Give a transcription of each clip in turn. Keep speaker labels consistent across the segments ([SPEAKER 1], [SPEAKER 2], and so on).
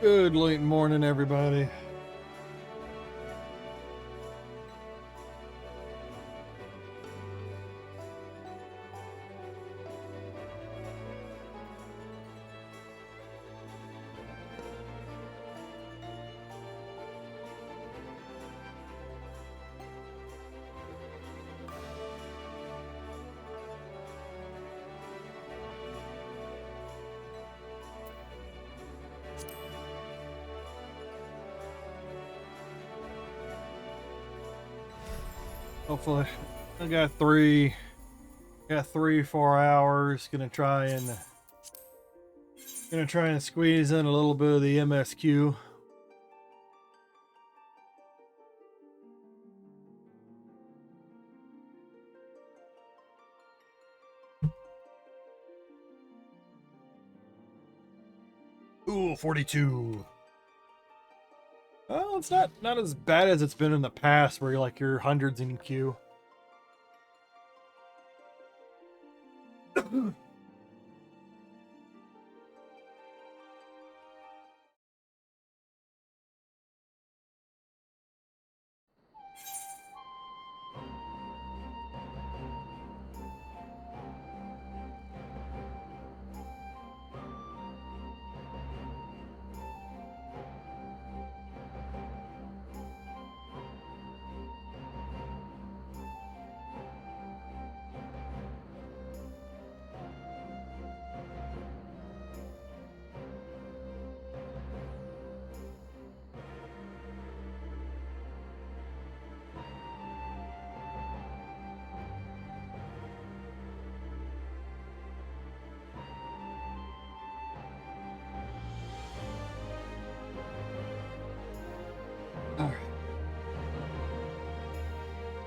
[SPEAKER 1] Good late morning, everybody. Hopefully, I got 4 hours. Gonna try and squeeze in a little bit of the MSQ. Ooh, 42. Well, it's not as bad as it's been in the past, where you're hundreds in queue.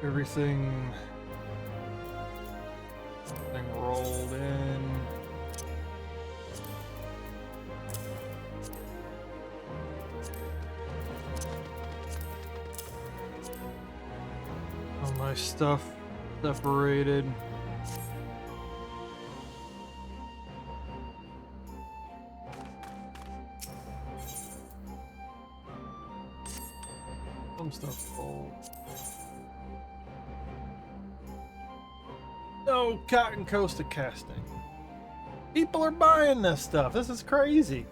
[SPEAKER 1] Everything rolled in. All my stuff separated. Some stuff full. No cotton coaster casting. People are buying this stuff. This is crazy.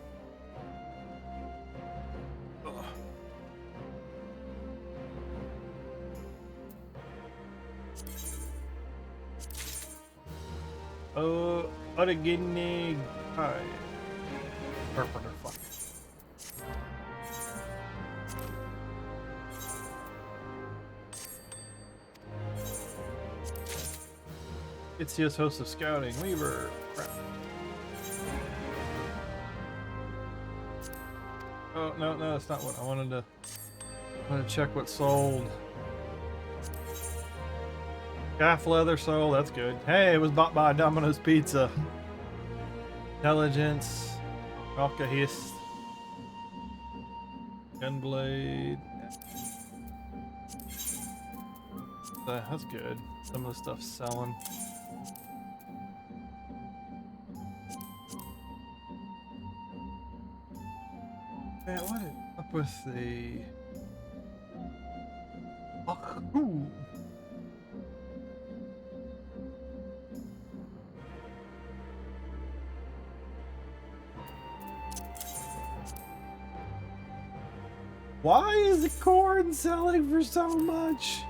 [SPEAKER 1] Oh, Origini. Hi. Carpenter, fuck. It's the host of Scouting. Weaver. Crap. Oh, no, that's not what I wanted to. I want to check what sold. Calf leather sold, that's good. Hey, it was bought by Domino's Pizza. Intelligence. Alkahist. Gunblade. That's good. Some of the stuff's selling. Man, what is up with the... Ooh. Why is the corn selling for so much?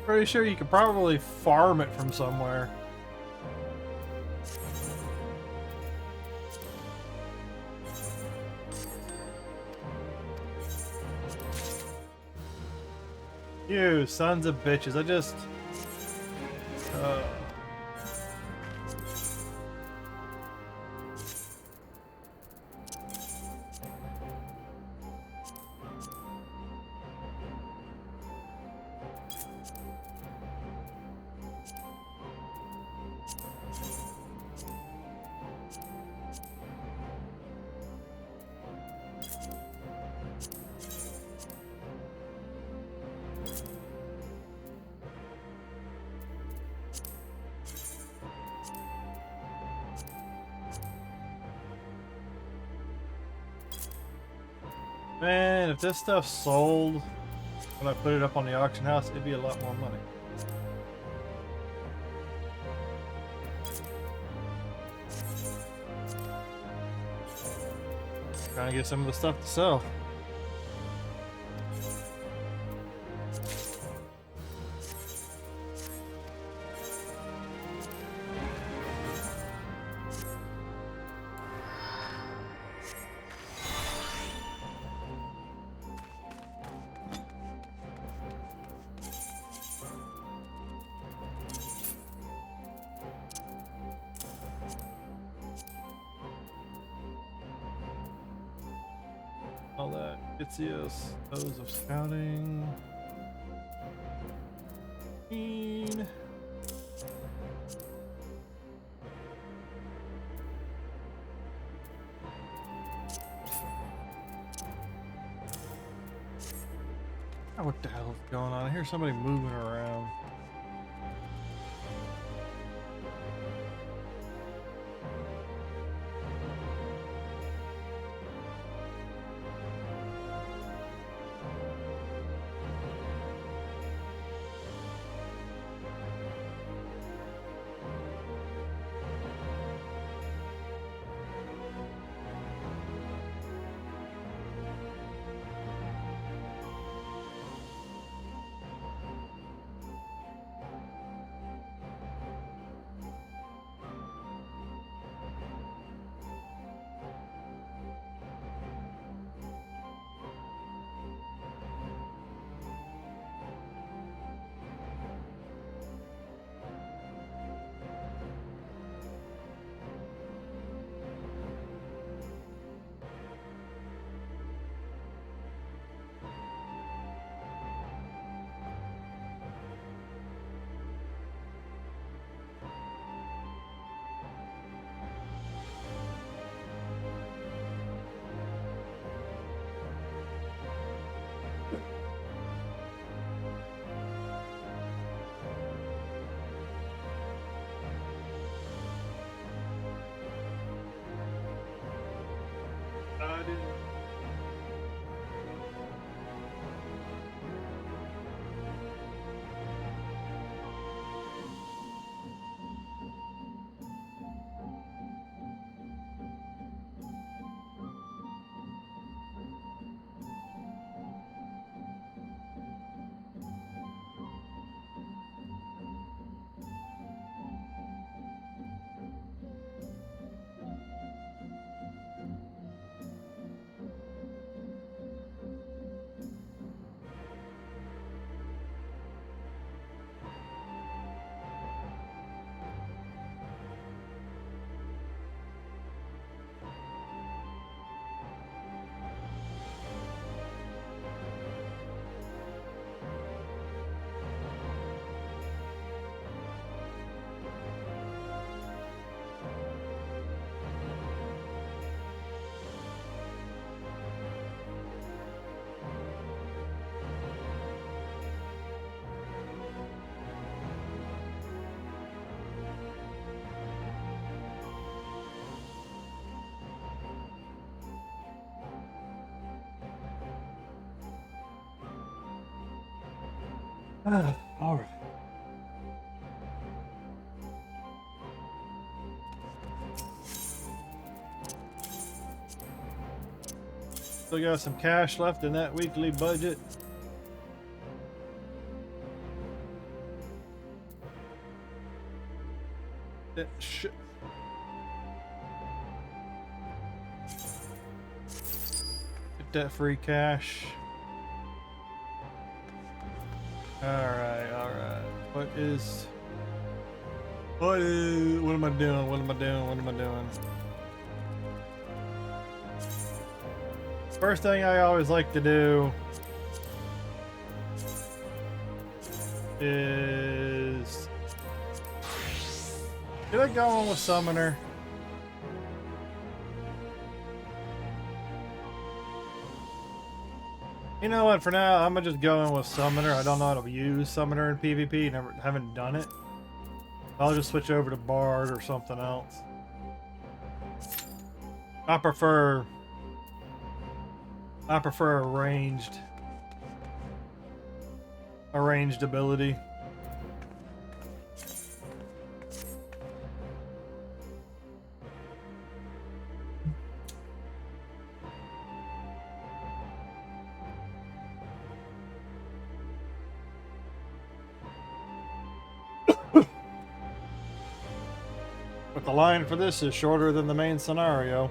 [SPEAKER 1] Pretty sure you could probably farm it from somewhere. You sons of bitches, I just... Man, if this stuff sold when I put it up on the auction house, it'd be a lot more money. Trying to get some of the stuff to sell. All that gets us those of scouting. Oh, what the hell is going on? I hear somebody moving around. All right. Still got some cash left in that weekly budget. Shit. Get that free cash. Alright, alright. What am I doing? What am I doing? First thing I always like to do is get it going with Summoner. You know what, for now, I'm gonna just go in with Summoner. I don't know how to use Summoner in PvP, haven't done it. I'll just switch over to Bard or something else. I prefer I prefer a ranged ability. But the line for this is shorter than the main scenario.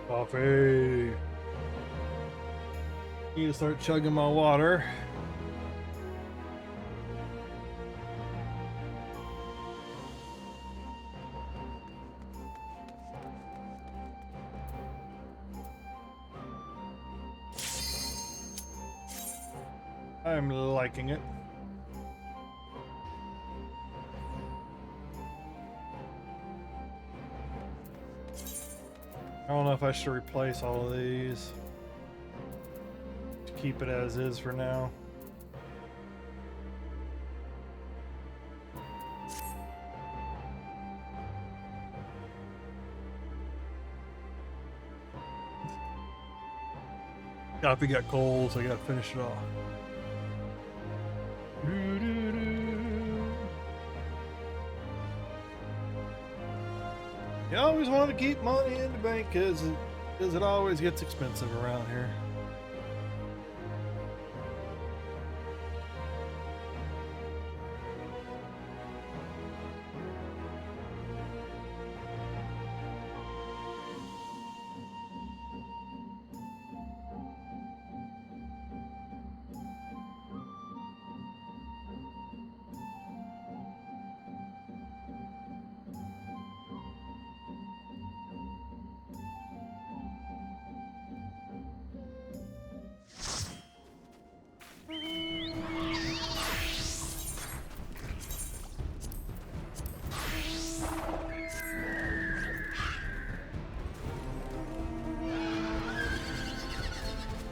[SPEAKER 1] Coffee. Need to start chugging my water. I'm liking it. I don't know if I should replace all of these. To keep it as is for now. Coffee got cold, so I gotta finish it off. You always want to keep money in the bank because it always gets expensive around here.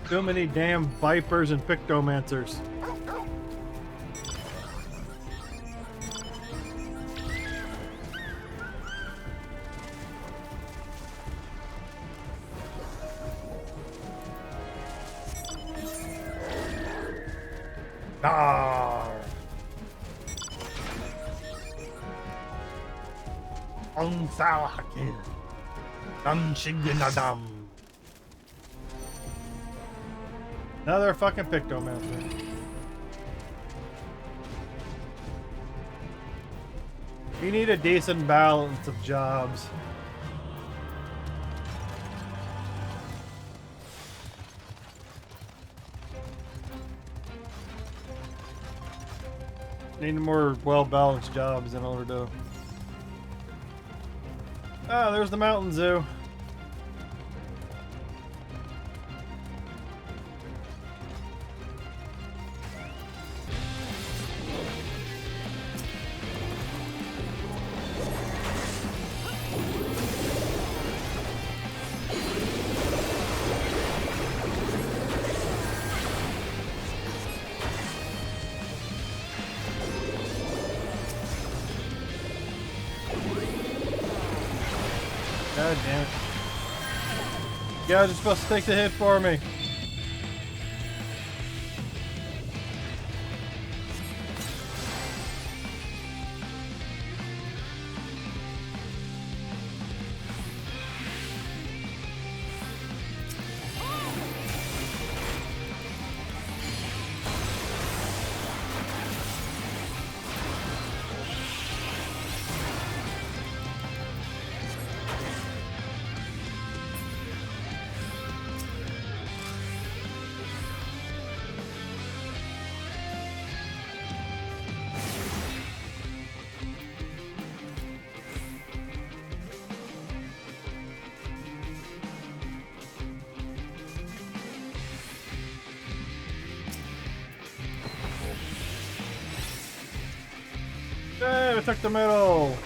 [SPEAKER 1] Too many damn vipers and pictomancers. Another fucking pictomancer. You need a decent balance of jobs. Need more well-balanced jobs in order to... Ah, there's the mountain zoo. God damn it. You guys are supposed to take the hit for me. Hey, I took the middle.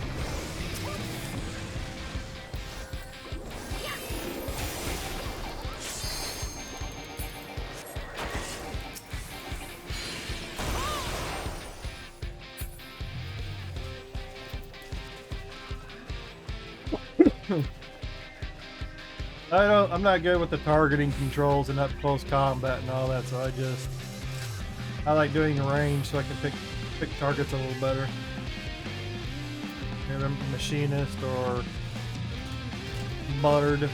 [SPEAKER 1] I'm not good with the targeting controls and up close combat and all that, so I like doing range so I can pick targets a little better. Maybe I'm machinist or buttered.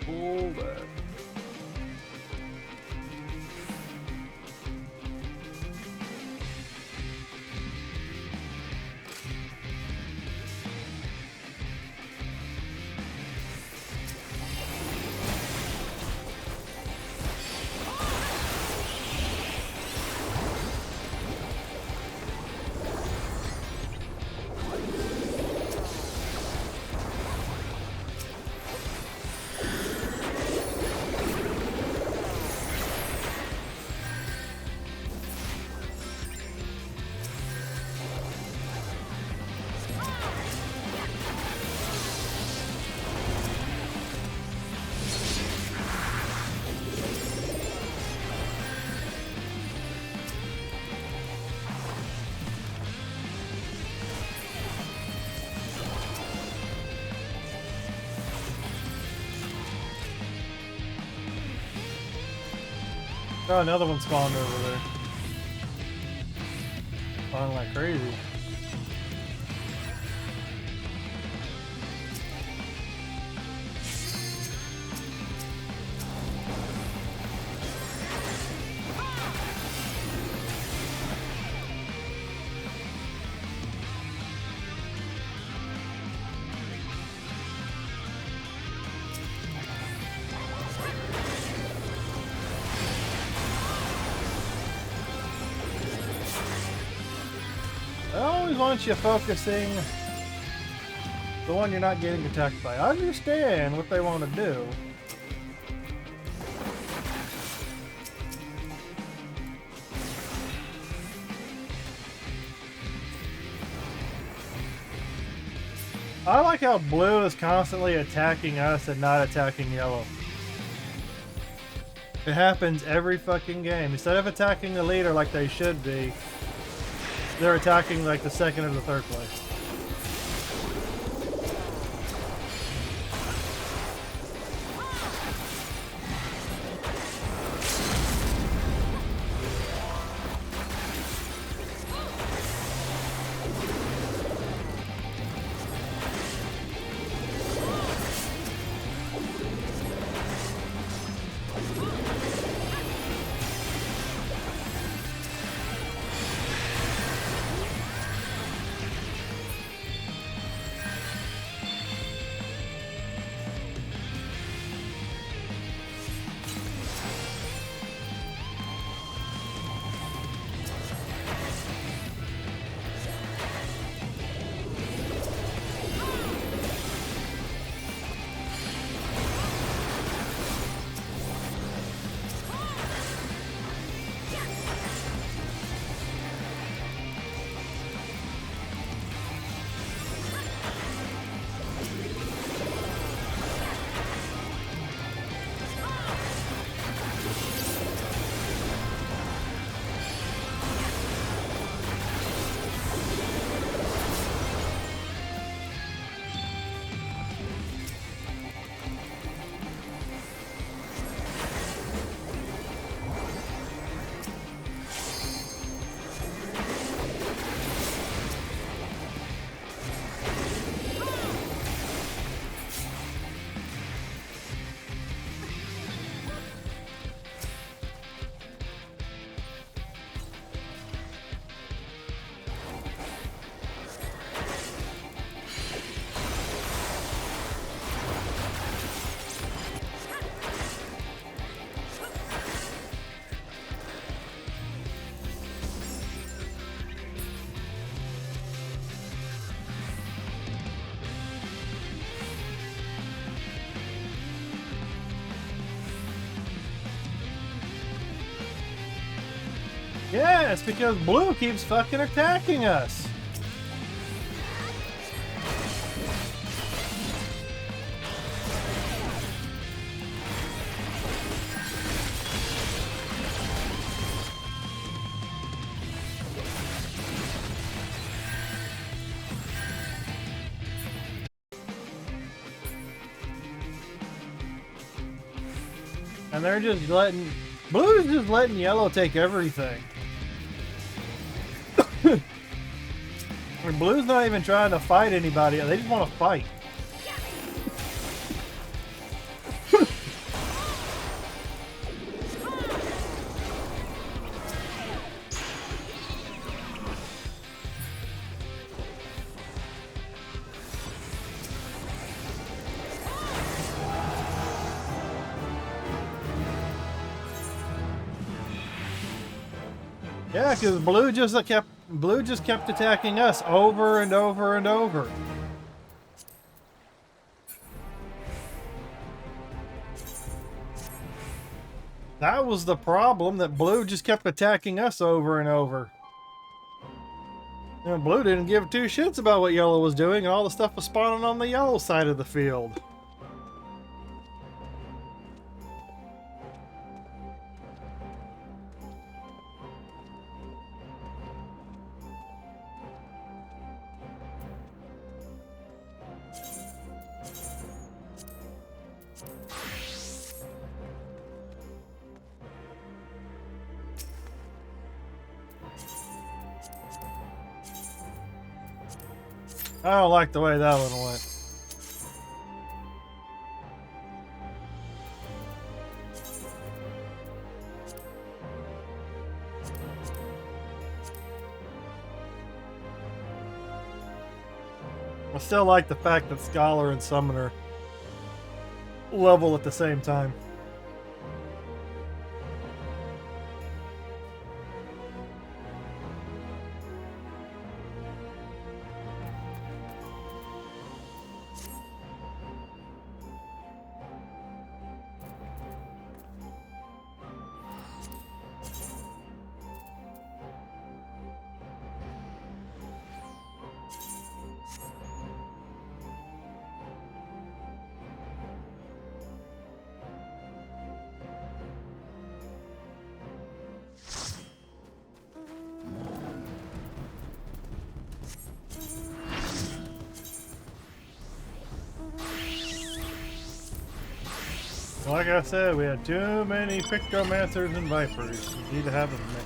[SPEAKER 1] Pull that. Oh, another one spawned over there. Spawning like crazy. I always want you focusing the one you're not getting attacked by. I understand what they want to do. I like how blue is constantly attacking us and not attacking yellow. It happens every fucking game. Instead of attacking the leader like they should be, they're attacking like the second or the third place. Yeah, it's because blue keeps fucking attacking us. And they're just letting... Blue's just letting yellow take everything. And blue's not even trying to fight anybody. They just want to fight. Yeah, because blue just kept attacking us over and over and over. That was the problem, that blue just kept attacking us over and over. And blue didn't give two shits about what yellow was doing, and all the stuff was spawning on the yellow side of the field. I don't like the way that one went. I still like the fact that Scholar and Summoner level at the same time. Like I said, we had too many Pictomancers and Vipers. We need to have a mix.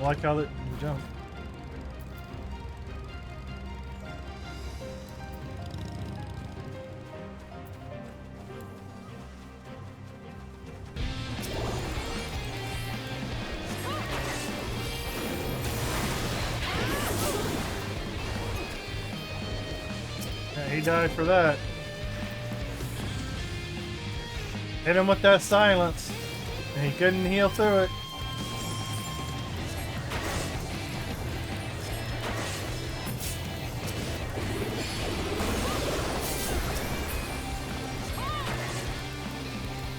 [SPEAKER 1] I like how that you jump. Yeah, he died for that. Hit him with that silence, and he couldn't heal through it.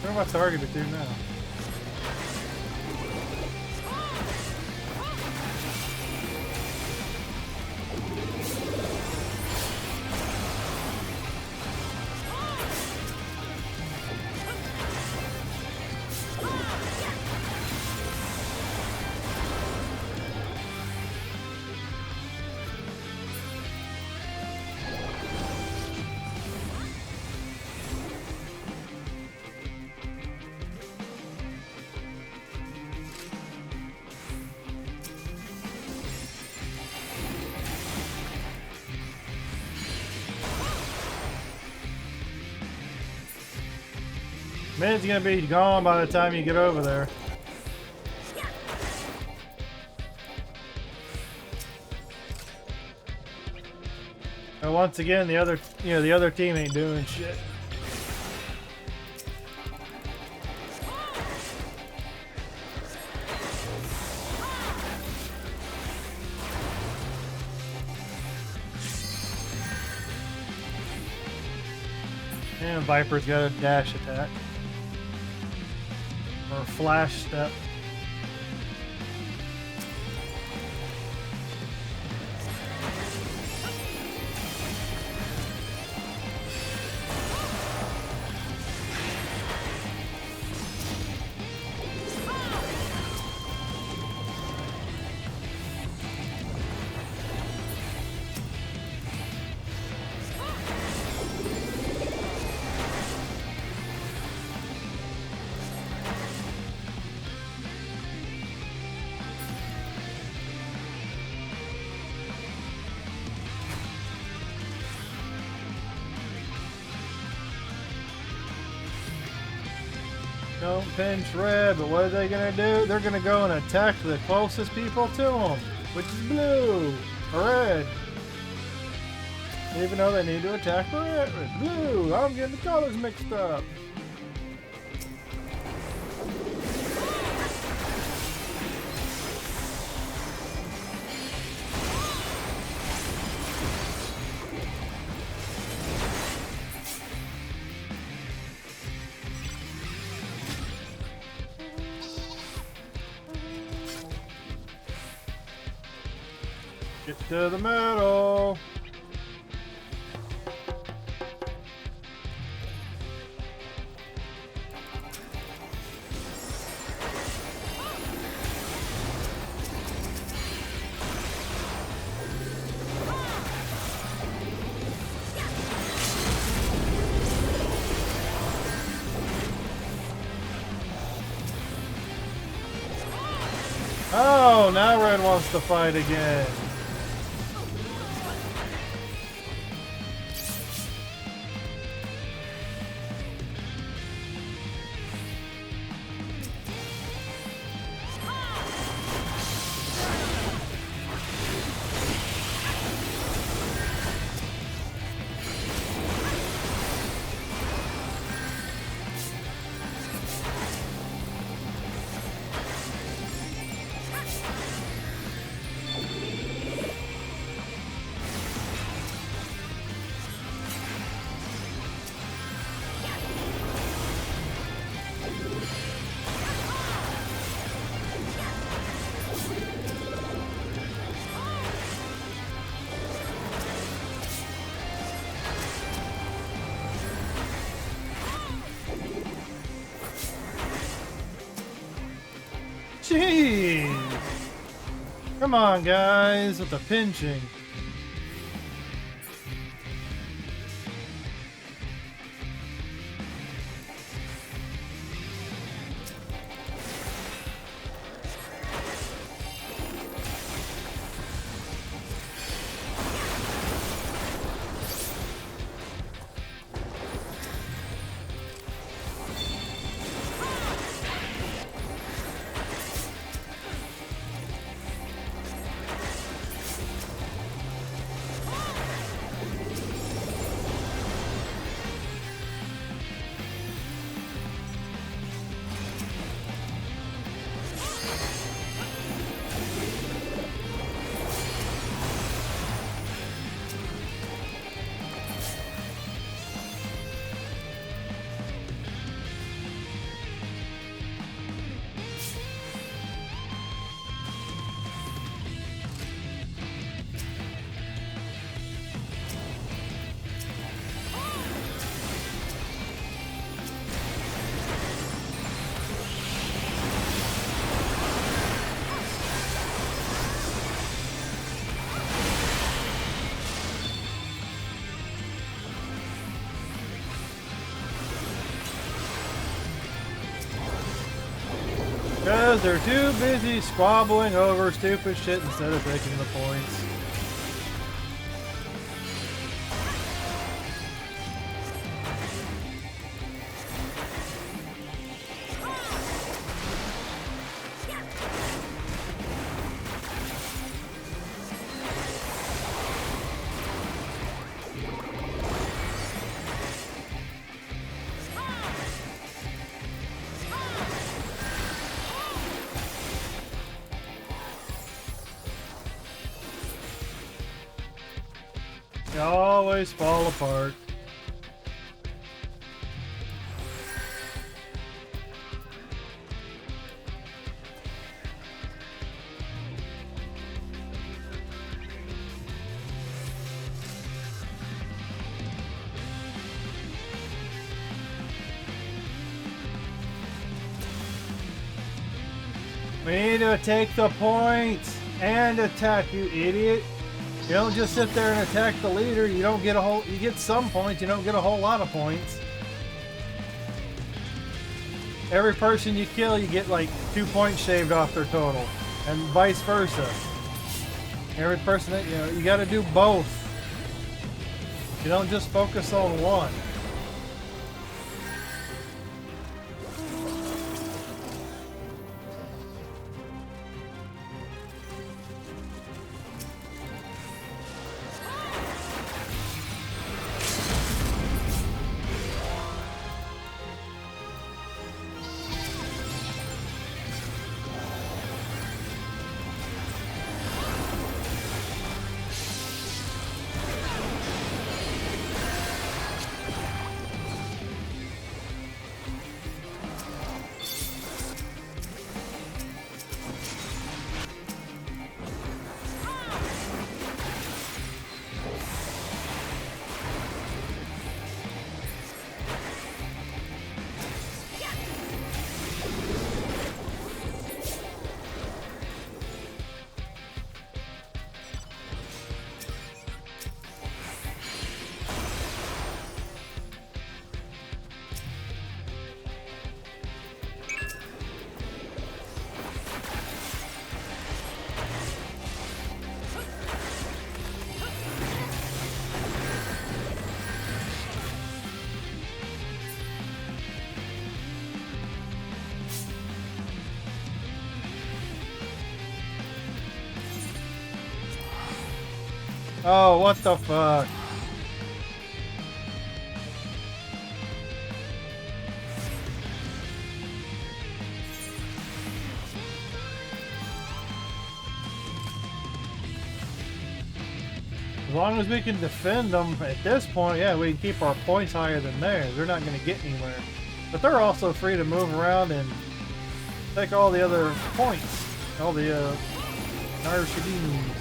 [SPEAKER 1] Where am I targeted to now? Mid's gonna be gone by the time you get over there. And once again, the other team ain't doing shit. And Viper's got a dash attack. Or a flash step. Don't pinch red, but what are they gonna do? They're gonna go and attack the closest people to them, which is blue or red. Even though they need to attack red, blue. I'm getting the colors mixed up. Get to the middle. Oh, now red wants to fight again. Jeez! Come on, guys, with the pinching. Because they're too busy squabbling over stupid shit instead of taking the points. You always fall apart. We need to take the points and attack, you idiot. You don't just sit there and attack the leader. You don't get you get some points, you don't get a whole lot of points. Every person you kill, you get like 2 points shaved off their total, and vice versa. Every person that, you gotta do both. You don't just focus on one. Oh, what the fuck? As long as we can defend them at this point, yeah, we can keep our points higher than theirs. They're not going to get anywhere. But they're also free to move around and take all the other points. All the Narshadins.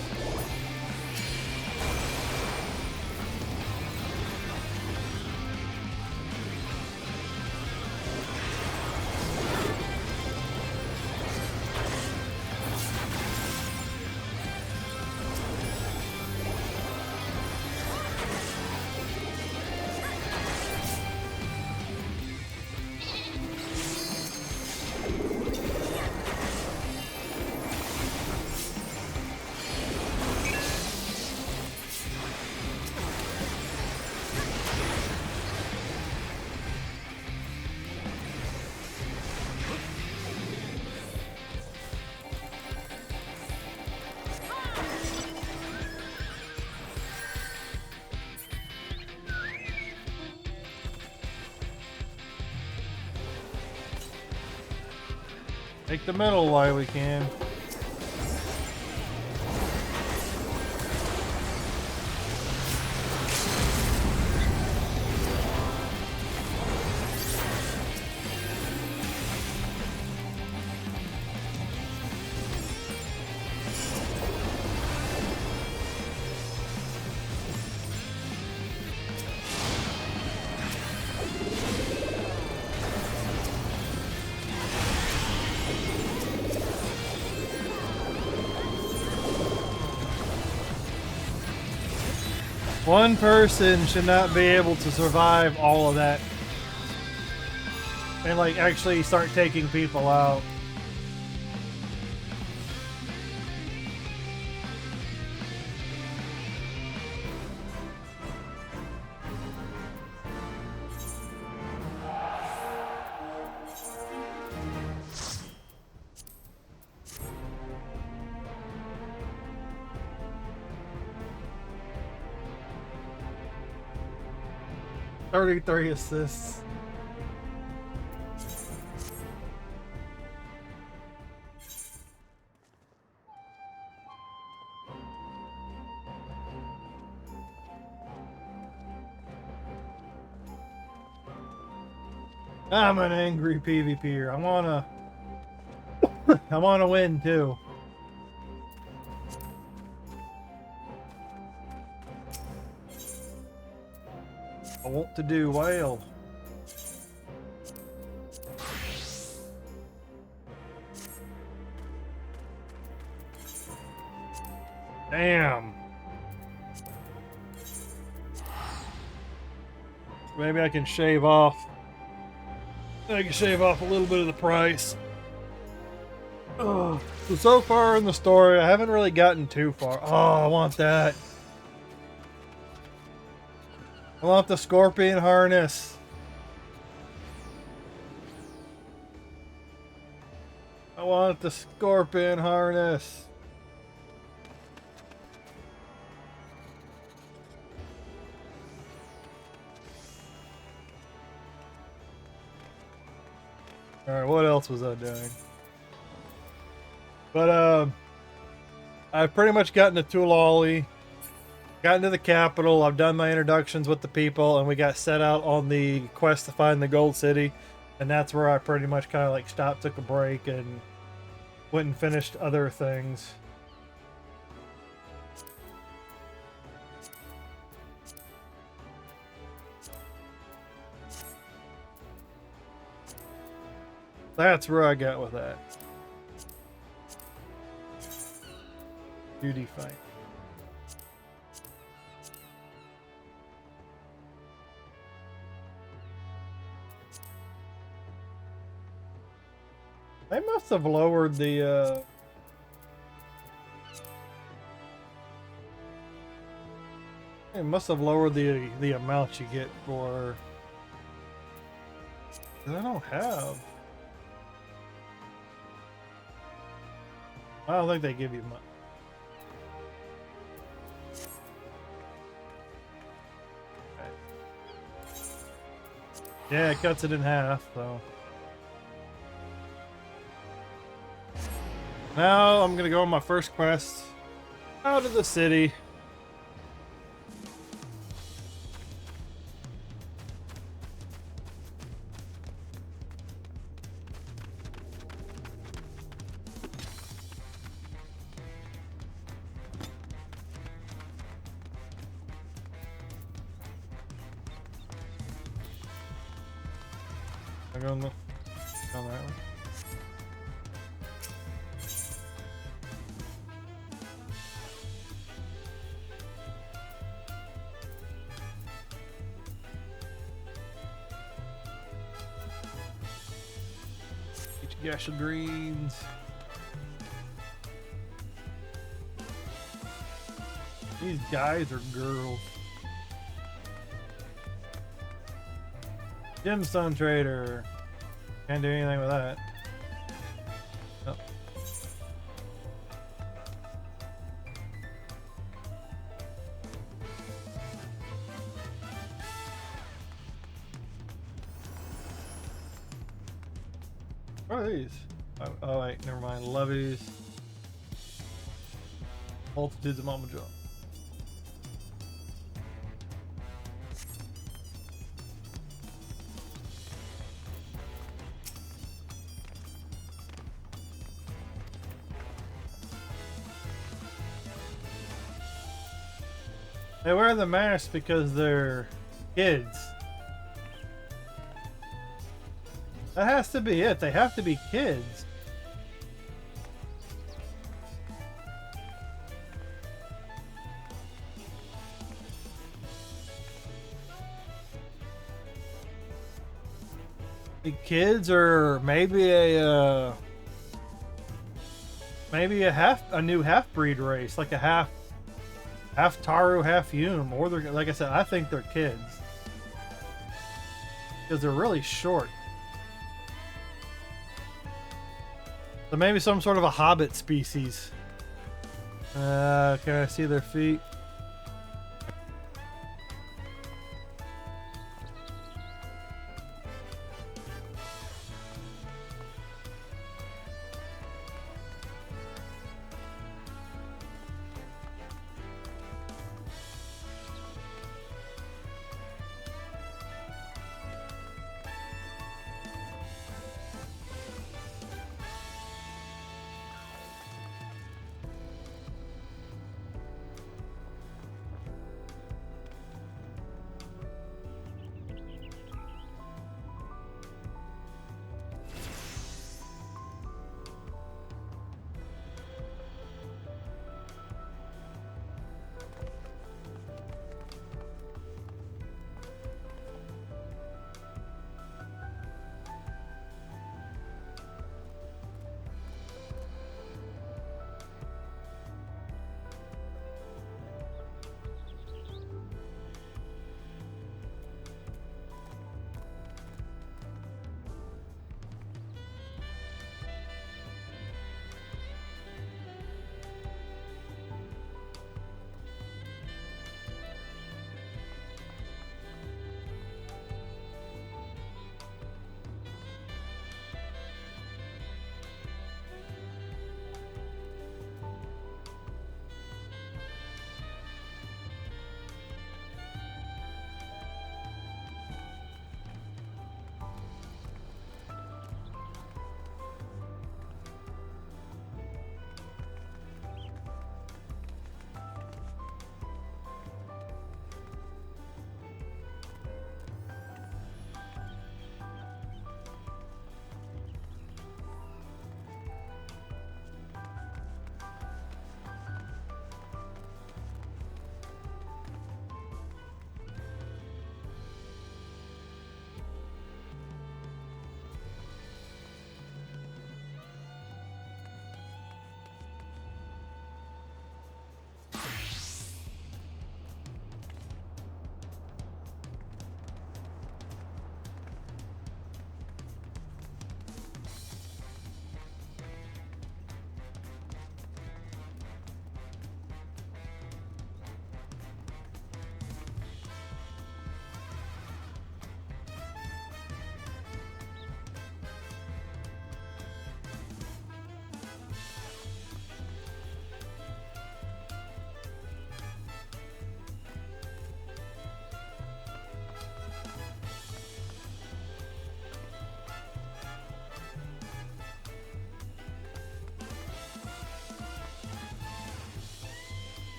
[SPEAKER 1] Take the middle while we can. One person should not be able to survive all of that and like actually start taking people out. Thirty-three assists. I'm an angry PvPer. I wanna win too. I want to do well. Damn. Maybe I can shave off. I can shave off a little bit of the price. Oh, so far in the story, I haven't really gotten too far. Oh, I want that. I want the scorpion harness. I want the scorpion harness. Alright, what else was I doing? But, I've pretty much gotten to Tulali, gotten to the capital, I've done my introductions with the people, and we got set out on the quest to find the Gold City, and that's where I pretty much kind of like stopped, took a break, and went and finished other things. That's where I got with that. Duty fight. They must have lowered the it must have lowered the amount you get for. 'Cause I don't have. I don't think they give you much. Yeah, it cuts it in half, so. Now I'm gonna go on my first quest out of the city. I'm going on that one. Get your greens. These guys are girls. Gemstone trader. Can't do anything with that. Oh. What are these? Oh wait, never mind. Levies. Multitudes of Mama Joe. They wear the mask because they're kids. That has to be it. They have to be kids. The kids, or maybe a new half-breed race, like a half Taru, half Hume, or they're, like I said, I think they're kids because they're really short. So maybe some sort of a hobbit species. Can I see their feet?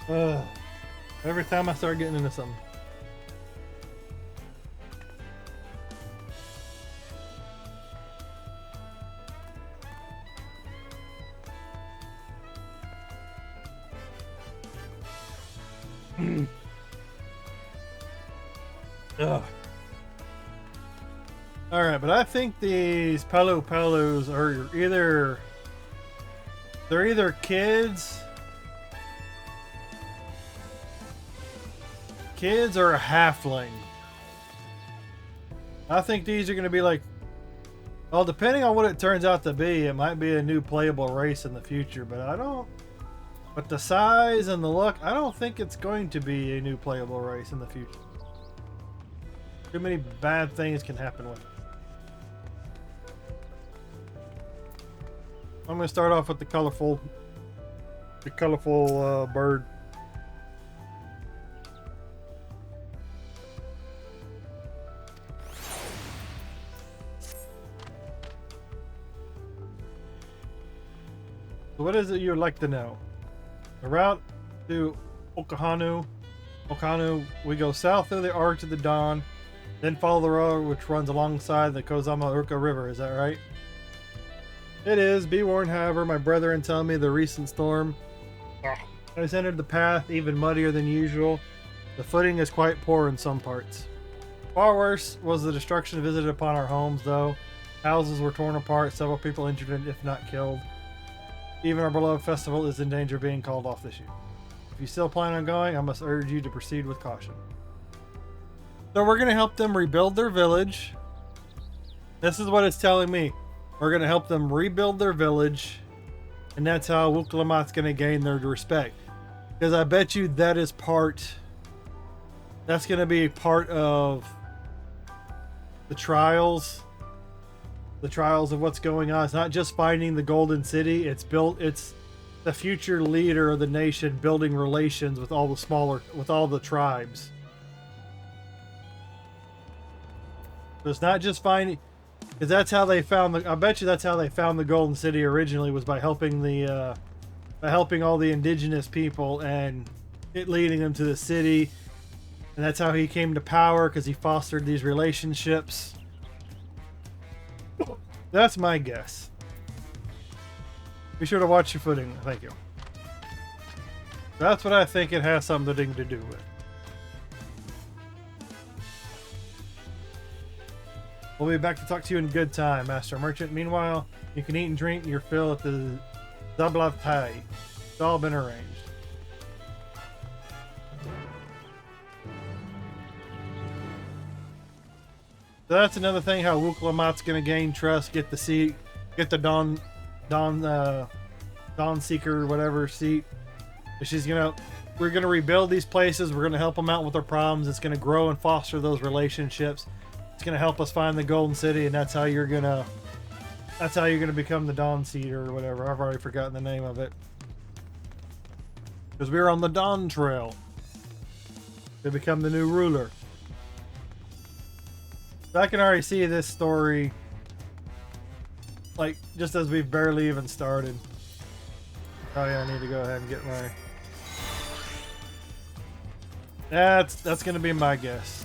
[SPEAKER 1] Ugh. Every time I start getting into something. Ugh. Alright, but I think these Palu Palus are either... They're either kids... Kids or a halfling. I think these are going to be like... Well, depending on what it turns out to be, it might be a new playable race in the future, but I don't... But the size and the look, I don't think it's going to be a new playable race in the future. Too many bad things can happen with it. I'm going to start off with the colorful bird. So what is it you'd like to know? The route to Okahanu, we go south through the Arch of the Dawn, then follow the road which runs alongside the Kozama-Uka River, is that right? It is. Be warned, however, my brethren tell me the recent storm has entered the path even muddier than usual. The footing is quite poor in some parts. Far worse was the destruction visited upon our homes, though. Houses were torn apart, several people injured if not killed. Even our beloved festival is in danger of being called off this year. If you still plan on going, I must urge you to proceed with caution. So we're going to help them rebuild their village. This is what it's telling me. We're going to help them rebuild their village. And that's how Wuklamat's going to gain their respect. Because I bet you that is part... That's going to be part of the trials. The trials of what's going on. It's not just finding the golden city. It's the future leader of the nation building relations with all the tribes. So it's not just finding, because that's how they found I bet you that's how they found the golden city originally, was by helping all the indigenous people and it leading them to the city. And that's how he came to power, because he fostered these relationships. That's my guess. Be sure to watch your footing. Thank you. That's what I think it has something to do with. We'll be back to talk to you in good time, Master Merchant. Meanwhile, you can eat and drink your fill at the Zablatai. It's all been arranged. So that's another thing, how Wuklamat's gonna gain trust, get the Dawn Seeker, whatever seat. We're gonna rebuild these places. We're gonna help them out with their problems. It's gonna grow and foster those relationships. It's gonna help us find the Golden City, and that's how you're gonna become the Dawn Seeker or whatever. I've already forgotten the name of it. Because we're on the Dawntrail to become the new ruler. So I can already see this story, like, just as we've barely even started. Oh yeah, I need to go ahead and get my... That's gonna be my guess.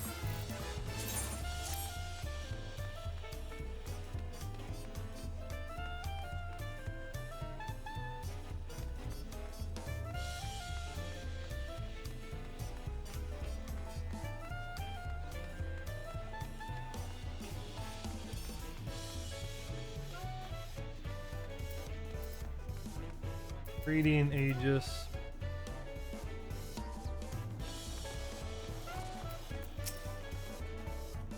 [SPEAKER 1] Reading Aegis.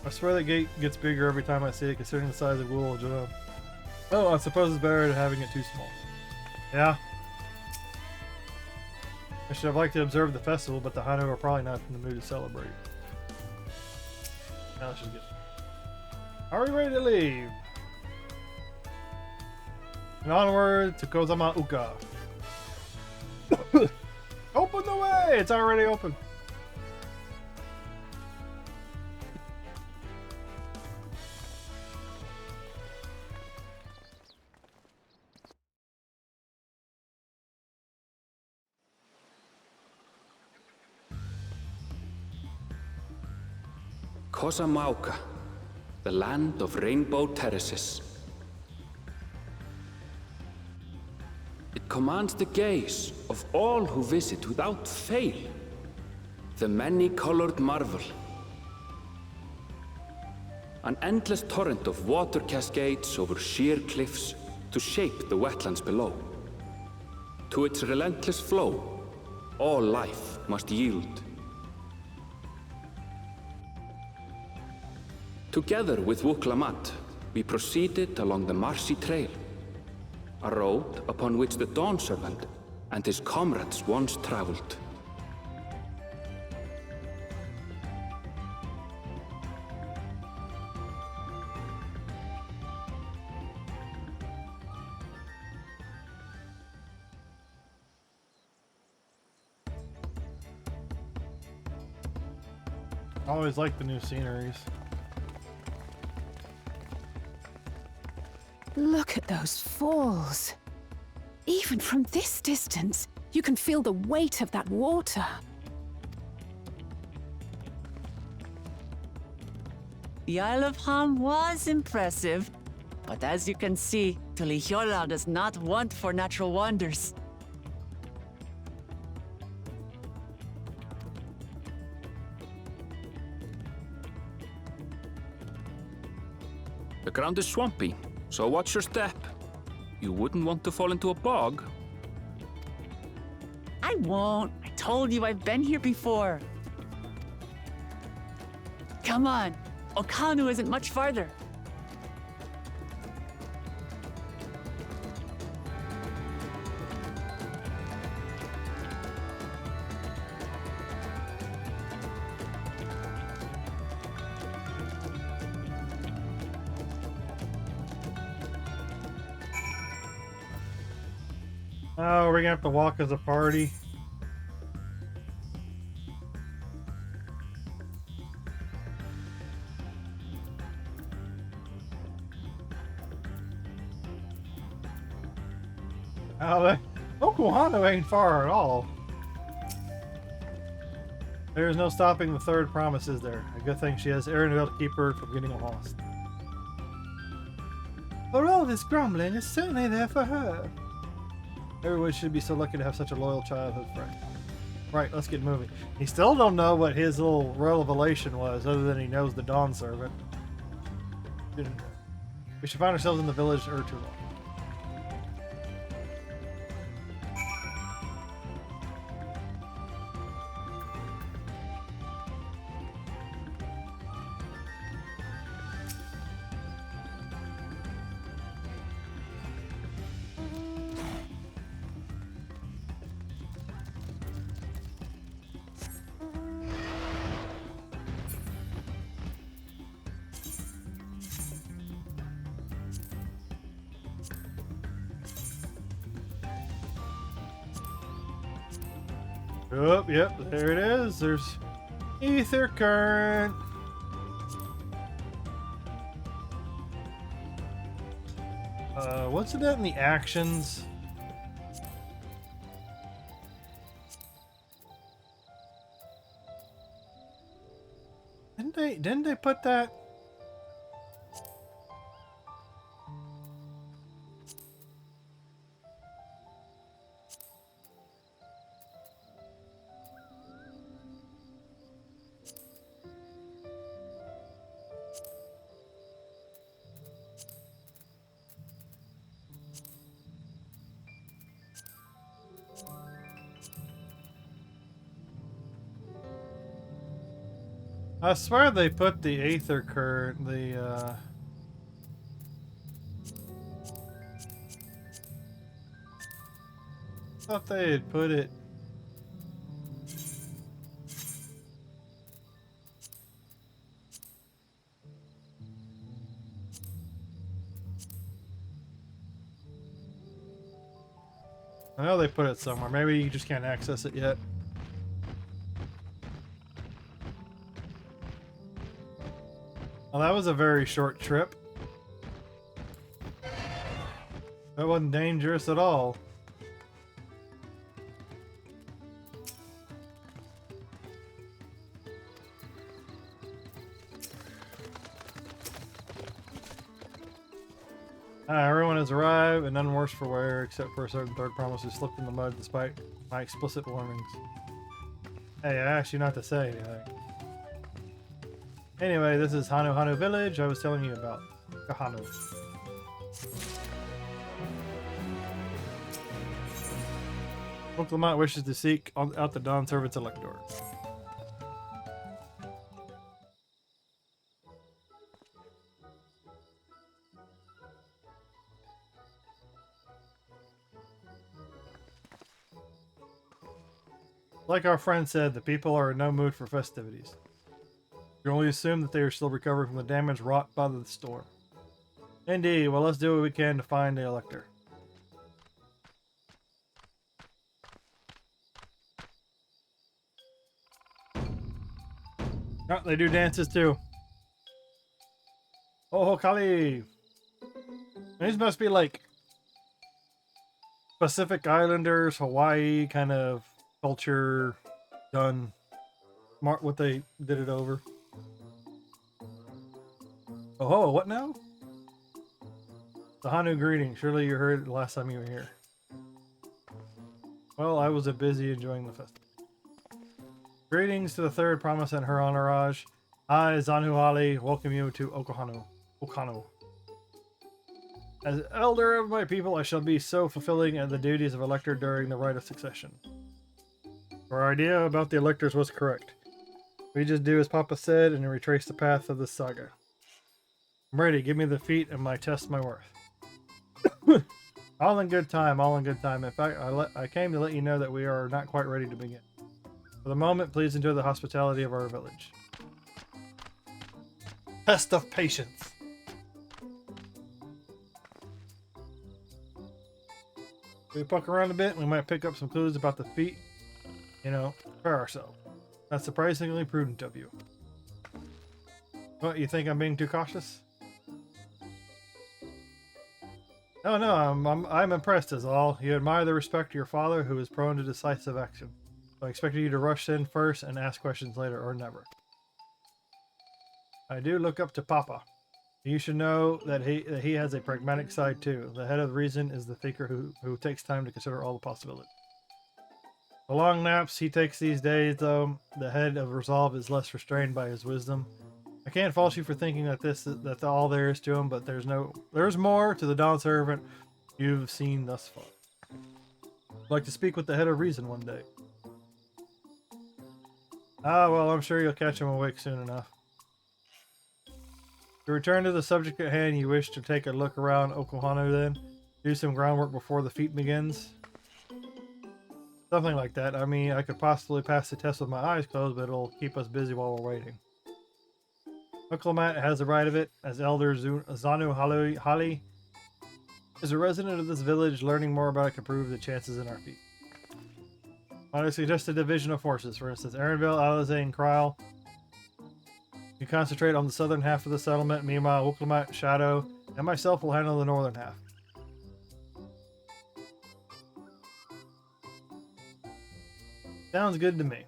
[SPEAKER 1] I swear that gate gets bigger every time I see it, considering the size of Wool Job. Oh, I suppose it's better than having it too small. Yeah. I should have liked to observe the festival, but the Hanu are probably not in the mood to celebrate. Now let's just get... Are we ready to leave? And onward to Kozama Uka. Open the way! It's already open.
[SPEAKER 2] Kosamauka, the land of rainbow terraces. It commands the gaze of all who visit without fail. The many-colored marvel. An endless torrent of water cascades over sheer cliffs to shape the wetlands below. To its relentless flow, all life must yield. Together with Wuklamat, we proceeded along the marshy trail, a road upon which the Dawn Servant and his comrades once traveled.
[SPEAKER 1] I always like the new sceneries.
[SPEAKER 3] Look at those falls. Even from this distance, you can feel the weight of that water.
[SPEAKER 4] The Isle of Ham was impressive, but as you can see, Tulihiola does not want for natural wonders.
[SPEAKER 2] The ground is swampy, so watch your step. You wouldn't want to fall into a bog.
[SPEAKER 4] I won't. I told you I've been here before. Come on. Okanu isn't much farther.
[SPEAKER 1] Oh, we're gonna have to walk as a party. Oh, Okuhano ain't far at all. There's no stopping the third promise, is there? A good thing she has Arendelle to keep her from getting lost. For all this grumbling, it's certainly there for her. Everyone should be so lucky to have such a loyal childhood friend. Right, let's get moving. He still don't know what his little revelation was, other than he knows the Dawn Servant. We should find ourselves in the village or too long. Oh, yep, there it is. There's ether current. What's it at in the actions? Didn't they put that? I swear they put the Aether current, thought they had put it. I know they put it somewhere. Maybe you just can't access it yet. Well, that was a very short trip. That wasn't dangerous at all. Everyone has arrived, and none worse for wear, except for a certain third promise who slipped in the mud despite my explicit warnings. Hey, I asked you not to say anything. Anyway, this is Hanu Hanu Village I was telling you about. Kahanu. Uncle Lamont wishes to seek out the Dawn Servant's elector. Like our friend said, the people are in no mood for festivities. You can only assume that they are still recovering from the damage wrought by the storm. Indeed, well, let's do what we can to find the elector. Oh, they do dances too. Oh, Kali! These must be like Pacific Islanders, Hawaii kind of culture done. Smart what they did it over. Oh, what now? The Hanu greeting. Surely you heard it the last time you were here. Well, I was busy enjoying the festival. Greetings to the third promise and her entourage. I, Zanu Ali, welcome you to Okano. As elder of my people, I shall be so fulfilling the duties of elector during the rite of succession. Our idea about the electors was correct. We just do as Papa said and retrace the path of the saga. I'm ready. Give me the feat and test my worth. All in good time, all in good time. In fact, I came to let you know that we are not quite ready to begin. For the moment, please enjoy the hospitality of our village. Test of patience. We poke around a bit, we might pick up some clues about the feat. You know, prepare ourselves. That's surprisingly prudent of you. What, you think I'm being too cautious? No, I'm impressed is all. You admire the respect of your father, who is prone to decisive action. So I expected you to rush in first and ask questions later, or never. I do look up to Papa. You should know that he has a pragmatic side too. The head of reason is the thinker who takes time to consider all the possibilities. The long naps he takes these days, though, the head of resolve is less restrained by his wisdom. I can't fault you for thinking that that's all there is to him, but there's more to the Dawn Servant you've seen thus far. I'd like to speak with the head of reason one day. Ah, well, I'm sure you'll catch him awake soon enough. To return to the subject at hand, you wish to take a look around Okohano then? Do some groundwork before the feat begins? Something like that. I mean, I could possibly pass the test with my eyes closed, but it'll keep us busy while we're waiting. Uncle Matt has the right of it, as Elder Zanu Hali is a resident of this village. Learning more about it can prove the chances in our feet. I suggest a division of forces. For instance, Aaronville, Alize, and Kryl. You concentrate on the southern half of the settlement. Meanwhile, Wuklamat, Shadow, and myself will handle the northern half. Sounds good to me.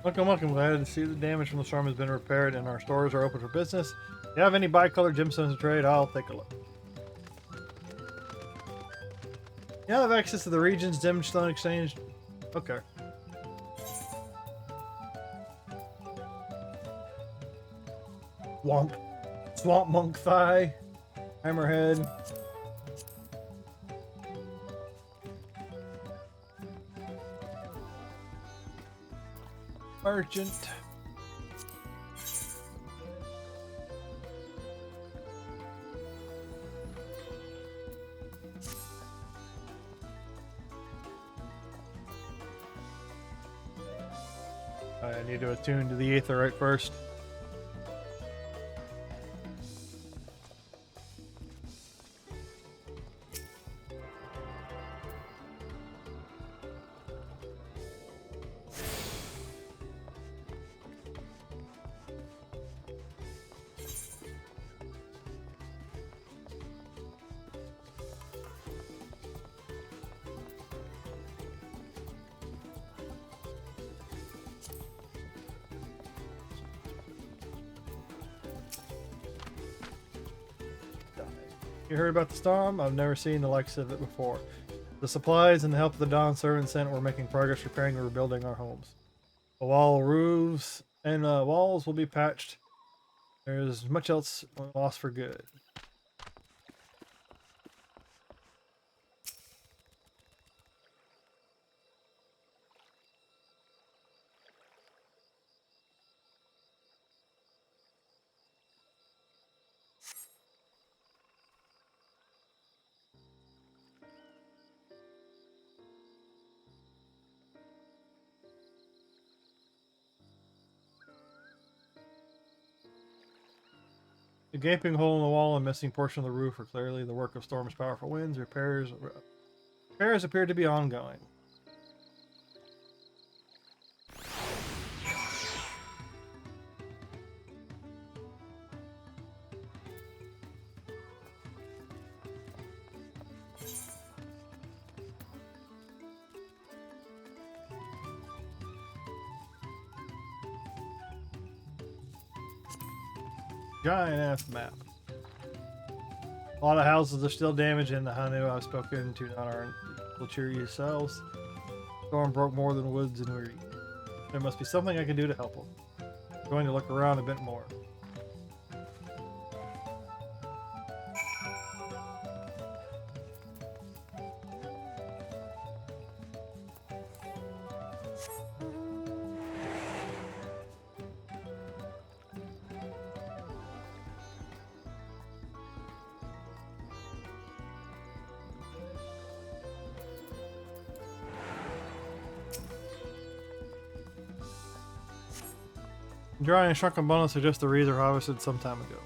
[SPEAKER 1] Welcome. Glad to see the damage from the storm has been repaired and our stores are open for business. If you have any bicolored gemstones to trade, I'll take a look. You have access to the region's gemstone exchange? Okay. Swamp monk thigh. Hammerhead. Merchant. I need to attune to the aetherite first. You heard about the storm? I've never seen the likes of it before. The supplies and the help of the Dawn servants sent, we're making progress repairing and rebuilding our homes. The wall roofs and walls will be patched. There's much else lost for good. The gaping hole in the wall and missing portion of the roof are clearly the work of Storm's powerful winds. Repairs appear to be ongoing. Giant ass map. A lot of houses are still damaged in the Hanu. I've spoken to Nanar will cheer yourselves. Storm broke more than woods and weary. There must be something I can do to help them. I'm going to look around a bit more. Dry and shrunken bundles suggest the reeds were harvested some time ago.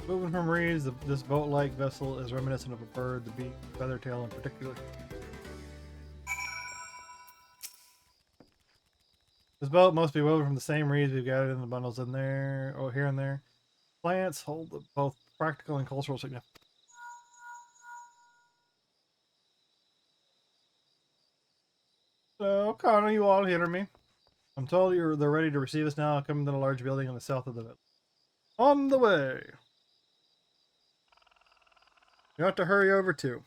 [SPEAKER 1] Moving from reeds, this boat-like vessel is reminiscent of a bird, the beak, feather tail in particular. This boat must be woven from the same reeds we've gathered in the bundles in there, or here and there. Plants hold both practical and cultural significance. So, Connor, you all hear me? I'm told they're ready to receive us now. Coming to the large building on the south of the village. On the way! You have to hurry over too.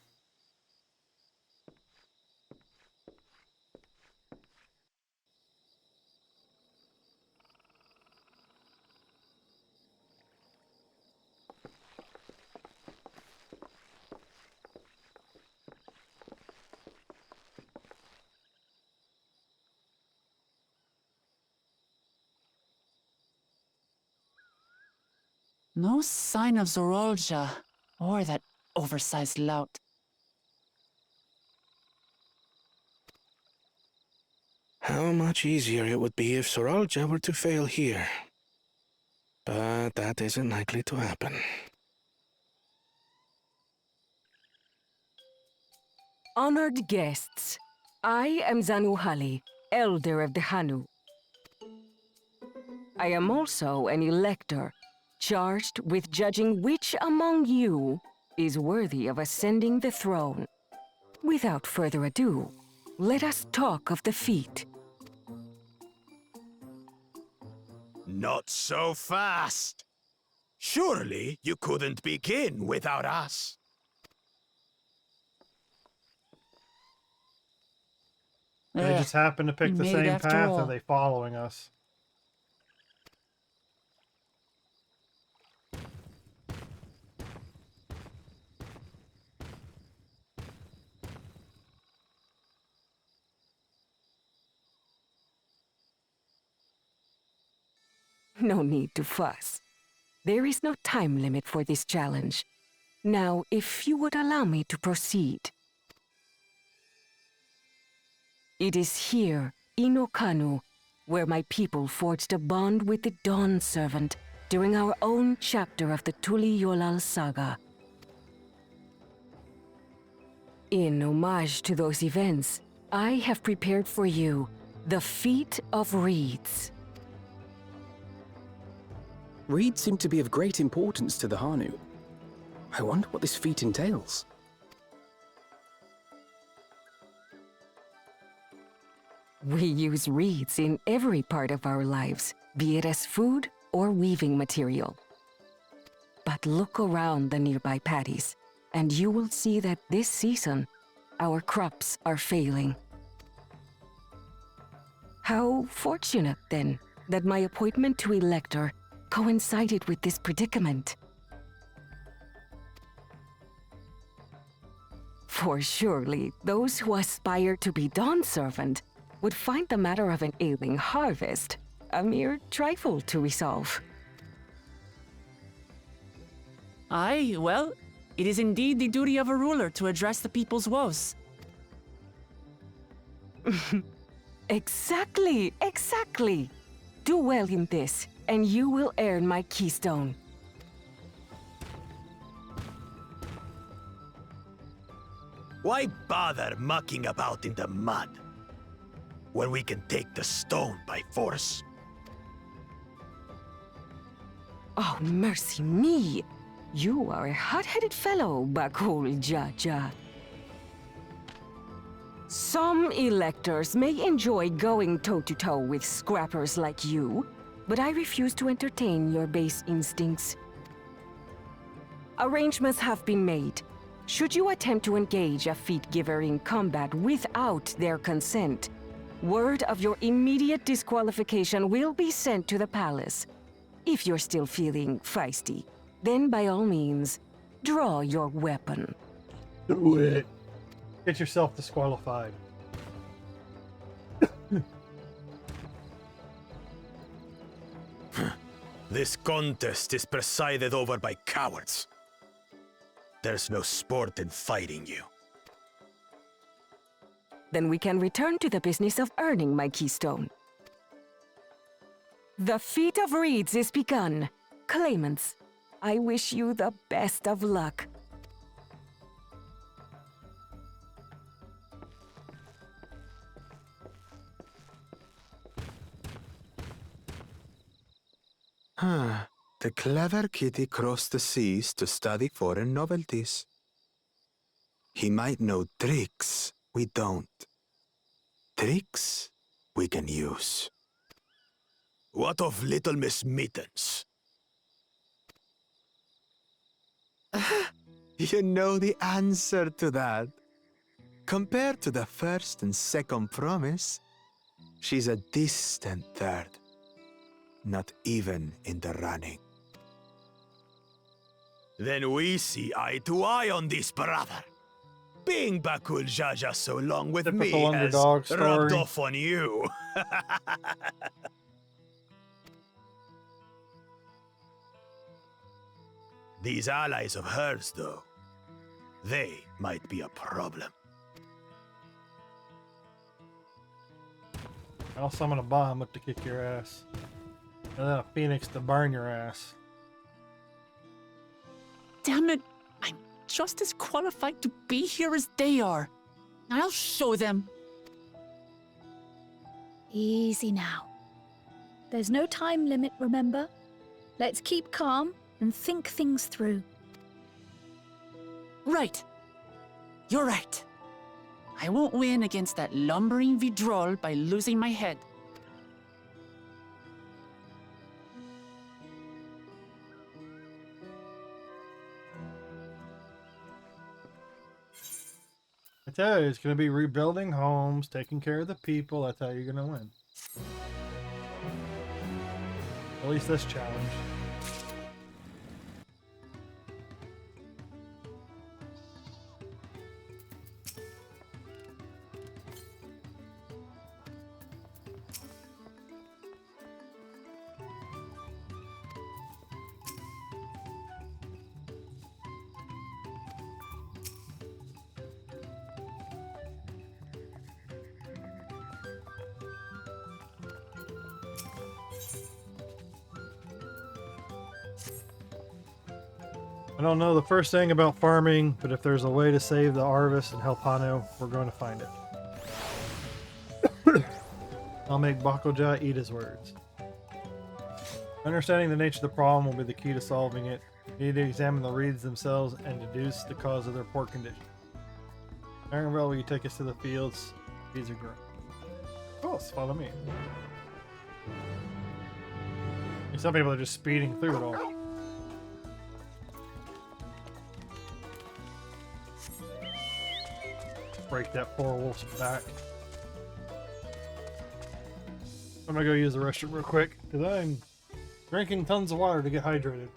[SPEAKER 4] No sign of Zorolja or that oversized lout.
[SPEAKER 5] How much easier it would be if Zorolja were to fail here. But that isn't likely to happen.
[SPEAKER 6] Honored guests, I am Zanuhali, Elder of the Hanu. I am also an elector, charged with judging which among you is worthy of ascending the throne. Without further ado, let us talk of the feat.
[SPEAKER 7] Not so fast. Surely you couldn't begin without us.
[SPEAKER 1] They just happen to pick the same path. Are they following us?
[SPEAKER 6] No need to fuss. There is no time limit for this challenge. Now, if you would allow me to proceed. It is here Inokanu, where my people forged a bond with the Dawn Servant during our own chapter of the Tuli Yolal saga. In homage to those events, I have prepared for you the Feat of Reeds.
[SPEAKER 8] Reeds seem to be of great importance to the Hanu. I wonder what this feat entails.
[SPEAKER 6] We use reeds in every part of our lives, be it as food or weaving material. But look around the nearby paddies, and you will see that this season, our crops are failing. How fortunate, then, that my appointment to Elector coincided with this predicament. For surely, those who aspire to be Dawn Servant would find the matter of an ailing harvest a mere trifle to resolve.
[SPEAKER 4] Aye, well, it is indeed the duty of a ruler to address the people's woes.
[SPEAKER 6] Exactly, exactly. Do well in this, and you will earn my keystone.
[SPEAKER 7] Why bother mucking about in the mud when we can take the stone by force?
[SPEAKER 6] Oh, mercy me! You are a hot-headed fellow, Bakul Jaja. Some electors may enjoy going toe-to-toe with scrappers like you, but I refuse to entertain your base instincts. Arrangements have been made. Should you attempt to engage a feat giver in combat without their consent, word of your immediate disqualification will be sent to the palace. If you're still feeling feisty, then by all means, draw your weapon.
[SPEAKER 1] Do it. Get yourself disqualified.
[SPEAKER 7] This contest is presided over by cowards. There's no sport in fighting you.
[SPEAKER 6] Then we can return to the business of earning my keystone. The Feat of Reeds is begun. Claimants, I wish you the best of luck.
[SPEAKER 7] The clever kitty crossed the seas to study foreign novelties. He might know tricks we don't. Tricks we can use. What of Little Miss Mittens? You know the answer to that. Compared to the first and second promise, she's a distant third. Not even in the running. Then we see eye to eye on this, brother. Being Bakul Jaja so long with me
[SPEAKER 1] Typical
[SPEAKER 7] has
[SPEAKER 1] underdog
[SPEAKER 7] rubbed
[SPEAKER 1] story.
[SPEAKER 7] off on you. These allies of hers, though, they might be a problem.
[SPEAKER 1] I'll summon a bomb up to kick your ass. And then a phoenix to burn your ass.
[SPEAKER 4] Damn it! I'm just as qualified to be here as they are. I'll show them.
[SPEAKER 9] Easy now. There's no time limit, remember? Let's keep calm and think things through.
[SPEAKER 4] Right. You're right. I won't win against that lumbering Vidrol by losing my head.
[SPEAKER 1] I tell you, it's going to be rebuilding homes, taking care of the people. That's how you're going to win. At least this challenge. don't know the first thing about farming, but if there's a way to save the harvest and help Hanu, we're going to find it. I'll make Bakoja eat his words. Understanding the nature of the problem will be the key to solving it. You need to examine the reeds themselves and deduce the cause of their poor condition. Iron Rail, will you take us to the fields? These are growing. Of course, follow me. Some people are just speeding through it all. Break that poor wolf's back. I'm gonna go use the restroom real quick because I'm drinking tons of water to get hydrated.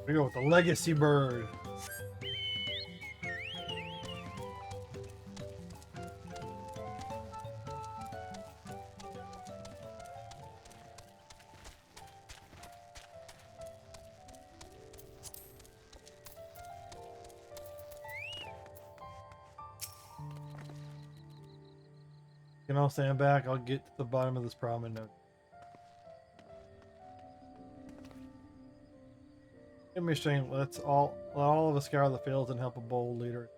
[SPEAKER 1] We go with the legacy bird. You can all stand back. I'll get to the bottom of this problem in no. Give me a shame. Let all of us scour the fields and help a bold leader.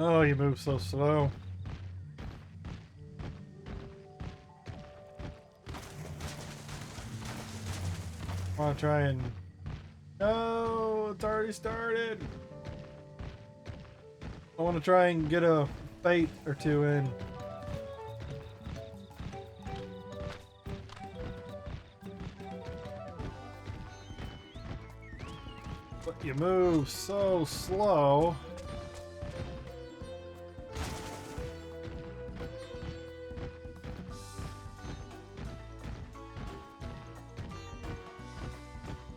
[SPEAKER 1] Oh, you move so slow. I want to try and... No, it's already started. I want to try and get a fate or two in. But you move so slow.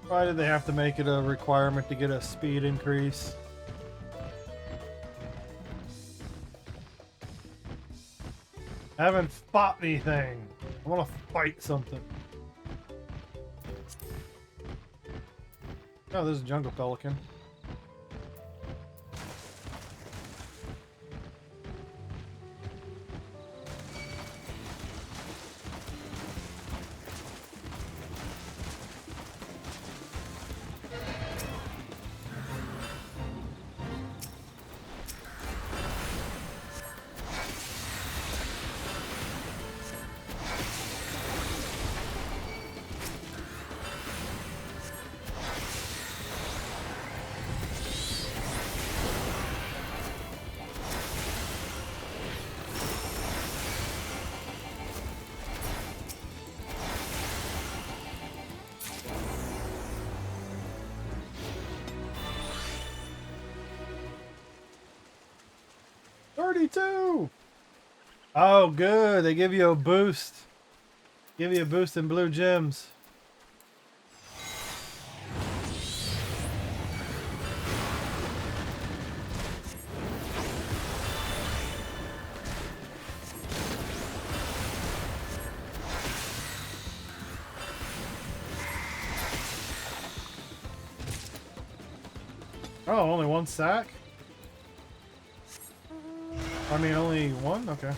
[SPEAKER 1] Why did they have to make it a requirement to get a speed increase? I haven't fought anything. I want to fight something. Oh, there's a jungle pelican. 32! Oh, good. They give you a boost. Give you a boost in blue gems. Oh, only one sack? I mean, only one? Okay.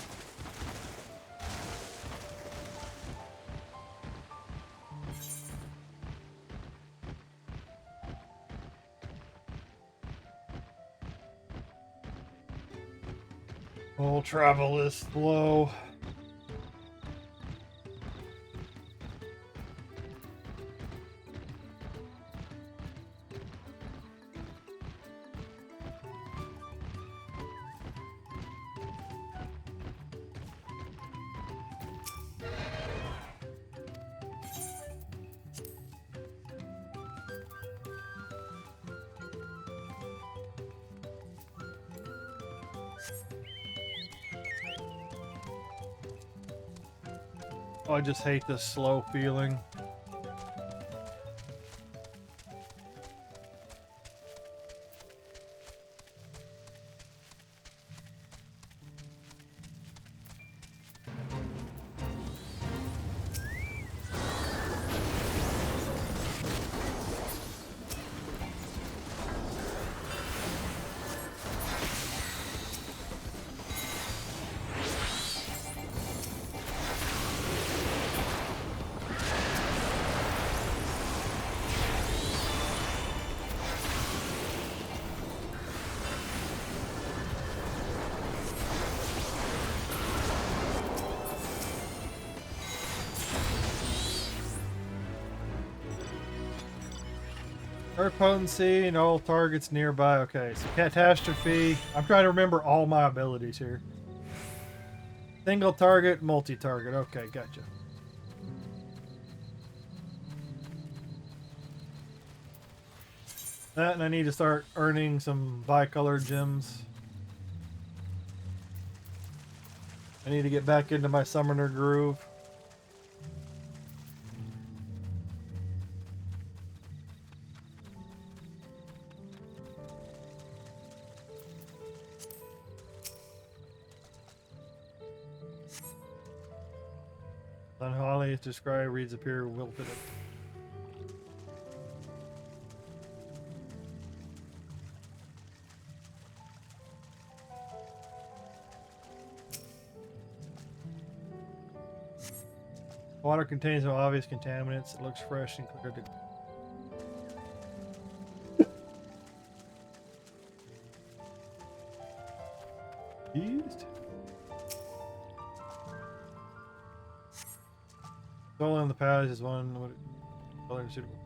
[SPEAKER 1] Oh, travel is slow. Oh, I just hate this slow feeling. Earth potency and all targets nearby. Okay, so catastrophe. I'm trying to remember all my abilities here. Single target, multi-target. Okay, gotcha. That, and I need to start earning some bicolored gems. I need to get back into my summoner groove. Holly is described, reads appear, wilted it. Water contains no obvious contaminants. It looks fresh and clear to used. Soul in the palace is one color suitable.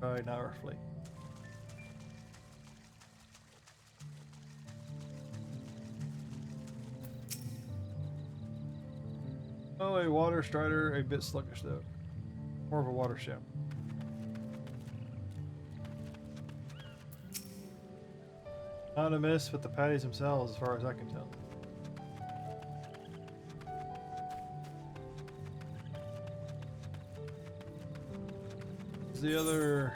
[SPEAKER 1] Right now, roughly. Oh, a water strider, a bit sluggish though. More of a water ship. Not a miss with the patties themselves, as far as I can tell. The other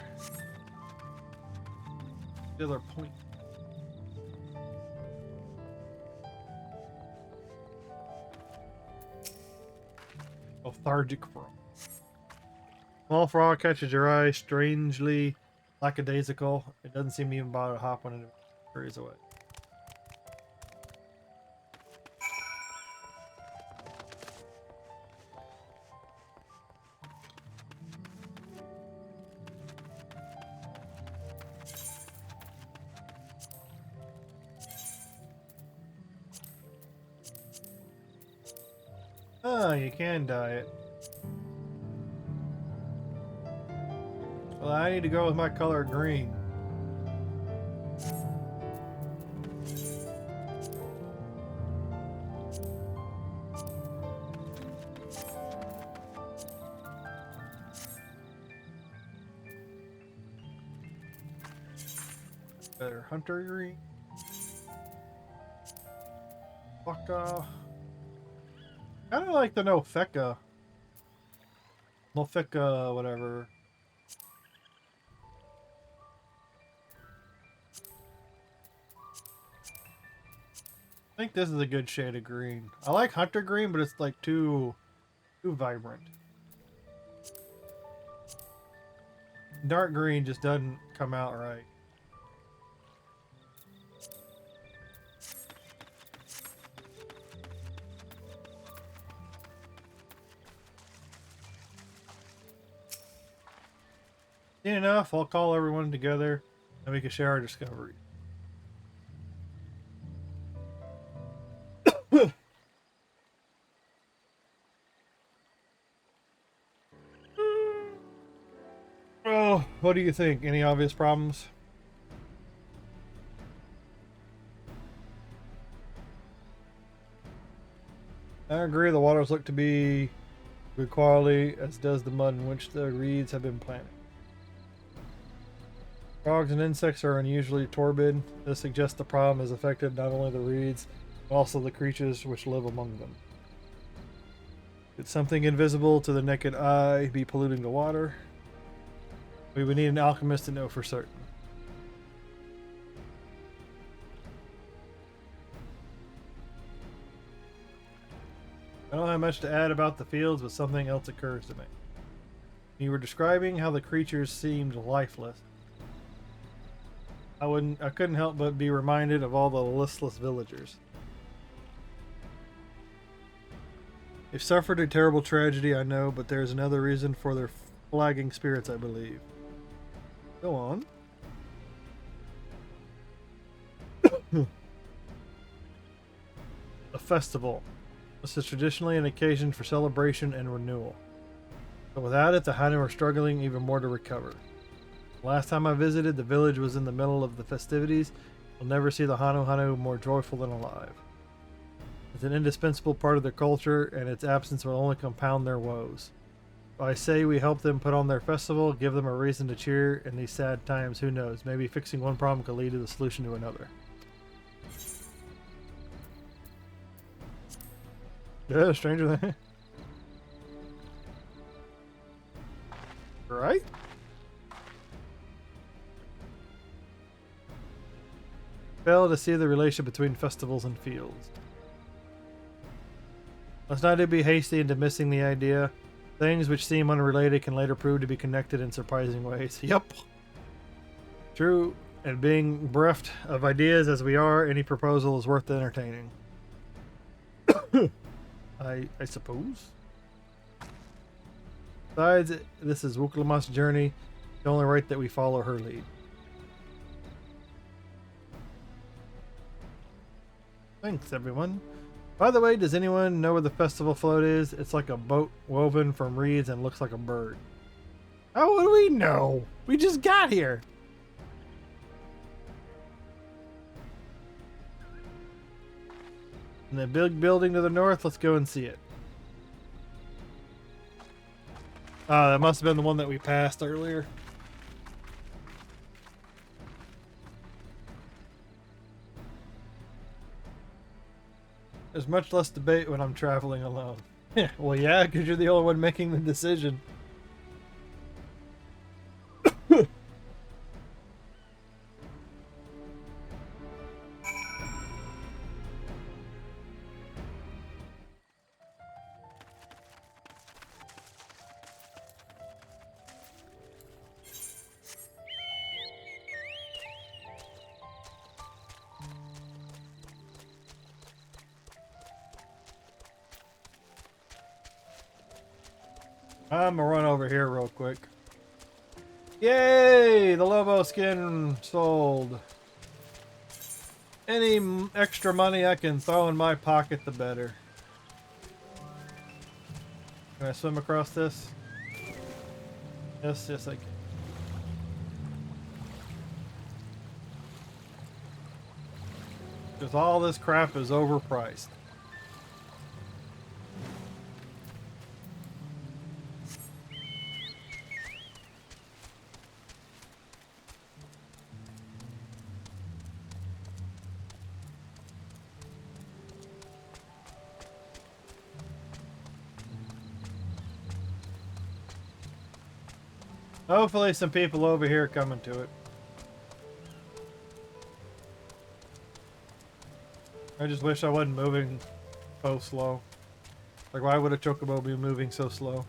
[SPEAKER 1] point. Lethargic frog. Small frog catches your eye, strangely lackadaisical. It doesn't seem to even bother to hop when it hurries away. Oh, you can dye it. Well, I need to go with my color green. Better hunter green. Nofeka. Kind of like the Nofeka. Nofeka, whatever. I think this is a good shade of green. I like hunter green, but it's like too vibrant. Dark green just doesn't come out right. Soon enough, I'll call everyone together and we can share our discovery. Oh, what do you think? Any obvious problems? I agree, the waters look to be good quality, as does the mud in which the reeds have been planted. Frogs and insects are unusually torpid. This suggests the problem has affected not only the reeds, but also the creatures which live among them. Could something invisible to the naked eye be polluting the water? We would need an alchemist to know for certain. I don't have much to add about the fields, but something else occurs to me. You were describing how the creatures seemed lifeless. I couldn't help but be reminded of all the listless villagers. They've suffered a terrible tragedy, I know, but there's another reason for their flagging spirits, I believe. Go on. A festival. This is traditionally an occasion for celebration and renewal. But without it, the Hanu are struggling even more to recover. Last time I visited, the village was in the middle of the festivities. You'll never see the Hanu more joyful than alive. It's an indispensable part of their culture, and its absence will only compound their woes. I say we help them put on their festival, give them a reason to cheer in these sad times. Who knows? Maybe fixing one problem could lead to the solution to another. Yeah, stranger than... Right? Fail to see the relation between festivals and fields. Let's not be hasty into missing the idea. Things which seem unrelated can later prove to be connected in surprising ways. Yup. True, and being bereft of ideas as we are, any proposal is worth entertaining. I suppose. Besides, this is Wuklamas's journey. It's only right that we follow her lead. Thanks, everyone. By the way, does anyone know where the festival float is? It's like a boat woven from reeds and looks like a bird. How would we know? We just got here. And the big building to the north, let's go and see it. That must have been the one that we passed earlier. There's much less debate when I'm traveling alone. Well, yeah, because you're the only one making the decision. I'm gonna run over here real quick. Yay! The Lobo skin sold. Any extra money I can throw in my pocket, the better. Can I swim across this? Yes, yes I can. Because all this crap is overpriced. Hopefully some people over here coming to it. I just wish I wasn't moving so slow. Like, why would a chocobo be moving so slow?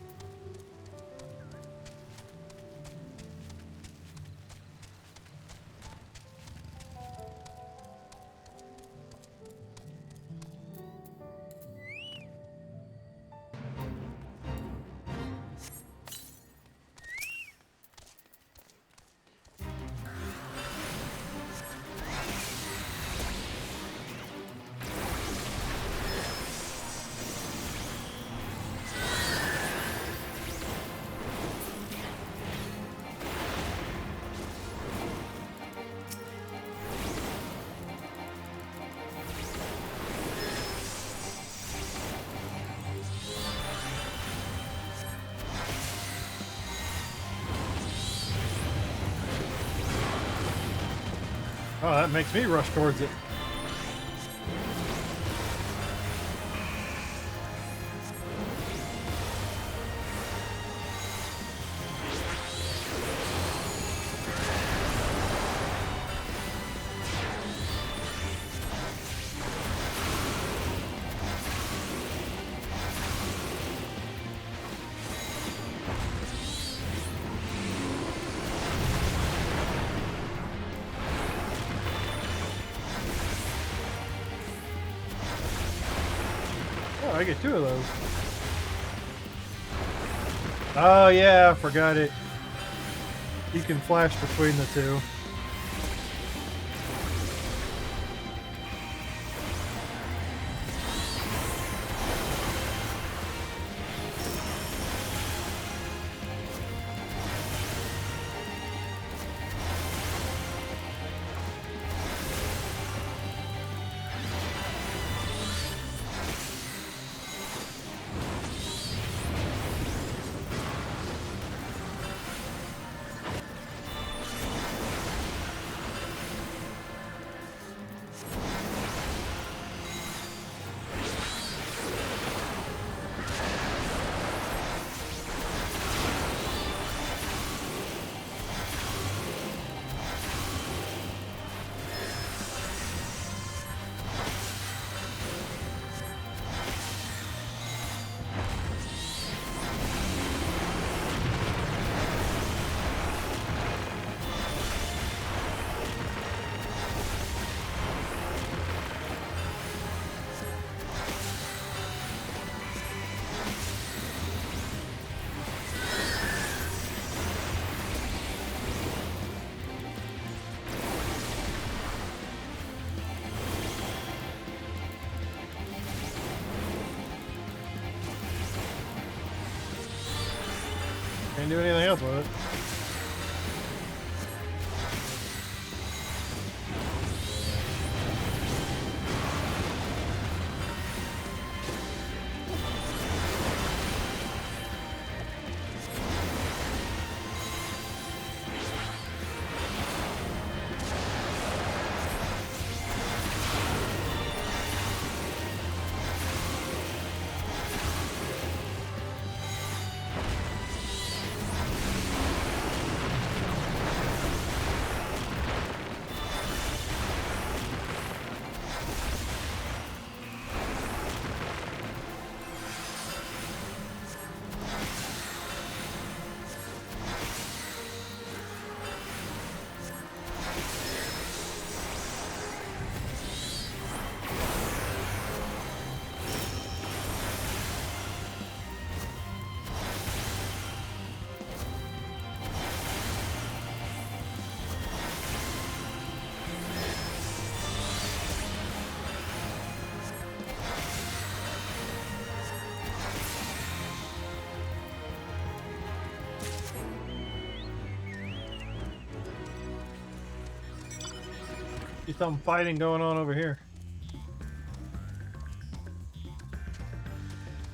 [SPEAKER 1] Oh, that makes me rush towards it. Oh, I get 2 of those. Oh yeah, I forgot it. You can flash between the 2. Can't do anything else with it. See some fighting going on over here.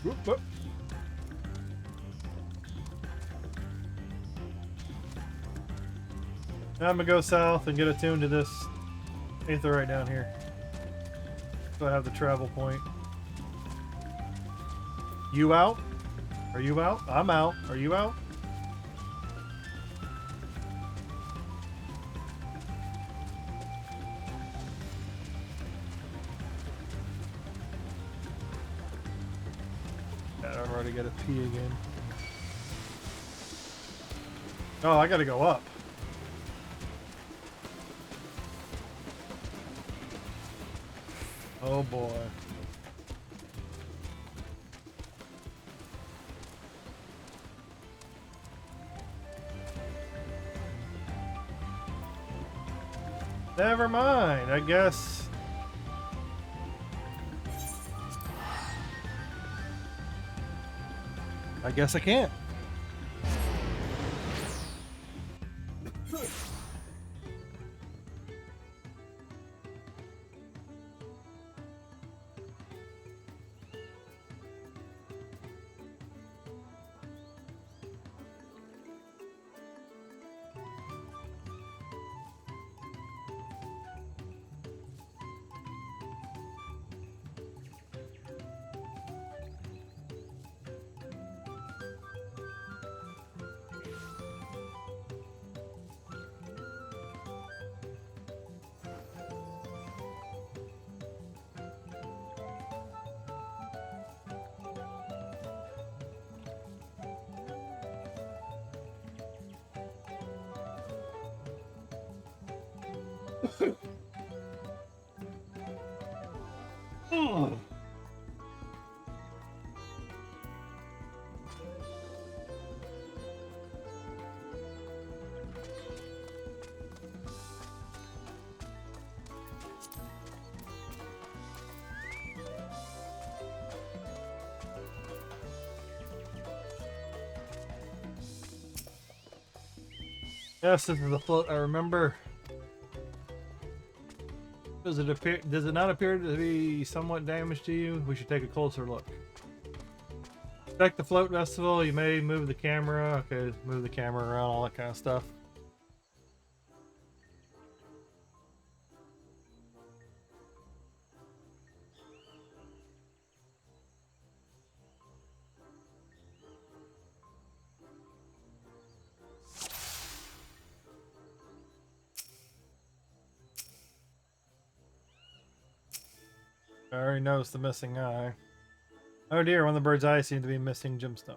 [SPEAKER 1] Whoop, whoop. Now I'm gonna go south and get attuned to this aetherite down here. So I have the travel point. You out? Are you out? I'm out. Are you out? that. I've already got to pee again. Oh, I gotta go up. Oh boy. Never mind, I guess. I can't. Yes, this is the float I remember. Does it not appear to be somewhat damaged to you? We should take a closer look. Check the float festival. You may move the camera. Okay, move the camera around, all that kind of stuff. I already noticed the missing eye. Oh dear, one of the bird's eyes seemed to be missing gemstone.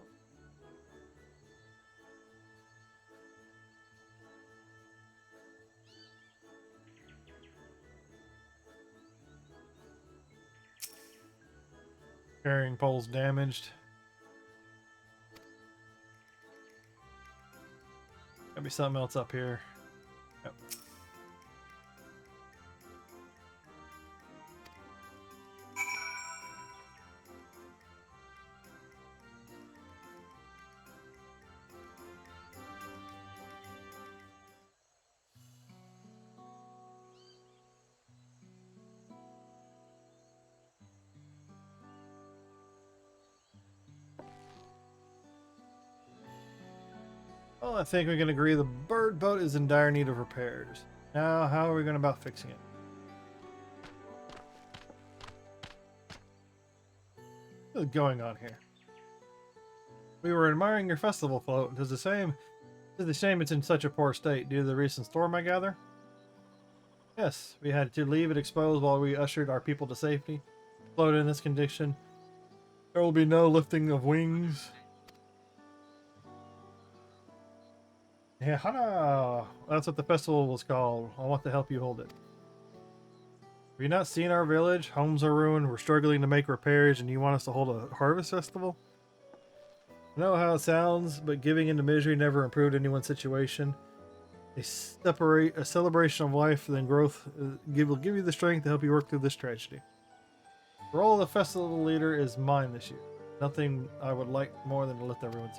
[SPEAKER 1] Carrying pole's damaged. Gotta be something else up here. Yep. Well, I think we can agree the bird boat is in dire need of repairs. Now, how are we going about fixing it? What is going on here? We were admiring your festival float. It is a shame it's in such a poor state due to the recent storm, I gather? Yes, we had to leave it exposed while we ushered our people to safety. Float in this condition. There will be no lifting of wings. Yeah, Hana! That's what the festival was called. I want to help you hold it. Have you not seen our village? Homes are ruined, we're struggling to make repairs, and you want us to hold a harvest festival? I know how it sounds, but giving into misery never improved anyone's situation. A celebration of life and growth will give you the strength to help you work through this tragedy. The role of the festival leader is mine this year. Nothing I would like more than to lift everyone's.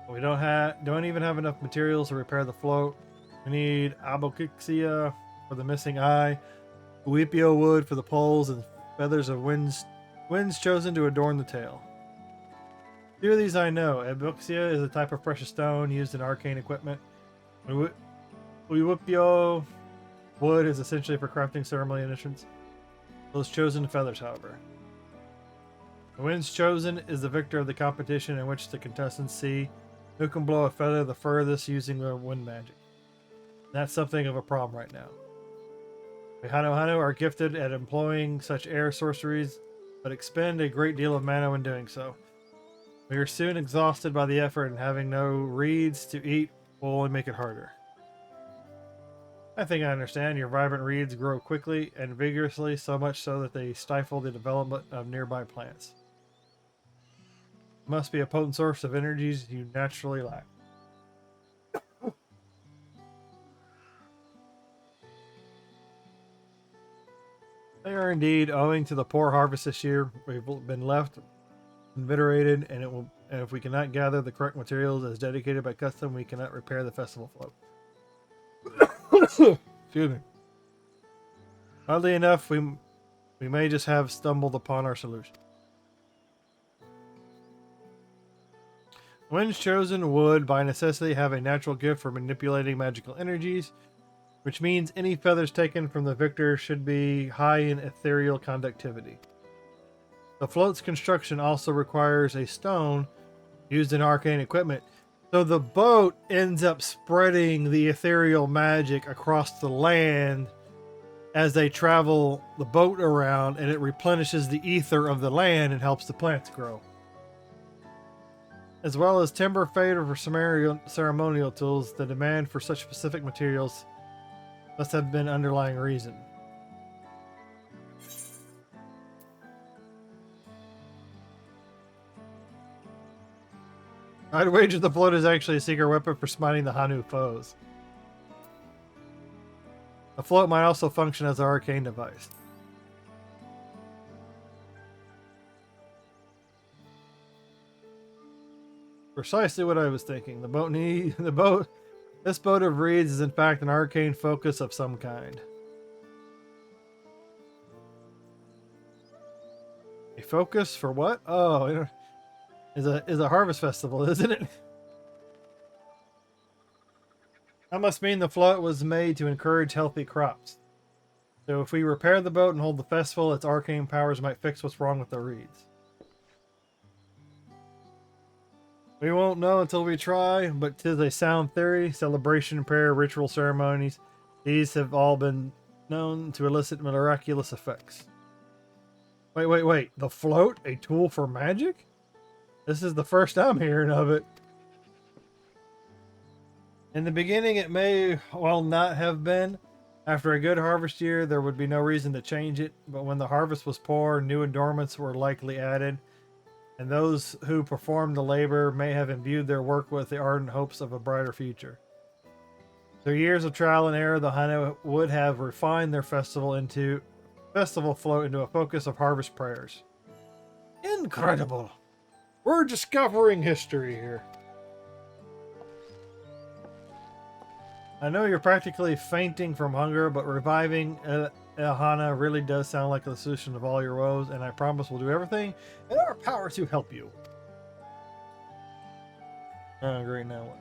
[SPEAKER 1] We don't even have enough materials to repair the float. We need aboxia for the missing eye, uipio wood for the poles, and feathers of winds chosen to adorn the tail. Few of these I know. Aboxia is a type of precious stone used in arcane equipment. Uipio wood is essentially for crafting ceremony instruments. Those chosen feathers, however. The winds chosen is the victor of the competition in which the contestants see who can blow a feather the furthest using their wind magic. That's something of a problem right now. The Hano are gifted at employing such air sorceries, but expend a great deal of mana when doing so. We are soon exhausted by the effort, and having no reeds to eat will only make it harder. I think I understand. Your vibrant reeds grow quickly and vigorously, so much so that they stifle the development of nearby plants. It must be a potent source of energies you naturally lack. They are indeed. Owing to the poor harvest this year, we've been left invigorated, and if we cannot gather the correct materials as dedicated by custom, we cannot repair the festival float. Excuse me. Oddly enough, we may just have stumbled upon our solution. Winds chosen would, by necessity, have a natural gift for manipulating magical energies, which means any feathers taken from the victor should be high in ethereal conductivity. The float's construction also requires a stone used in arcane equipment, so the boat ends up spreading the ethereal magic across the land as they travel the boat around, and it replenishes the ether of the land and helps the plants grow. As well as timber favored for ceremonial tools, the demand for such specific materials must have been underlying reason. I'd wager the float is actually a secret weapon for smiting the Hanu foes. The float might also function as an arcane device. Precisely what I was thinking. This boat of reeds is in fact an arcane focus of some kind. A focus for what? Oh, is a harvest festival, isn't it? That must mean the float was made to encourage healthy crops. So if we repair the boat and hold the festival, its arcane powers might fix what's wrong with the reeds. We won't know until we try, but 'tis a sound theory. Celebration, prayer, ritual ceremonies, these have all been known to elicit miraculous effects. Wait. The float? A tool for magic? This is the first I'm hearing of it. In the beginning, it may well not have been. After a good harvest year, there would be no reason to change it, but when the harvest was poor, new adornments were likely added, and those who performed the labor may have imbued their work with the ardent hopes of a brighter future. Through years of trial and error, the Hanu would have refined their festival float into a focus of harvest prayers. Incredible! We're discovering history here. I know you're practically fainting from hunger, but reviving Elhana really does sound like the solution of all your woes, and I promise we'll do everything in our power to help you. Oh, great, now what?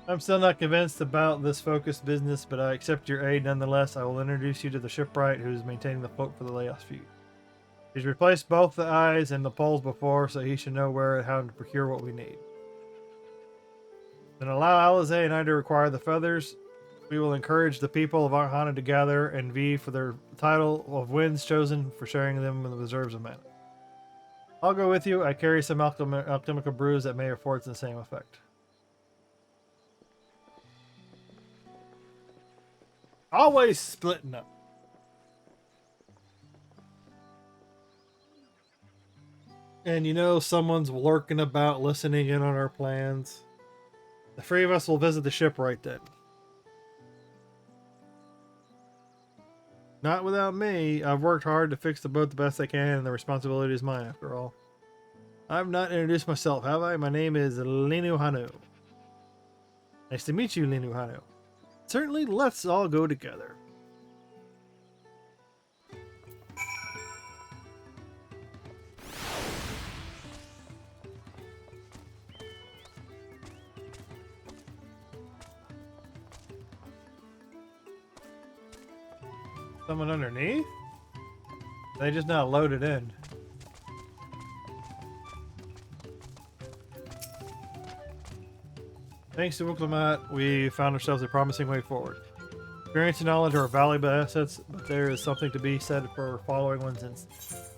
[SPEAKER 1] I'm still not convinced about this focused business, but I accept your aid nonetheless. I will introduce you to the shipwright who is maintaining the float for the last few. He's replaced both the eyes and the poles before, so he should know where and how to procure what we need. Then allow Alize and I to require the feathers. We will encourage the people of Arhana to gather and vie for their title of winds chosen for sharing them in the reserves of mana. I'll go with you. I carry some alchemical brews that may afford the same effect. Always splitting up. And you know someone's lurking about listening in on our plans. The three of us will visit the shipwright then. Not without me. I've worked hard to fix the boat the best I can, and the responsibility is mine after all. I've not introduced myself, have I? My name is Linu Hanu. Nice to meet you, Linu Hanu. Certainly, let's all go together. Someone underneath? They just not loaded in. Thanks to Wuklimat, we found ourselves a promising way forward. Experience and knowledge are valuable assets, but there is something to be said for following one's instincts.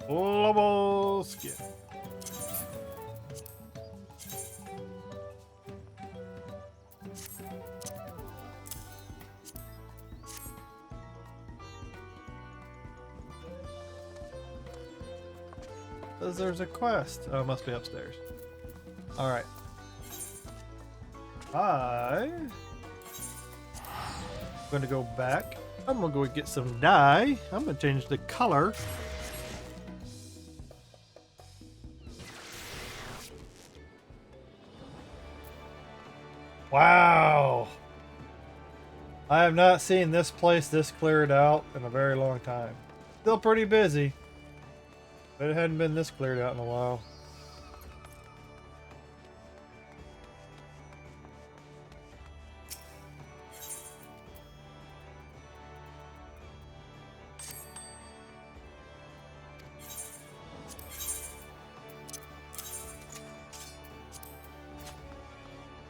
[SPEAKER 1] Global skin. Says there's a quest. Oh, it must be upstairs. Alright. I'm gonna go back. I'm gonna go get some dye. I'm gonna change the color. Wow. I have not seen this place this cleared out in a very long time. Still pretty busy. But it hadn't been this cleared out in a while.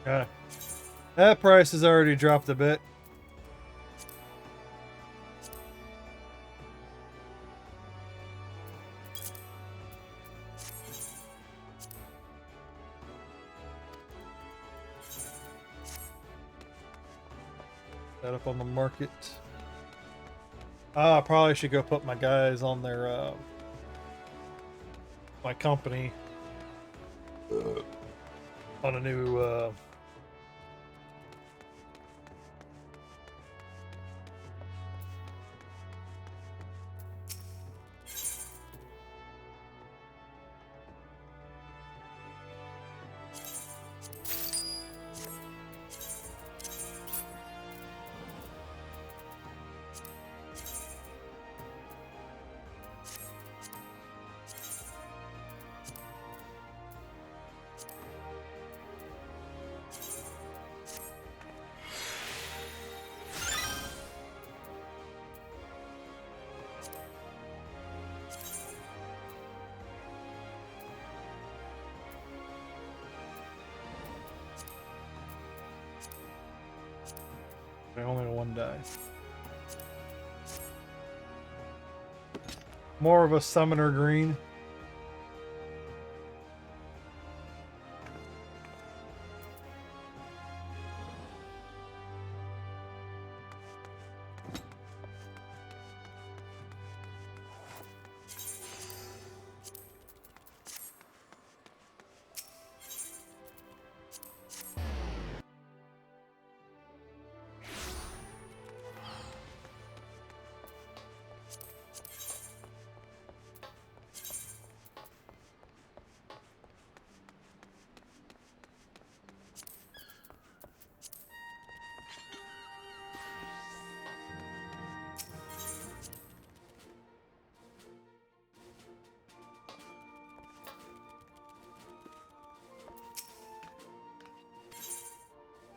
[SPEAKER 1] Okay. That price has already dropped a bit. That up on the market. I probably should go put my guys on their my company on a new I only have one die. More of a summoner green.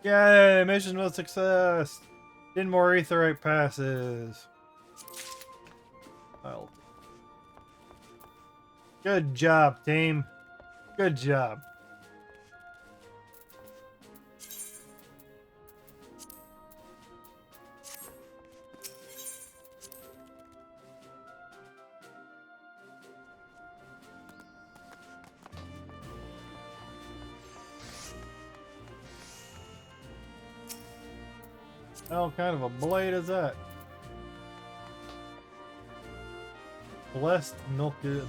[SPEAKER 1] Yay! Mission with success! 10 more aetheryte passes. Well, good job, team. Good job. What kind of a blade is that? Blessed milkings.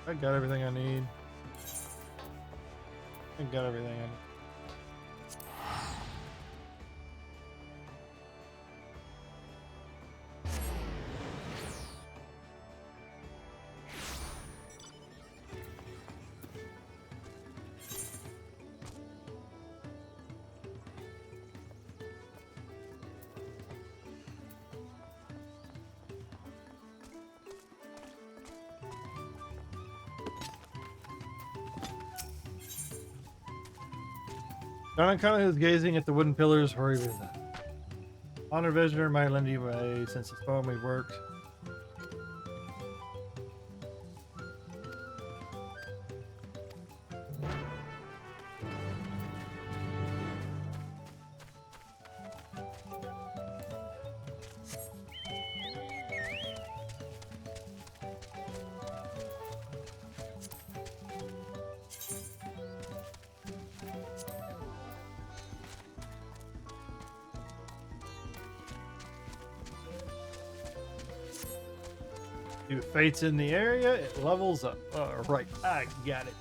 [SPEAKER 1] I got everything I need. I got everything I need. Don Connor is gazing at the wooden pillars for a reason. Honor visitor might lend you a since the phone we've worked. If fate's in the area, it levels up. Right, I got it.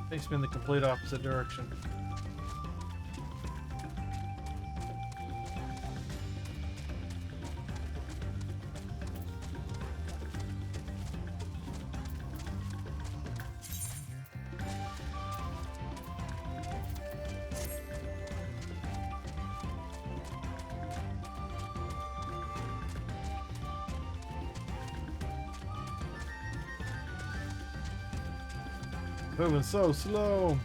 [SPEAKER 1] Takes me in the complete opposite direction. Moving so slow.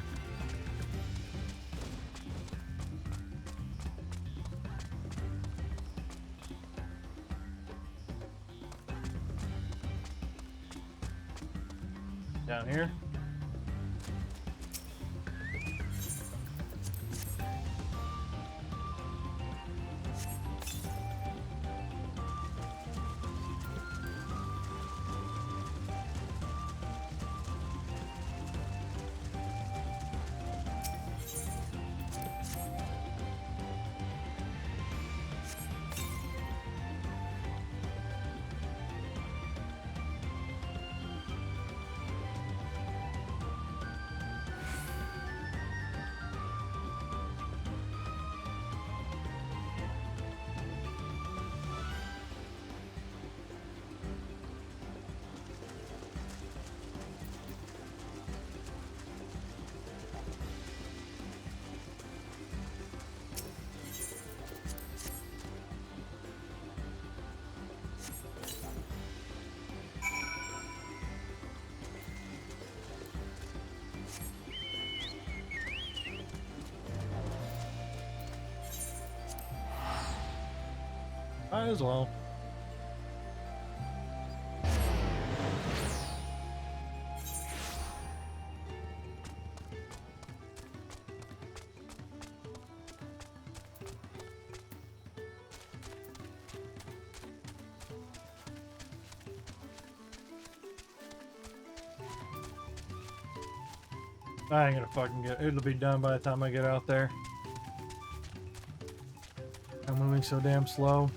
[SPEAKER 1] Down here. Might as well. I ain't gonna fucking get it. It'll be done by the time I get out there. I'm moving so damn slow.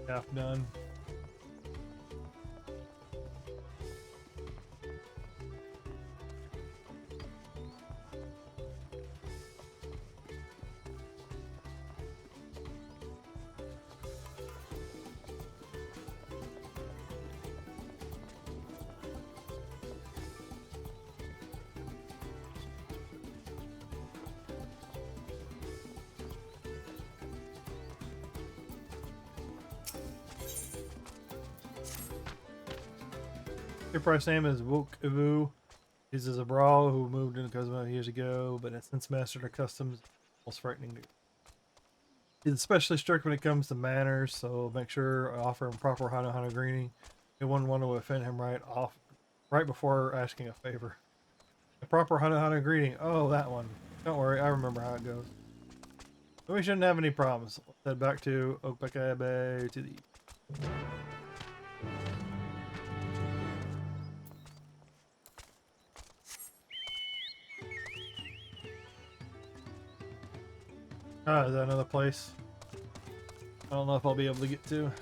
[SPEAKER 1] Half done. Enterprise name is Wook Ivu. He's a Zabral who moved into Cosmo years ago, but has since mastered her customs. Almost frightening. He's especially strict when it comes to manners, so make sure I offer him proper Hana greeting. You wouldn't want to offend him right before asking a favor. A proper Hana greeting. Oh, that one. Don't worry, I remember how it goes. But we shouldn't have any problems. Let's head back to Okpakabe to the east. Ah, is that another place? I don't know if I'll be able to get to.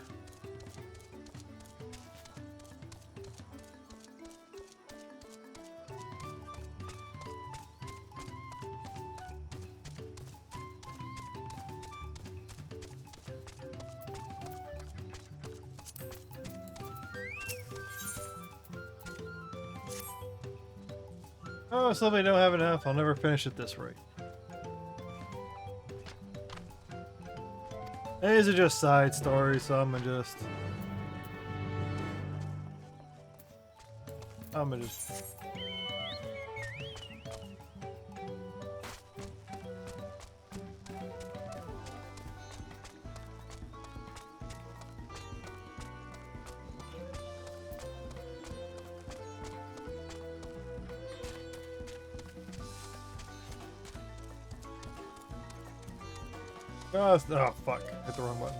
[SPEAKER 1] Oh, somebody don't have enough. I'll never finish it this rate. These are just side stories, so I'm gonna just oh fuck, hit the wrong button.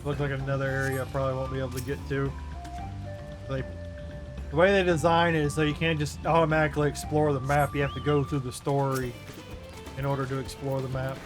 [SPEAKER 1] Looks like another area I probably won't be able to get to. The way they design it is so you can't just automatically explore the map. You have to go through the story in order to explore the map.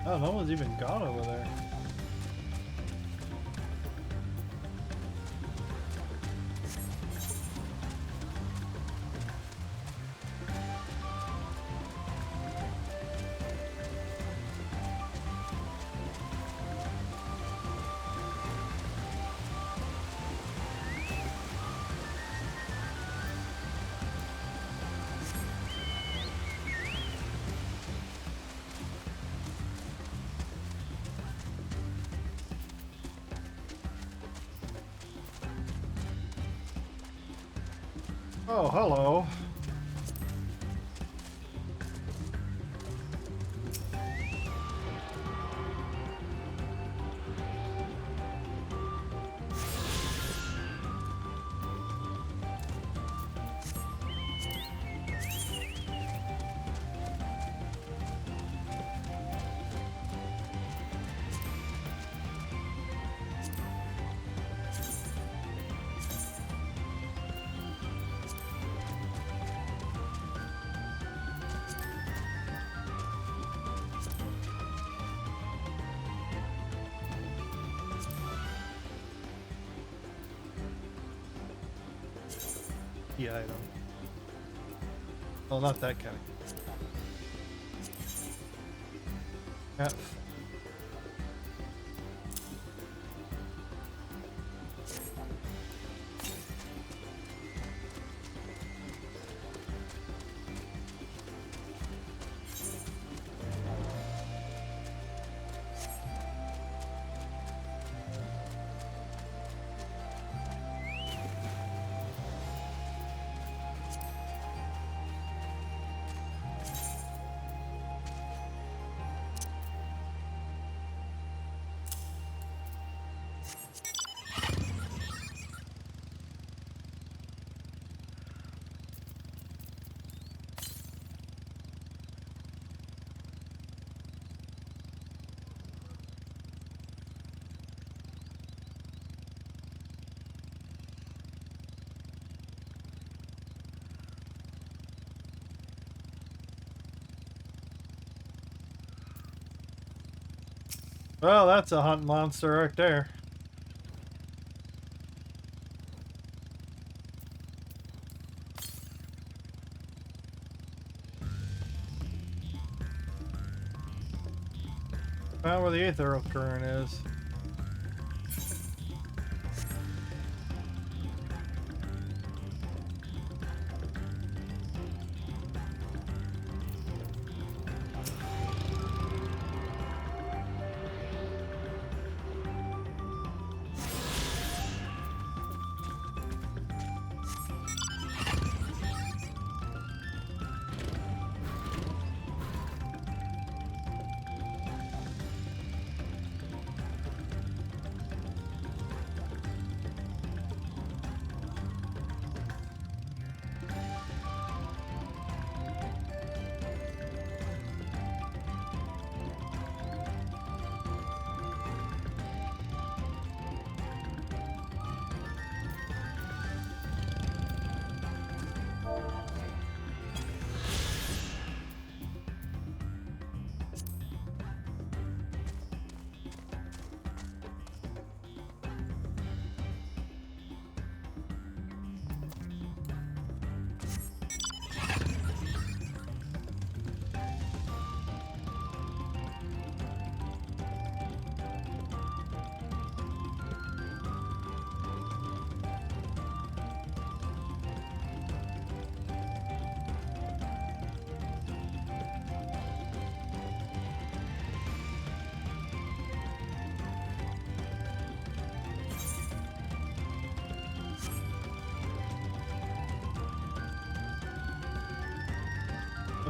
[SPEAKER 1] Oh, no one's even gone over there. Oh, hello. Item. Well, not that kind of. Yeah. Well, that's a hunt monster right there. Found where the aether current is.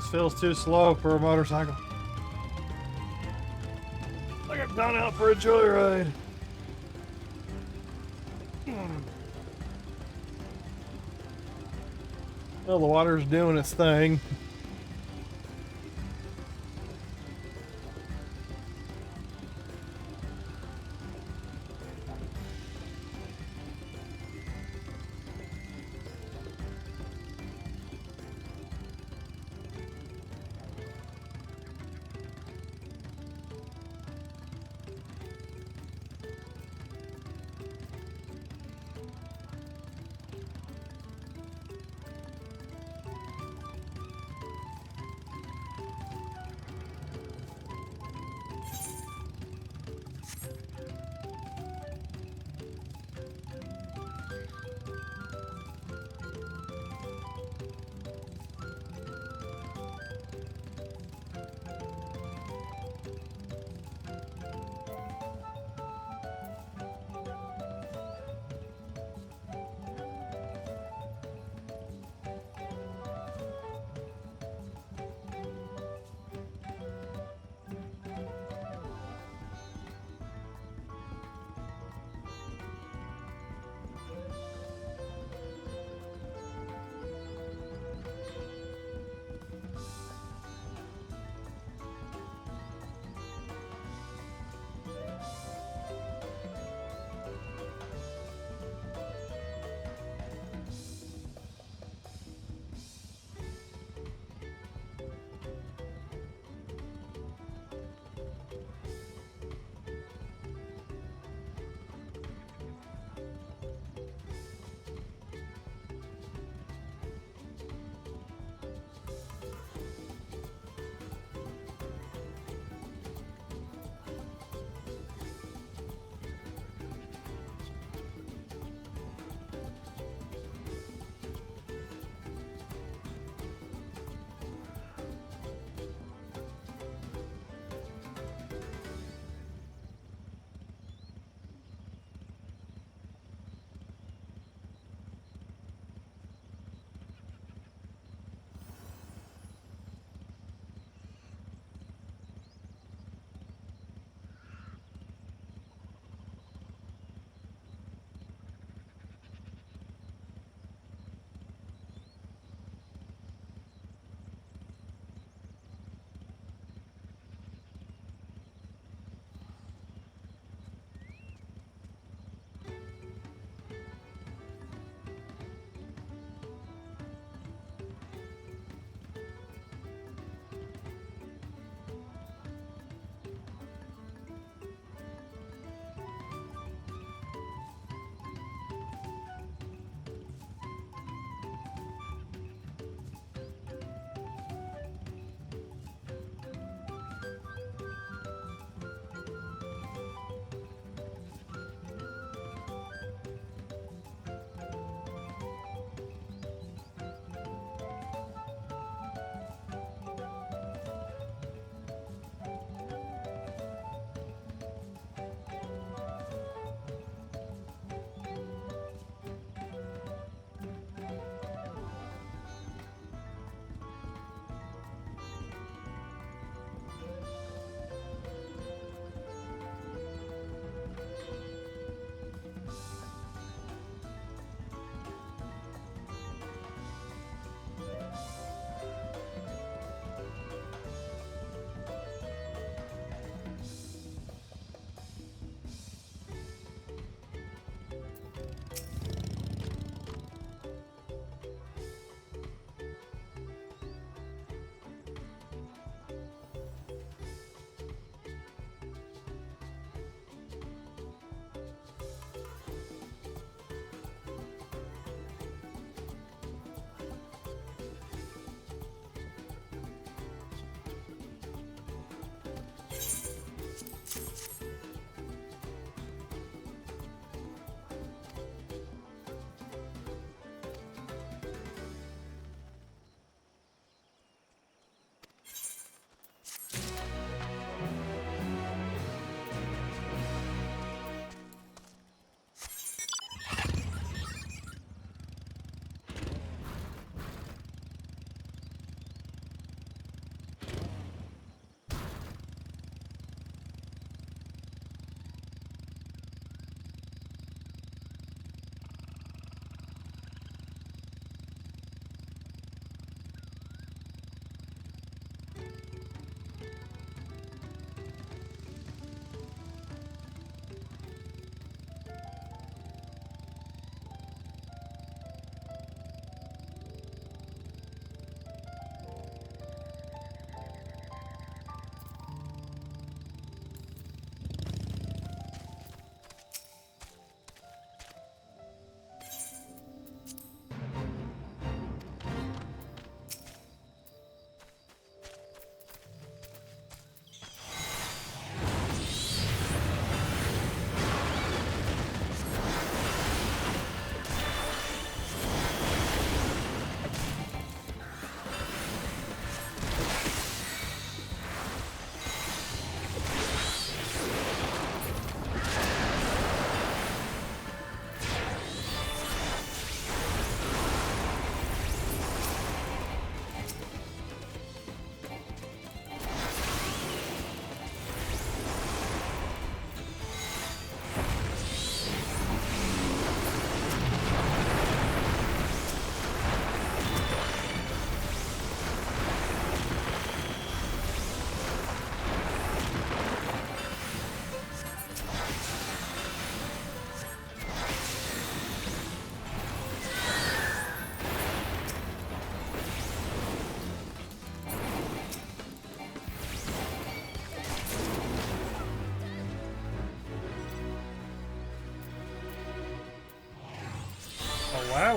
[SPEAKER 1] This feels too slow for a motorcycle. Like I've gone out for a joyride. Well, the water's doing its thing.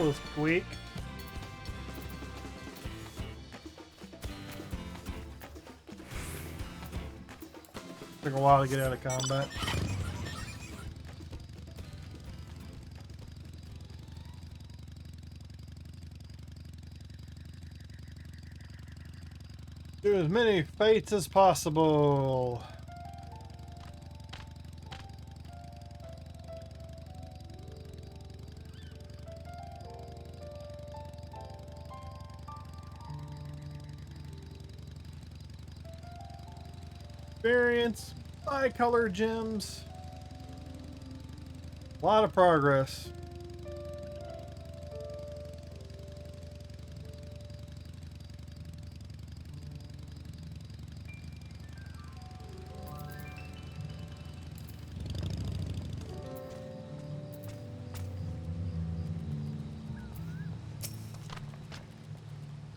[SPEAKER 1] was quick. Took a while to get out of combat. Do as many fates as possible. Experience, bi-color gems. A lot of progress.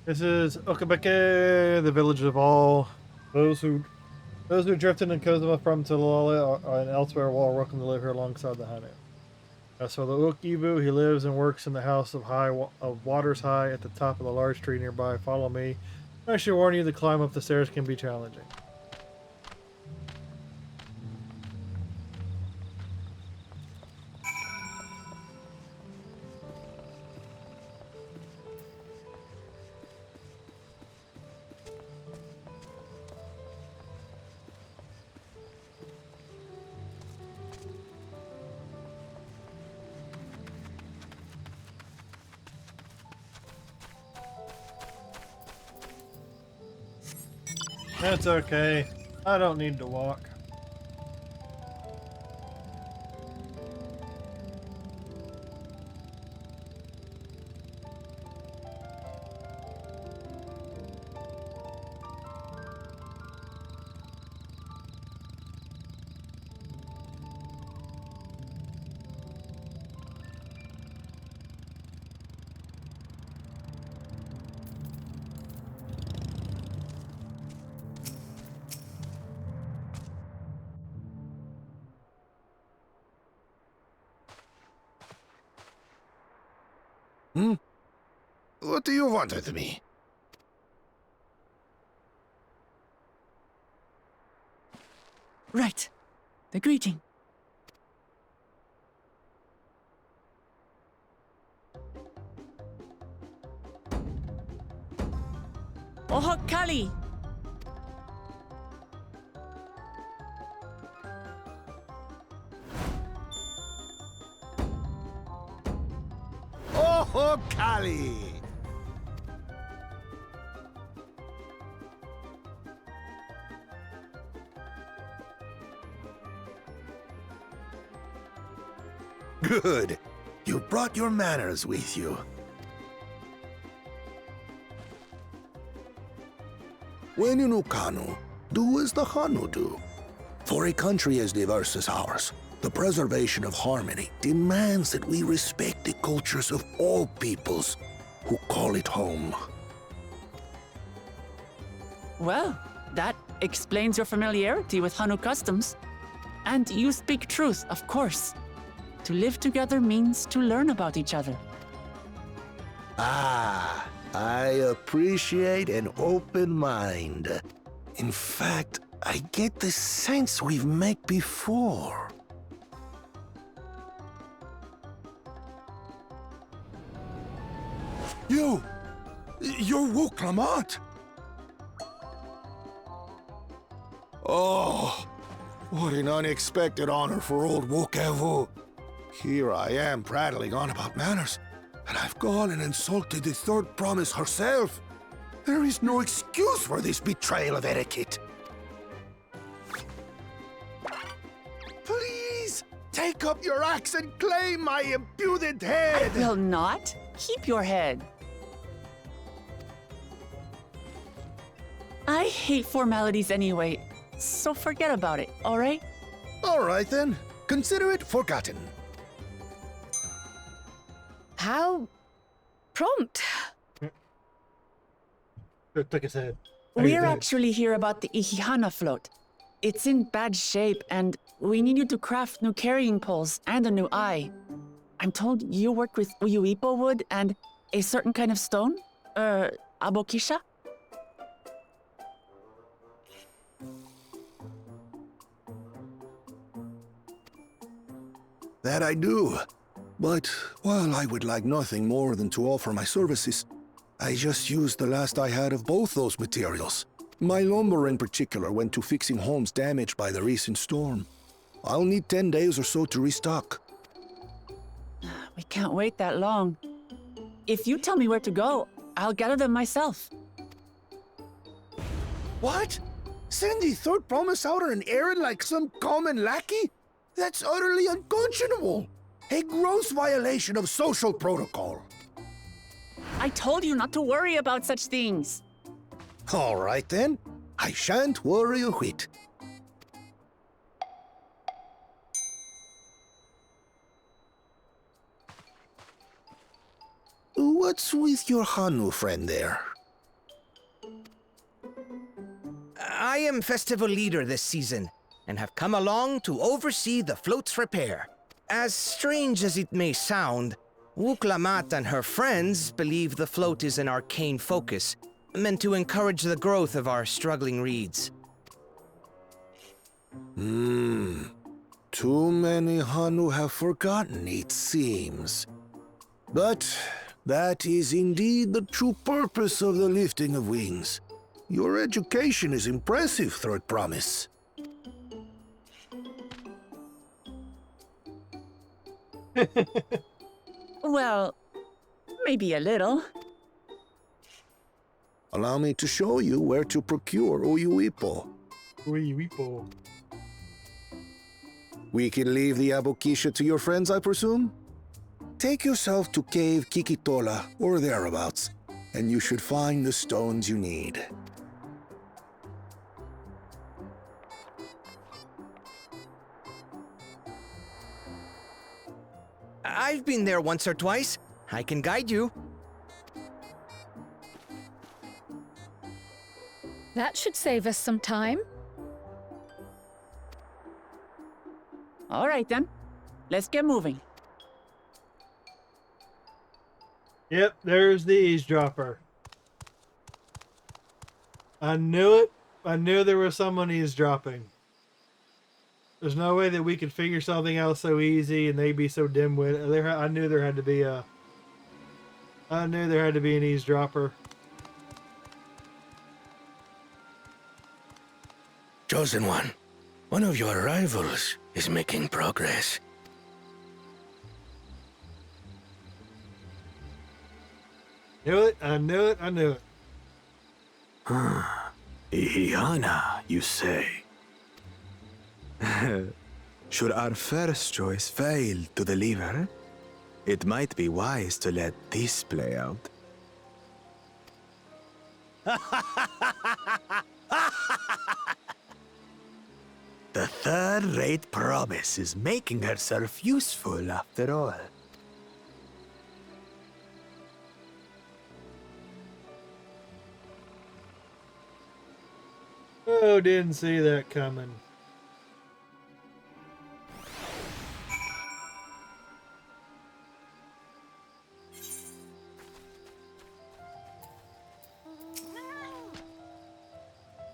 [SPEAKER 1] This is Okabeke, the village of all those who drifted in Kozuma from Talala and elsewhere will are welcome to live here alongside the Hanu. As for the Ukibu, he lives and works in the house of Waters High at the top of the large tree nearby. Follow me. I should warn you, the climb up the stairs can be challenging. That's okay. I don't need to walk.
[SPEAKER 10] What do you want with me?
[SPEAKER 4] Right. The greeting. Oho Kali!
[SPEAKER 10] Oh, Kali! Good. You brought your manners with you. When in Ukanu, do as the Hanu do. For a country as diverse as ours, the preservation of harmony demands that we respect the cultures of all peoples who call it home.
[SPEAKER 4] Well, that explains your familiarity with Hanu customs. And you speak truth, of course. To live together means to learn about each other.
[SPEAKER 10] Ah, I appreciate an open mind. In fact, I get the sense we've met before. You're Wu Clement! Oh, what an unexpected honor for old Wokevu. Here I am prattling on about manners, and I've gone and insulted the third promise herself. There is no excuse for this betrayal of etiquette. Please, take up your axe and claim my impudent head!
[SPEAKER 4] I will not. Keep your head. I hate formalities anyway, so forget about it, all right?
[SPEAKER 10] All right then, consider it forgotten.
[SPEAKER 9] How prompt.
[SPEAKER 1] Took his head.
[SPEAKER 4] We're actually here about the Ihihana float. It's in bad shape, and we need you to craft new carrying poles and a new eye. I'm told you work with Uyuipo wood and a certain kind of stone? Abokisha?
[SPEAKER 10] That I do. But while I would like nothing more than to offer my services, I just used the last I had of both those materials. My lumber in particular went to fixing homes damaged by the recent storm. I'll need 10 days or so to restock.
[SPEAKER 4] We can't wait that long. If you tell me where to go, I'll gather them myself.
[SPEAKER 10] What? Send the third promise out on an errand like some common lackey? That's utterly unconscionable. A gross violation of social protocol.
[SPEAKER 4] I told you not to worry about such things.
[SPEAKER 10] All right then. I shan't worry a whit. What's with your Hanu friend there?
[SPEAKER 11] I am festival leader this season, and have come along to oversee the float's repair. As strange as it may sound, Wuklamat and her friends believe the float is an arcane focus, meant to encourage the growth of our struggling reeds.
[SPEAKER 10] Too many Hanu have forgotten, it seems. But that is indeed the true purpose of the lifting of wings. Your education is impressive, Third Promise.
[SPEAKER 4] Well, maybe a little.
[SPEAKER 10] Allow me to show you where to procure Uyuipo.
[SPEAKER 1] Uyuipo.
[SPEAKER 10] We can leave the Abokisha to your friends, I presume? Take yourself to Cave Kikitola, or thereabouts, and you should find the stones you need.
[SPEAKER 11] I've been there once or twice. I can guide you.
[SPEAKER 9] That should save us some time.
[SPEAKER 4] All right then. Let's get moving.
[SPEAKER 1] Yep, there's the eavesdropper. I knew it. I knew there was someone eavesdropping. There's no way that we could figure something out so easy and they'd be so dim-witted. I knew there had to be a... I knew there had to be an eavesdropper.
[SPEAKER 5] Chosen One, one of your rivals is making progress.
[SPEAKER 1] Knew it, I knew it, I knew it.
[SPEAKER 7] Ihiana, you say? Should our first choice fail to deliver, it might be wise to let this play out. The third-rate promise is making herself useful after all.
[SPEAKER 1] Oh, didn't see that coming.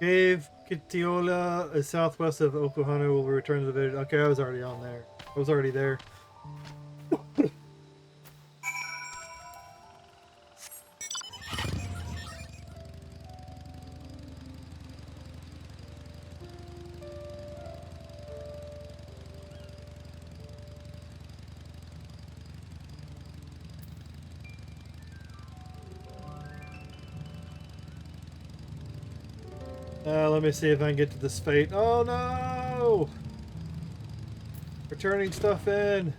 [SPEAKER 1] Cave Kitiola is southwest of Okuhana. Will return to the village. Okay, I was already on there. I was already there. Let me see if I can get to this fate. Oh no! We're turning stuff in.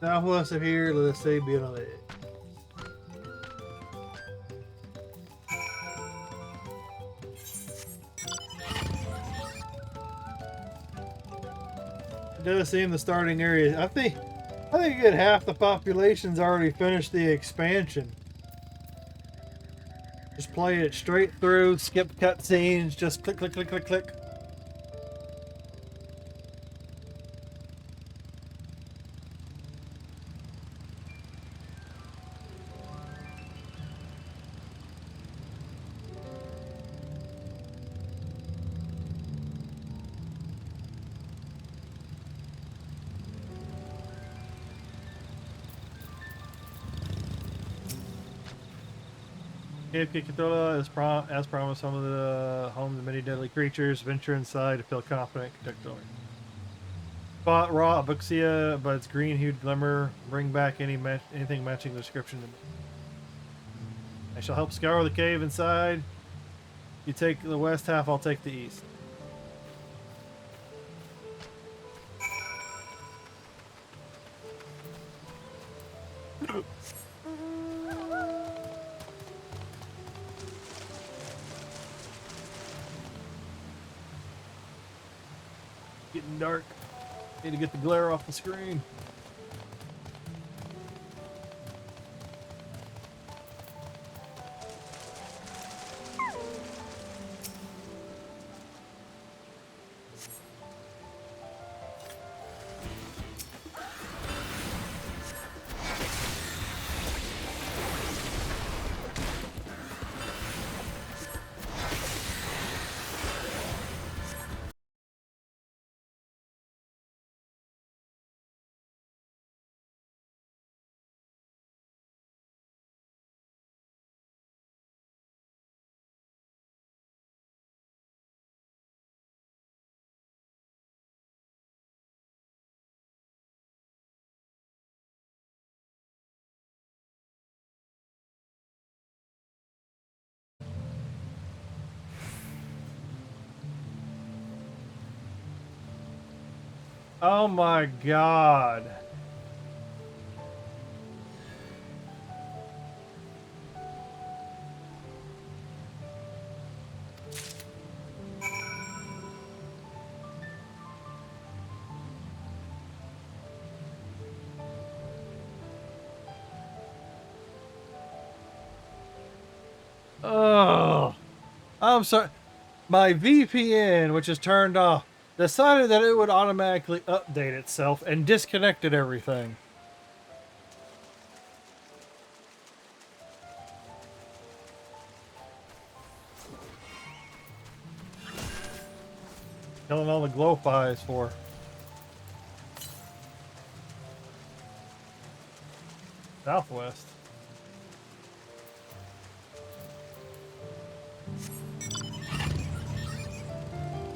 [SPEAKER 1] Southwest of here, let's say, be on it. It does seem the starting area. I think a good half the population's already finished the expansion. Just play it straight through, skip cutscenes, just click, click, click, click, click. Cave Kikitola, as promised, some of the home to many deadly creatures. Venture inside to feel confident. Kikitola. Spot raw abuxia, but its green-hued glimmer. Bring back anything matching the description to me. I shall help scour the cave inside. You take the west half, I'll take the east. Getting dark. Need to get the glare off the screen. Oh my god. Oh, I'm sorry. My VPN, which is turned off, decided that it would automatically update itself and disconnected everything. Killing all the glowfies for. Southwest.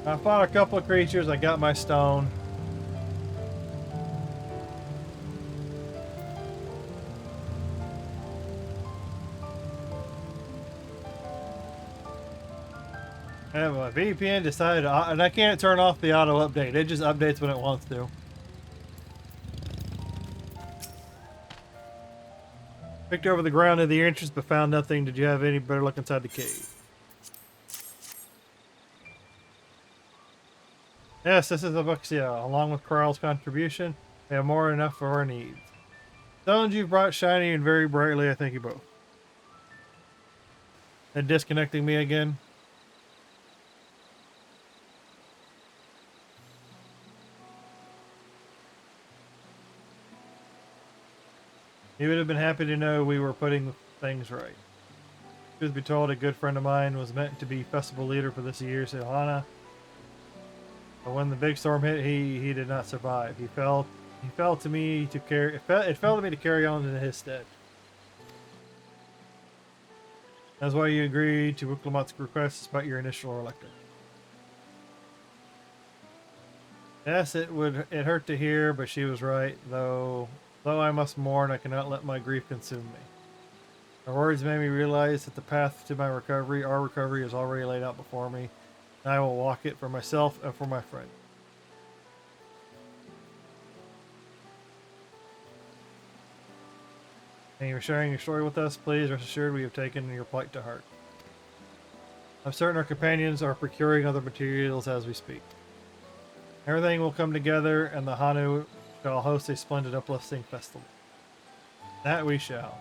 [SPEAKER 1] I fought a couple of creatures, I got my stone. And my VPN decided, and I can't turn off the auto update, it just updates when it wants to. Picked over the ground of the entrance but found nothing. Did you have any better look inside the cave? Yes, this is Abuxia. Along with Corral's contribution, we have more than enough for our needs. Stones you've brought shiny and very brightly, I thank you both. And disconnecting me again. He would have been happy to know we were putting things right. Truth be told, a good friend of mine was meant to be festival leader for this year's Ilhana. But when the big storm hit, he did not survive. He fell to me to carry. It fell to me to carry on in his stead. That's why you agreed to Wuklamat's request despite your initial reluctance. Yes, it hurt to hear, but she was right. Though I must mourn, I cannot let my grief consume me. Her words made me realize that the path to my recovery, our recovery, is already laid out before me. And I will walk it for myself and for my friend. and you're sharing your story with us, please rest assured we have taken your plight to heart. I'm certain our companions are procuring other materials as we speak. Everything will come together, and the Hanu shall host a splendid uplifting festival. That we shall.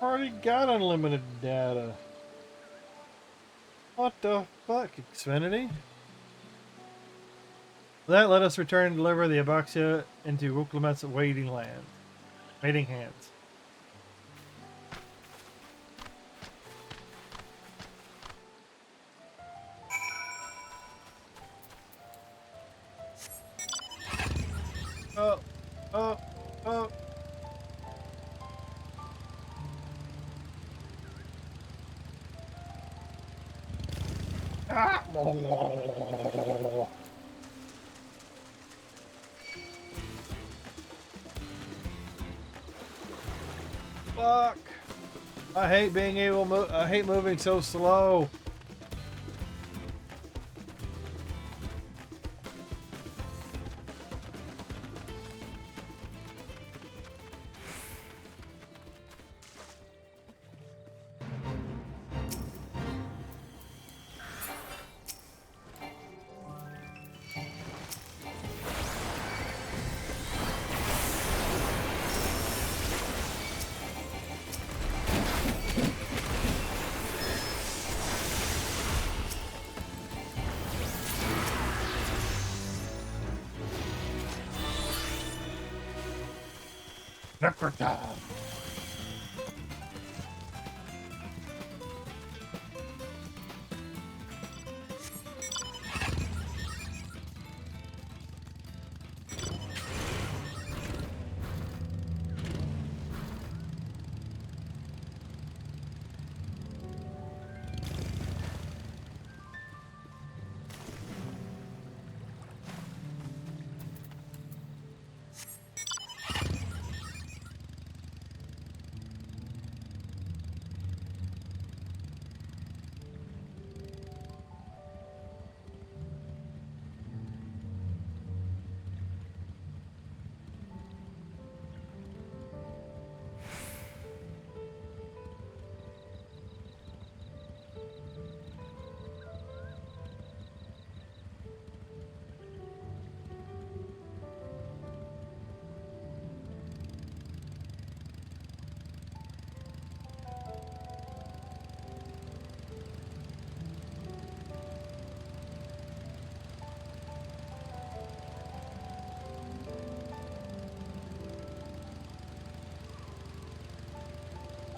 [SPEAKER 1] Already got unlimited data. What the fuck, Xfinity? With that, let us return and deliver the Abaxia into Wuklamet's waiting hands. Oh, oh, oh. Ah! Fuck! I hate being able to I hate moving so slow. Necrotab.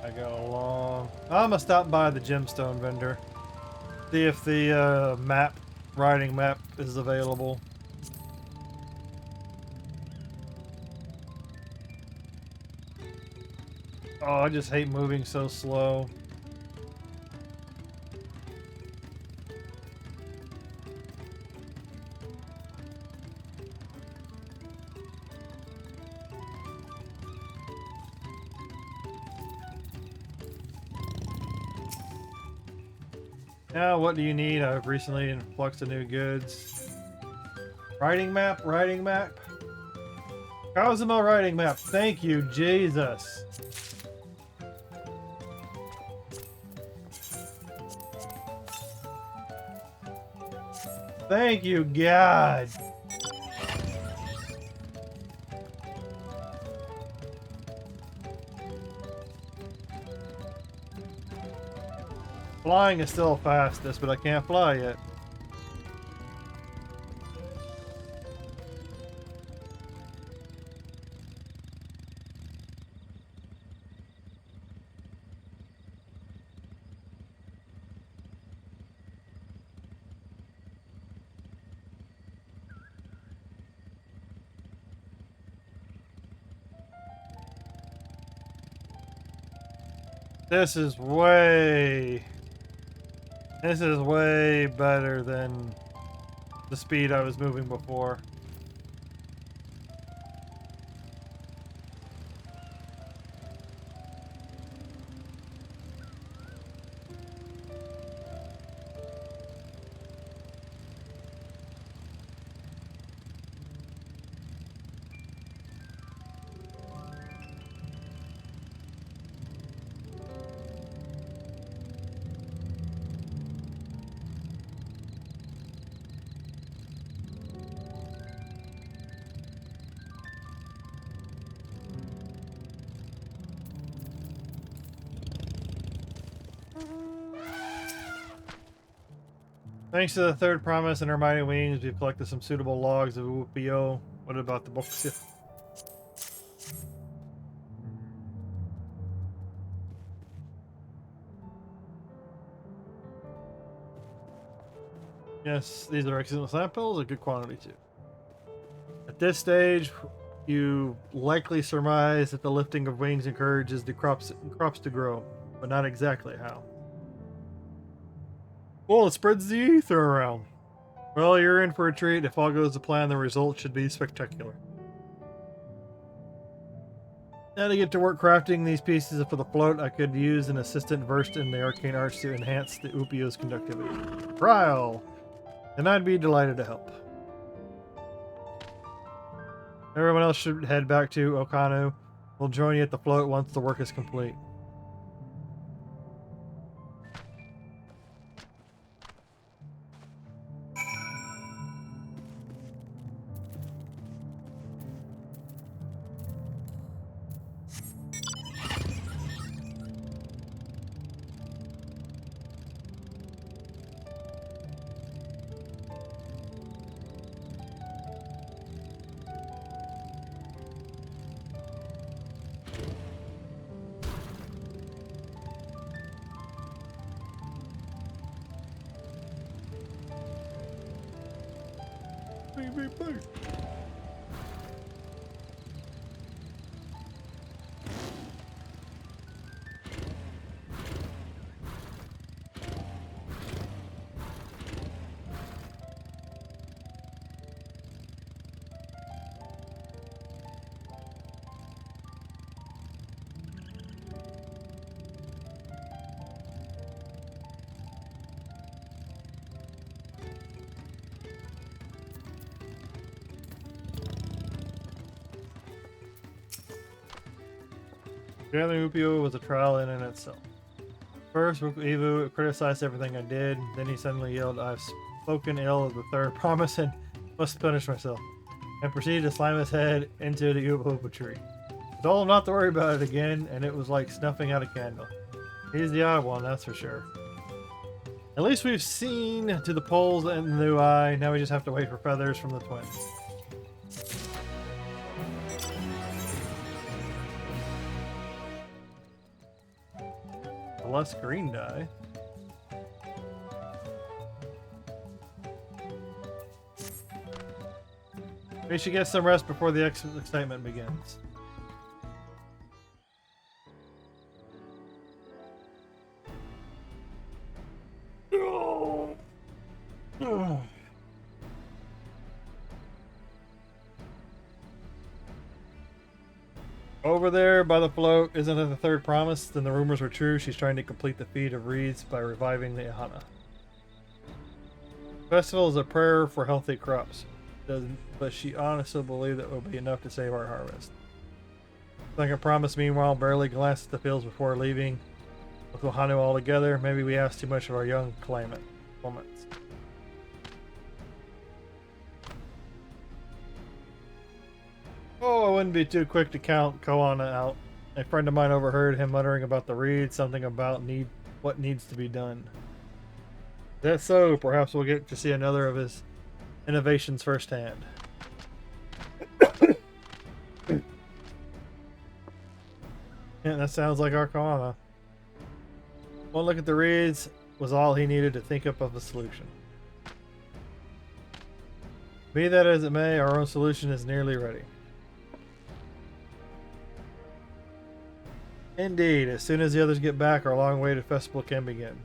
[SPEAKER 1] I got a long... I'm gonna stop by the gemstone vendor. See if the riding map is available. Oh, I just hate moving so slow. Now, what do you need? I've recently influxed the new goods. Riding map, riding map. Cosmo riding map. Thank you, Jesus. Thank you, God. Flying is still fastest, but I can't fly yet. This is way better than the speed I was moving before. Thanks to the third promise and her mighty wings, we've collected some suitable logs of Upio. What about the books? Yes, these are excellent samples, a good quantity too. At this stage, you likely surmise that the lifting of wings encourages the crops to grow, but not exactly how. Well, it spreads the ether around. Well, you're in for a treat. If all goes to plan, the result should be spectacular. Now to get to work crafting these pieces for the float, I could use an assistant versed in the arcane arts to enhance the Upio's conductivity. Ryle! And I'd be delighted to help. Everyone else should head back to Okanu. We'll join you at the float once the work is complete. Gathering Upio was a trial in and itself. First, Ivu criticized everything I did. Then he suddenly yelled, "I've spoken ill of the third promise and must punish myself," and proceeded to slam his head into the Upa tree. I told him not to worry about it again, and it was like snuffing out a candle. He's the odd one, that's for sure. At least we've seen to the poles and the new eye. Now we just have to wait for feathers from the twins. Less green dye. We should get some rest before the excitement begins. Over there by the float, isn't it the third promise? Then the rumors were true. She's trying to complete the feat of reeds by reviving the Ihana. Festival is a prayer for healthy crops, but she honestly believed that will be enough to save our harvest. Like a promise, meanwhile, barely glanced at the fields before leaving with Ohanu all together. Maybe we asked too much of our young claimants. Oh, I wouldn't be too quick to count Koana out. A friend of mine overheard him muttering about the reed, something about what needs to be done. Is that so? Perhaps we'll get to see another of his innovations firsthand. Yeah, that sounds like our Koana. One look at the reeds was all he needed to think up of a solution. Be that as it may, our own solution is nearly ready. Indeed, as soon as the others get back, our long-awaited festival can begin.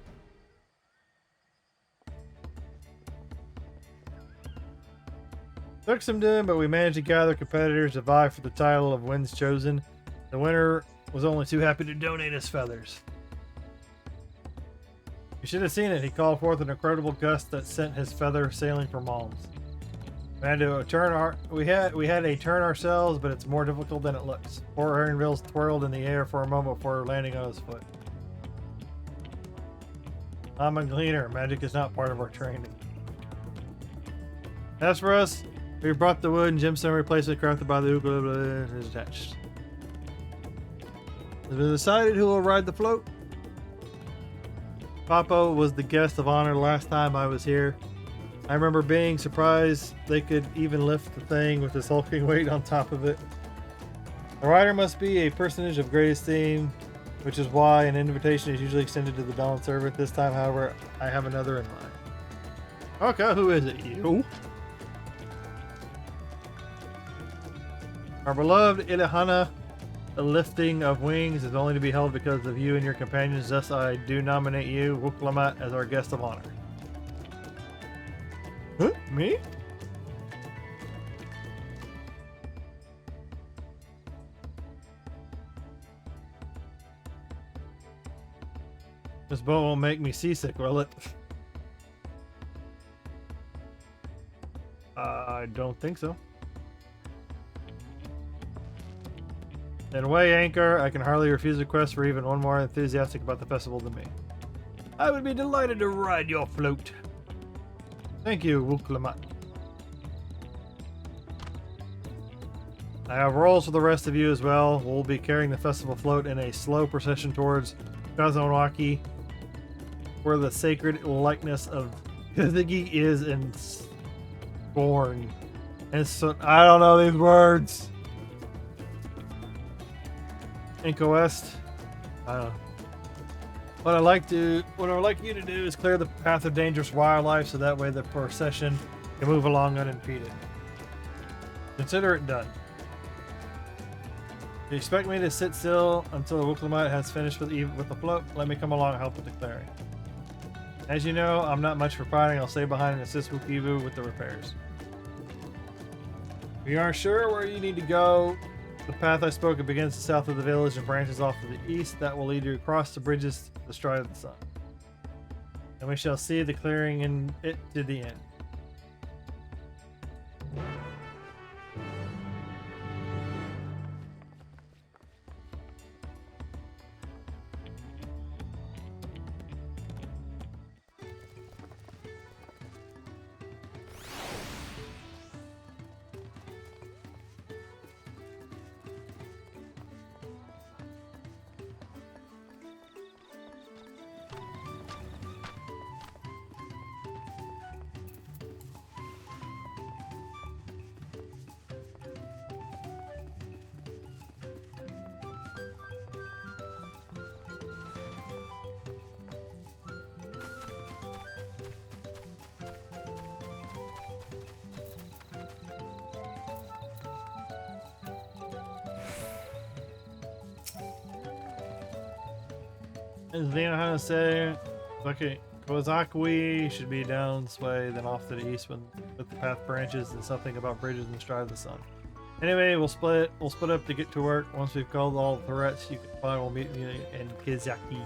[SPEAKER 1] Took some doing, but we managed to gather competitors to vie for the title of Winds Chosen. The winner was only too happy to donate his feathers. You should have seen it. He called forth an incredible gust that sent his feather sailing for Malms. We had to turn ourselves, but it's more difficult than it looks. Poor Aaronville's twirled in the air for a moment before landing on his foot. I'm a gleaner. Magic is not part of our training. As for us, we brought the wood and gemstone replacement crafted by the ukulele is attached. Has it been decided who will ride the float? Papo was the guest of honor last time I was here. I remember being surprised they could even lift the thing with its hulking weight on top of it. The rider must be a personage of great esteem, which is why an invitation is usually extended to the Dawn servant. This time, however, I have another in mind. Okay, who is it? You? Our beloved Ilihana, the lifting of wings is only to be held because of you and your companions. Thus, I do nominate you, Wuklamat, as our guest of honor. Huh? Me? This boat won't make me seasick, will it? I don't think so. Then weigh anchor. I can hardly refuse a request for even one more enthusiastic about the festival than me. I would be delighted to ride your float. Thank you, Wuklamat. I have roles for the rest of you as well. We'll be carrying the festival float in a slow procession towards Kazanwaki, where the sacred likeness of Kazigi is born. And so, I don't know these words. Incoest. I don't know. What I'd like you to do is clear the path of dangerous wildlife so that way the procession can move along unimpeded. Consider it done. If you expect me to sit still until the Wuklamat has finished with the float, let me come along and help with the clearing. As you know, I'm not much for fighting. I'll stay behind and assist Wukivu with the repairs. If you aren't sure where you need to go, the path I spoke of begins south of the village and branches off to the east. That will lead you across the bridges to the Stride of the Sun. And we shall see the clearing in it to the end. As Leonhana say, okay, Kozakui should be down this way, then off to the east with the path branches and something about bridges in the Stride of the Sun. Anyway, we'll split up to get to work. Once we've called all the threats you can find, we'll meet you in Kizaki.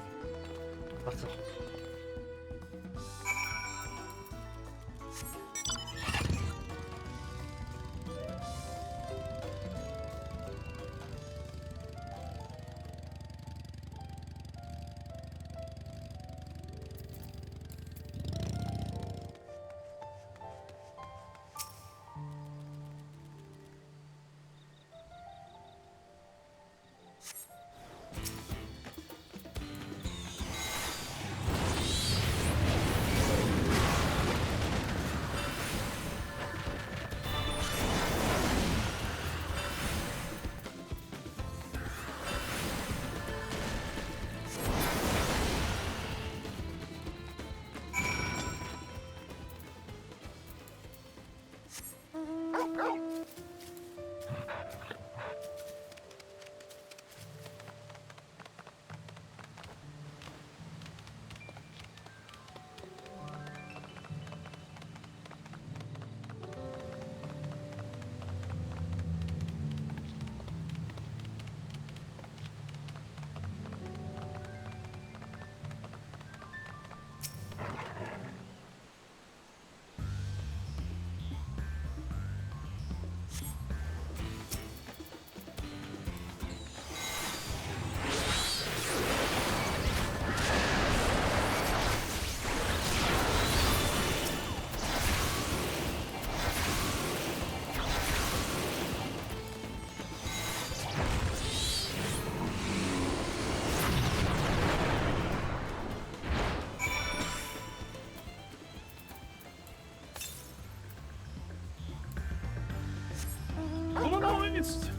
[SPEAKER 1] beast.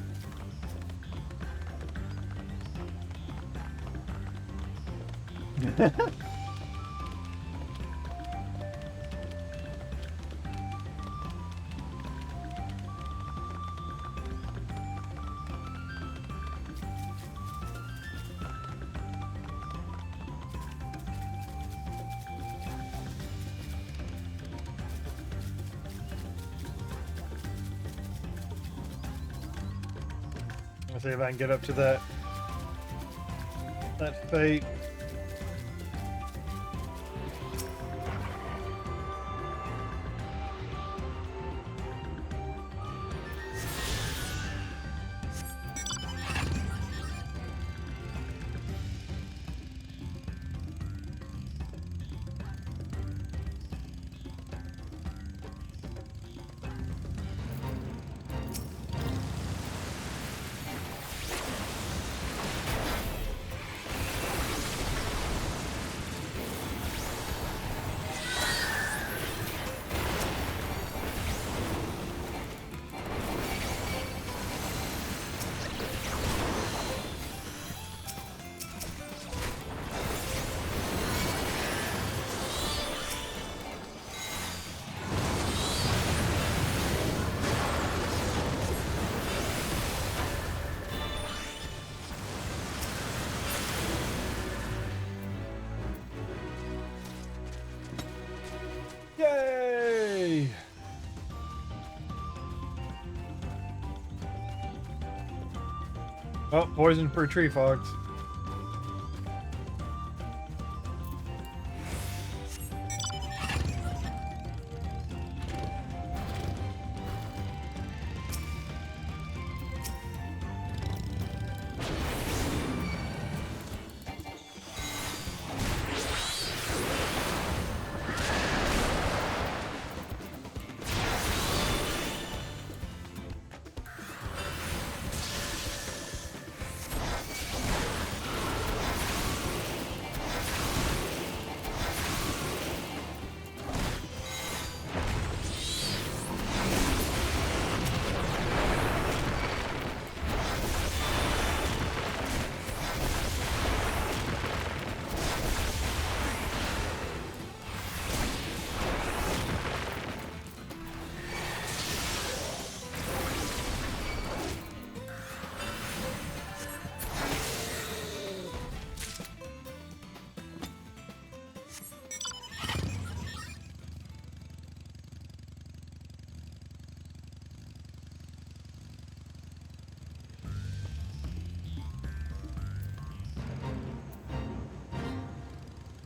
[SPEAKER 1] Let's see if I can get up to that fate. Yay! Oh, poison for tree fogs.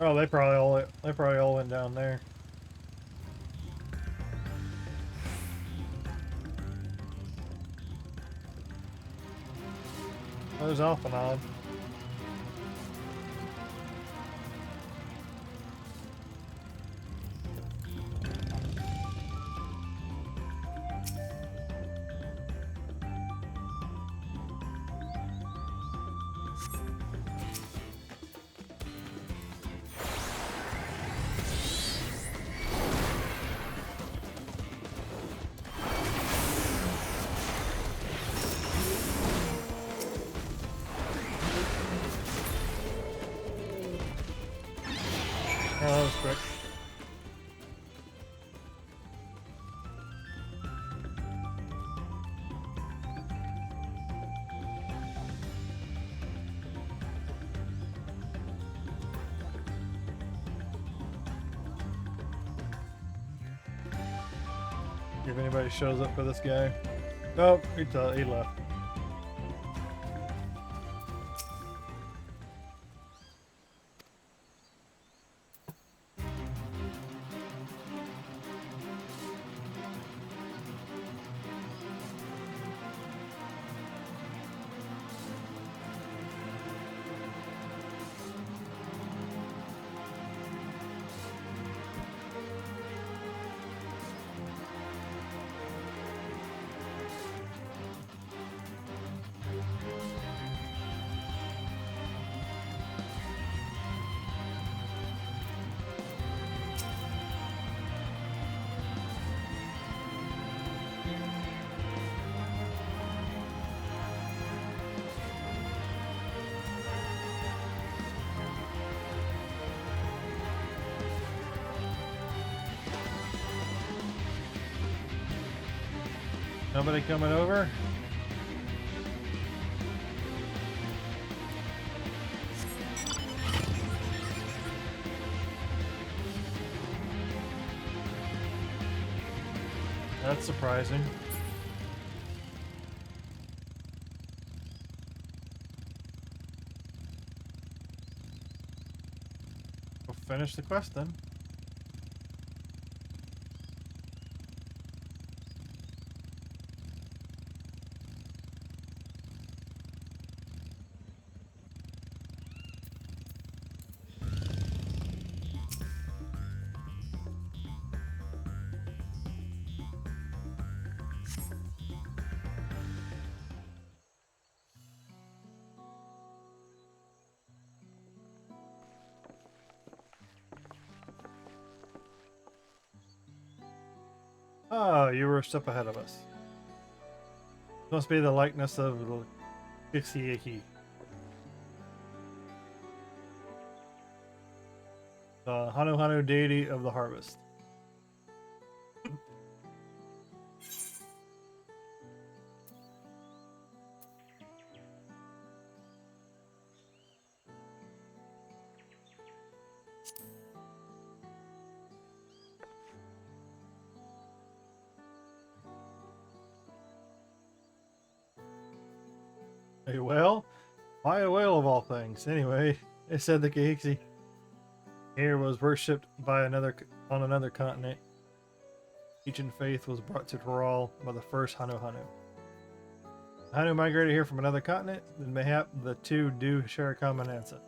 [SPEAKER 1] Oh, they probably all went down there. There's off and on. Oh, that was quick. If anybody shows up for this guy. Nope, he left. Nobody coming over? That's surprising. We'll finish the quest then. Oh, you were a step ahead of us. Must be the likeness of the FFXIV. The Hanu Hanu deity of the harvest. A whale? Why a whale of all things? Anyway, it said the FFXIV here was worshipped by on another continent. Ancient faith was brought to Toral by the first Hanu Hanu. Hanu migrated here from another continent, and mayhap the two do share a common ancestor.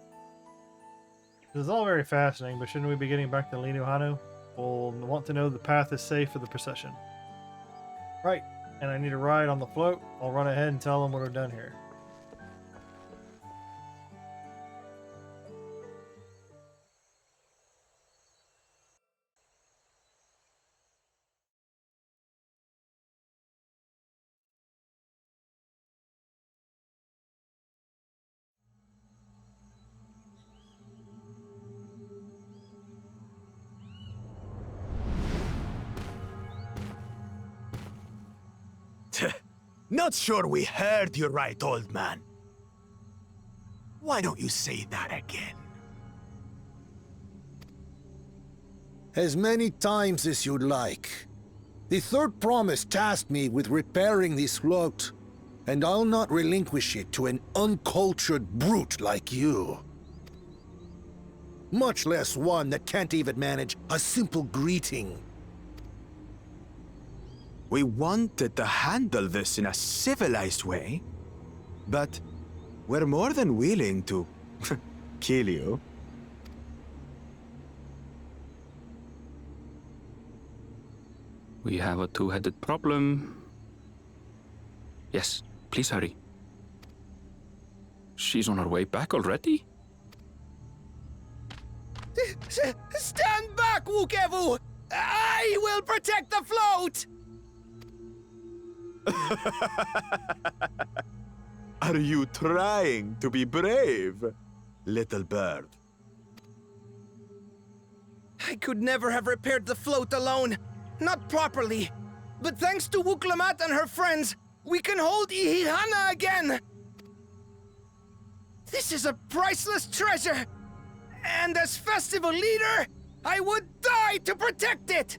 [SPEAKER 1] This is all very fascinating, but shouldn't we be getting back to Linu Hanu? We'll want to know the path is safe for the procession. Right, and I need a ride on the float. I'll run ahead and tell them what we're done here.
[SPEAKER 7] Not sure we heard you right, old man. Why don't you say that again?
[SPEAKER 10] As many times as you'd like. The third promise tasked me with repairing this float, and I'll not relinquish it to an uncultured brute like you. Much less one that can't even manage a simple greeting.
[SPEAKER 7] We wanted to handle this in a civilized way, but we're more than willing to kill you.
[SPEAKER 2] We have a two-headed problem. Yes, please hurry. She's on her way back already?
[SPEAKER 11] Stand back, Wukevu! I will protect the float!
[SPEAKER 7] Are you trying to be brave, little bird?
[SPEAKER 11] I could never have repaired the float alone. Not properly. But thanks to Wuklamat and her friends, we can hold Ihihana again! This is a priceless treasure! And as festival leader, I would die to protect it!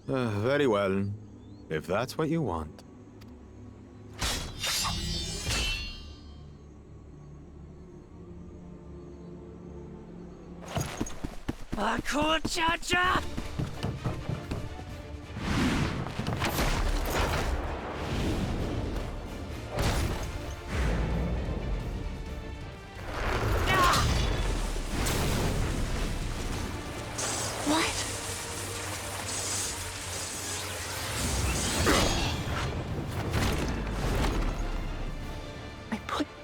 [SPEAKER 7] Very well, if that's what you want.
[SPEAKER 4] Cha-cha!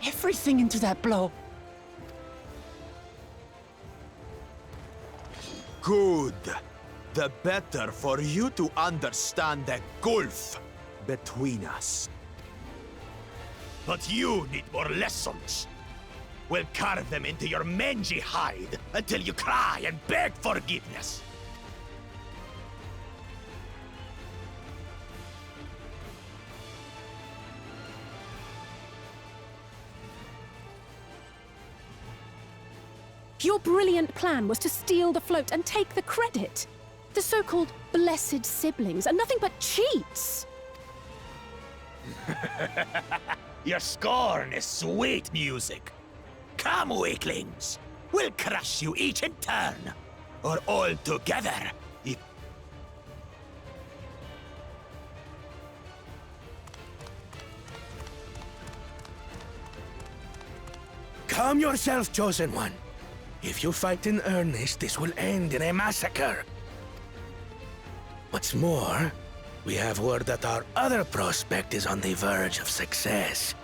[SPEAKER 4] Everything into that blow.
[SPEAKER 7] Good. The better for you to understand the gulf between us. But you need more lessons. We'll carve them into your mangy hide until you cry and beg forgiveness.
[SPEAKER 3] Your brilliant plan was to steal the float and take the credit. The so-called blessed siblings are nothing but cheats.
[SPEAKER 12] Your scorn is sweet music. Come, weaklings. We'll crush you each in turn. Or all together.
[SPEAKER 5] Calm yourself, Chosen One. If you fight in earnest, this will end in a massacre. What's more, we have word that our other prospect is on the verge of success.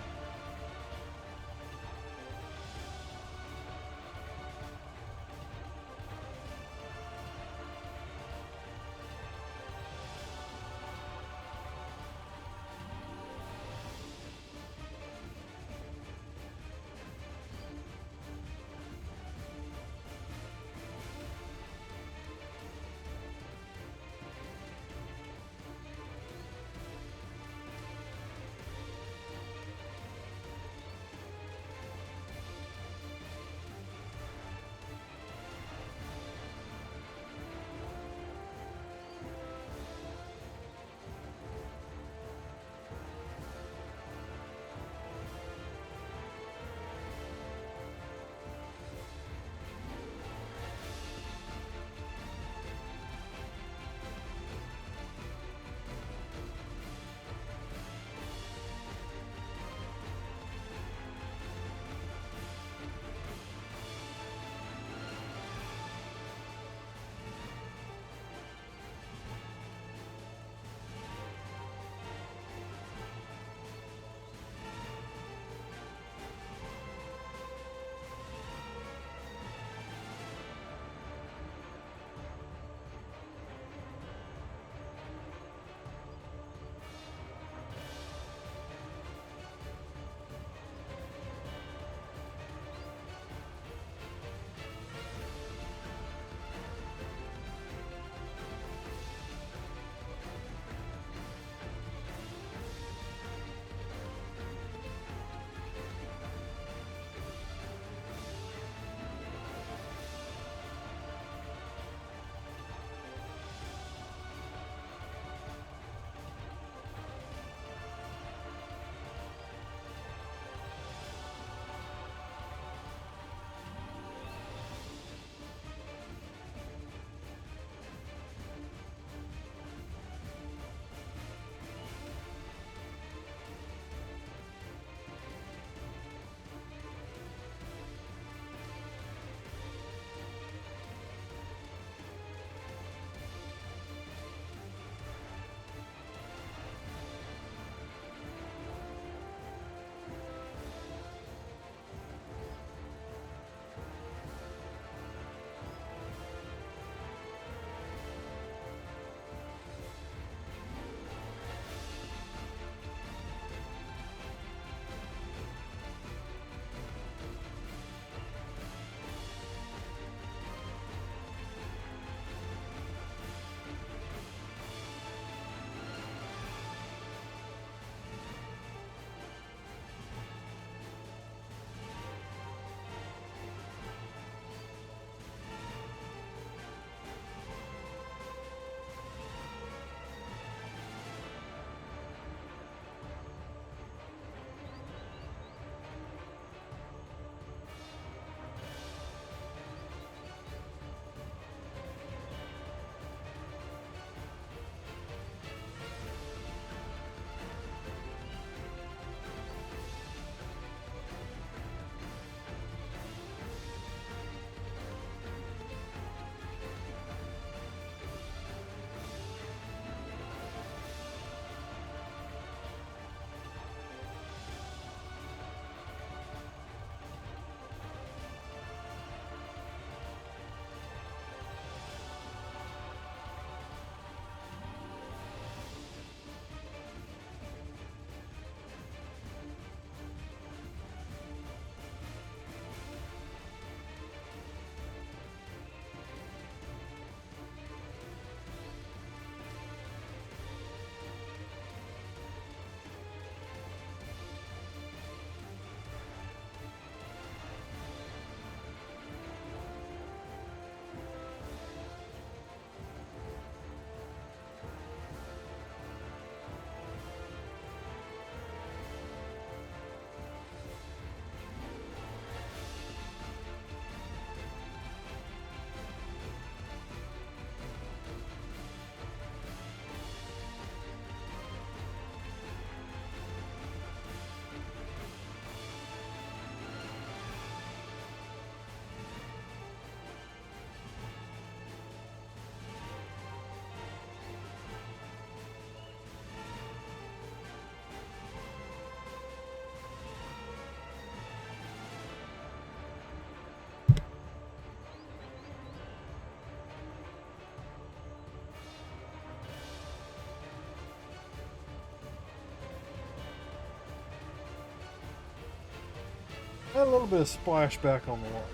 [SPEAKER 1] A little bit of splashback on the water.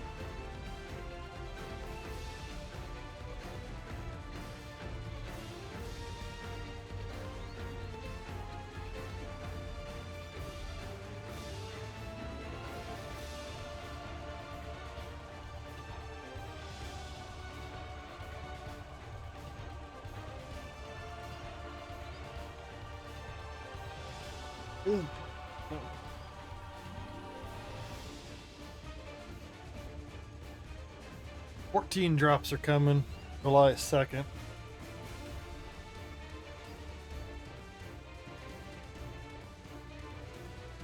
[SPEAKER 1] Ooh. 14 drops are coming July 2nd.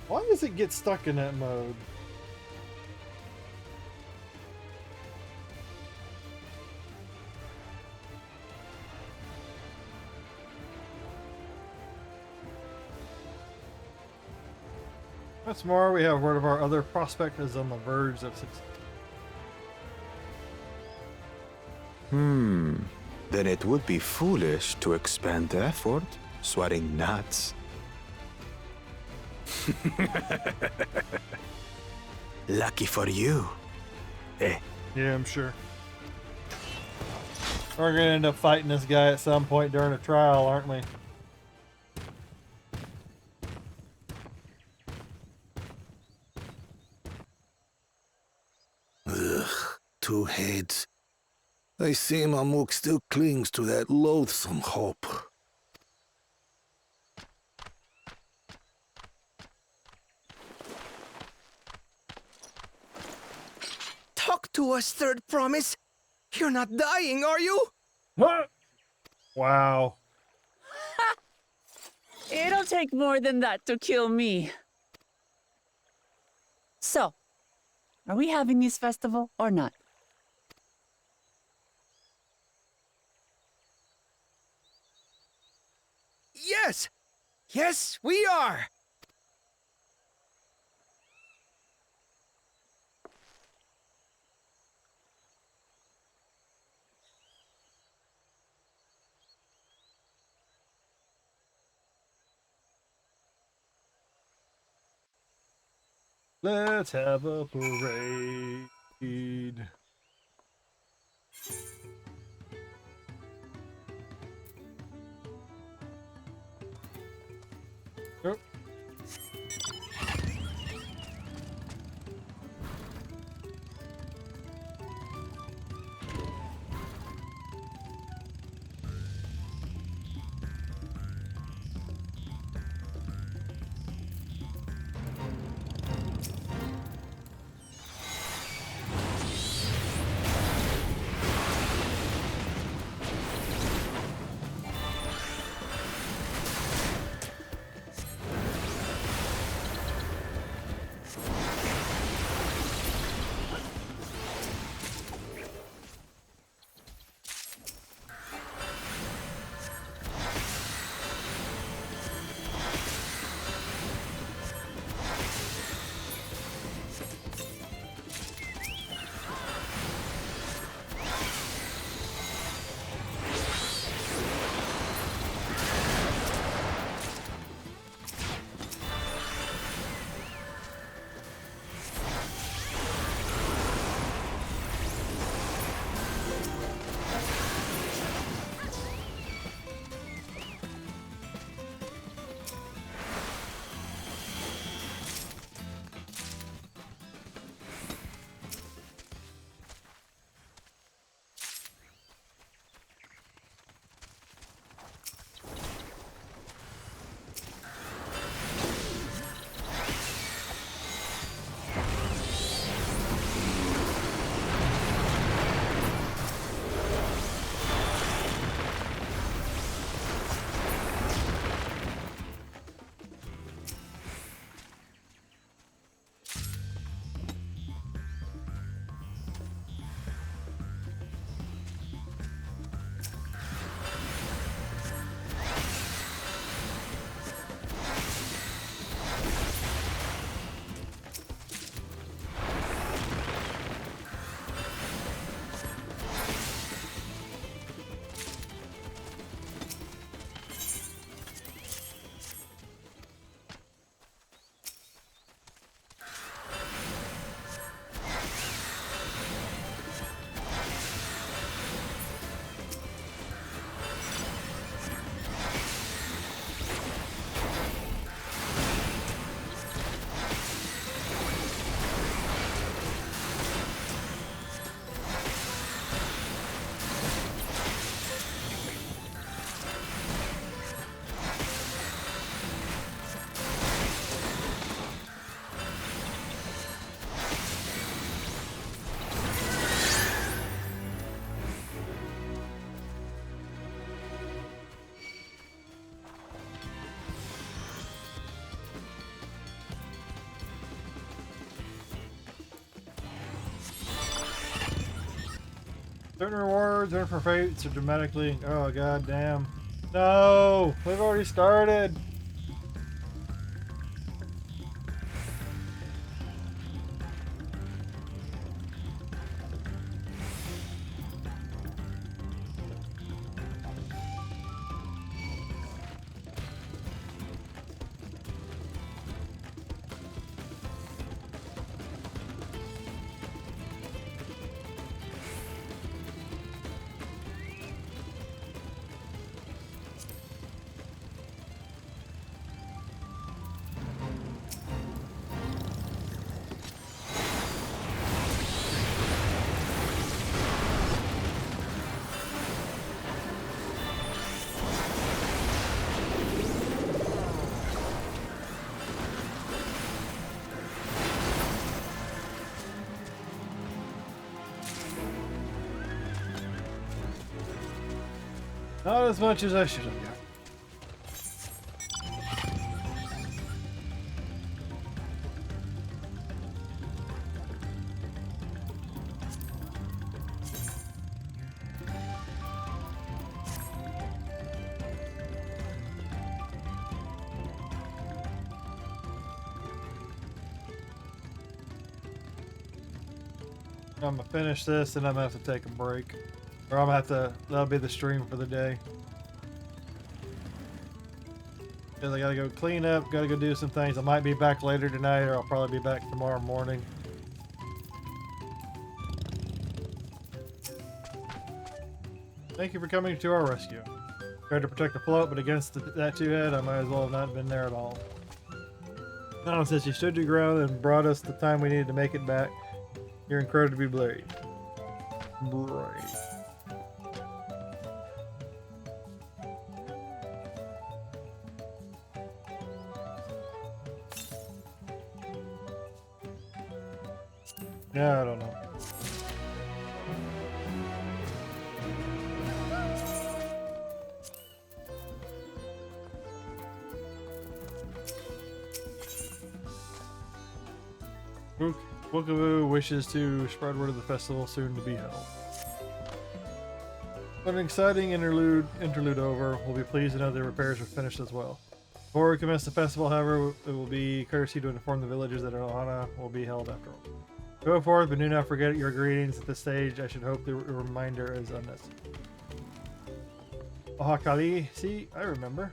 [SPEAKER 1] Why does it get stuck in that mode? What's more, we have word of our other prospect is on the verge of success.
[SPEAKER 7] Then it would be foolish to expend the effort swatting gnats. Lucky for you. Eh?
[SPEAKER 1] Yeah, I'm sure. We're gonna end up fighting this guy at some point during a trial, aren't we?
[SPEAKER 10] Ugh, two heads. I see Mamuk still clings to that loathsome hope.
[SPEAKER 11] Talk to us, Third Promise. You're not dying, are you?
[SPEAKER 1] What? Wow.
[SPEAKER 4] It'll take more than that to kill me. So, are we having this festival or not?
[SPEAKER 11] Yes! Yes, we are!
[SPEAKER 1] Let's have a parade. Oh. Certain rewards earned for fates are dramatically. Oh god damn! No, we've already started. Not as much as I should have got. I'm gonna finish this and I'm gonna have to take a break. Or I'm gonna have to, that'll be the stream for the day. Because I gotta go clean up, gotta go do some things. I might be back later tonight or I'll probably be back tomorrow morning. Thank you for coming to our rescue. Tried to protect the float, but against that two-head, I might as well have not been there at all. No, since you stood your ground and brought us the time we needed to make it back, you're incredibly brave. Yeah, I don't know. Bookaboo wishes to spread word of the festival soon to be held. When an exciting interlude over, we'll be pleased to know the repairs are finished as well. Before we commence the festival, however, it will be courtesy to inform the villagers that Ohana will be held after all. Go forth, but do not forget your greetings at this stage. I should hope the reminder is unnecessary. Ohakali, see, I remember.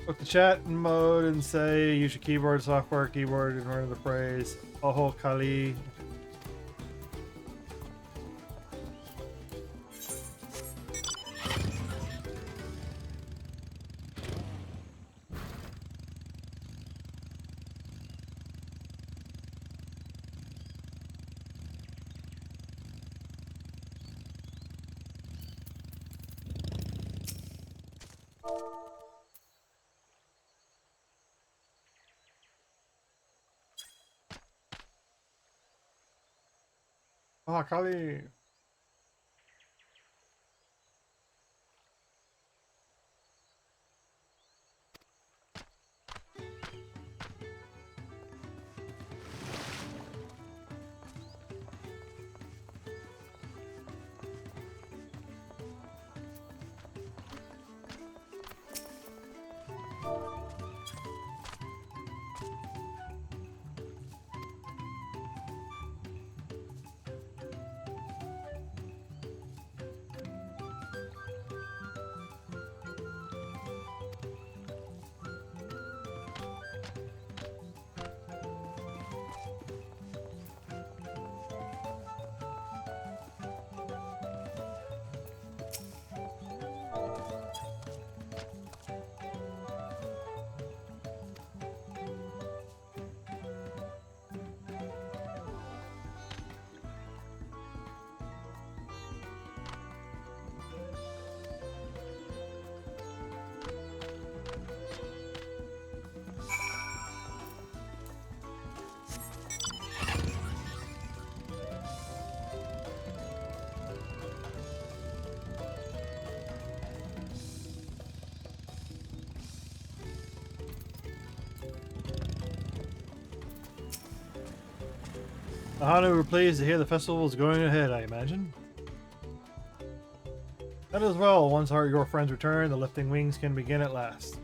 [SPEAKER 1] Book the chat in mode and say use your keyboard, software, keyboard, and learn the phrase Ohakali. Ohakali. Hanu were pleased to hear the festival is going ahead, I imagine. That as well, once your friends return, the lifting wings can begin at last.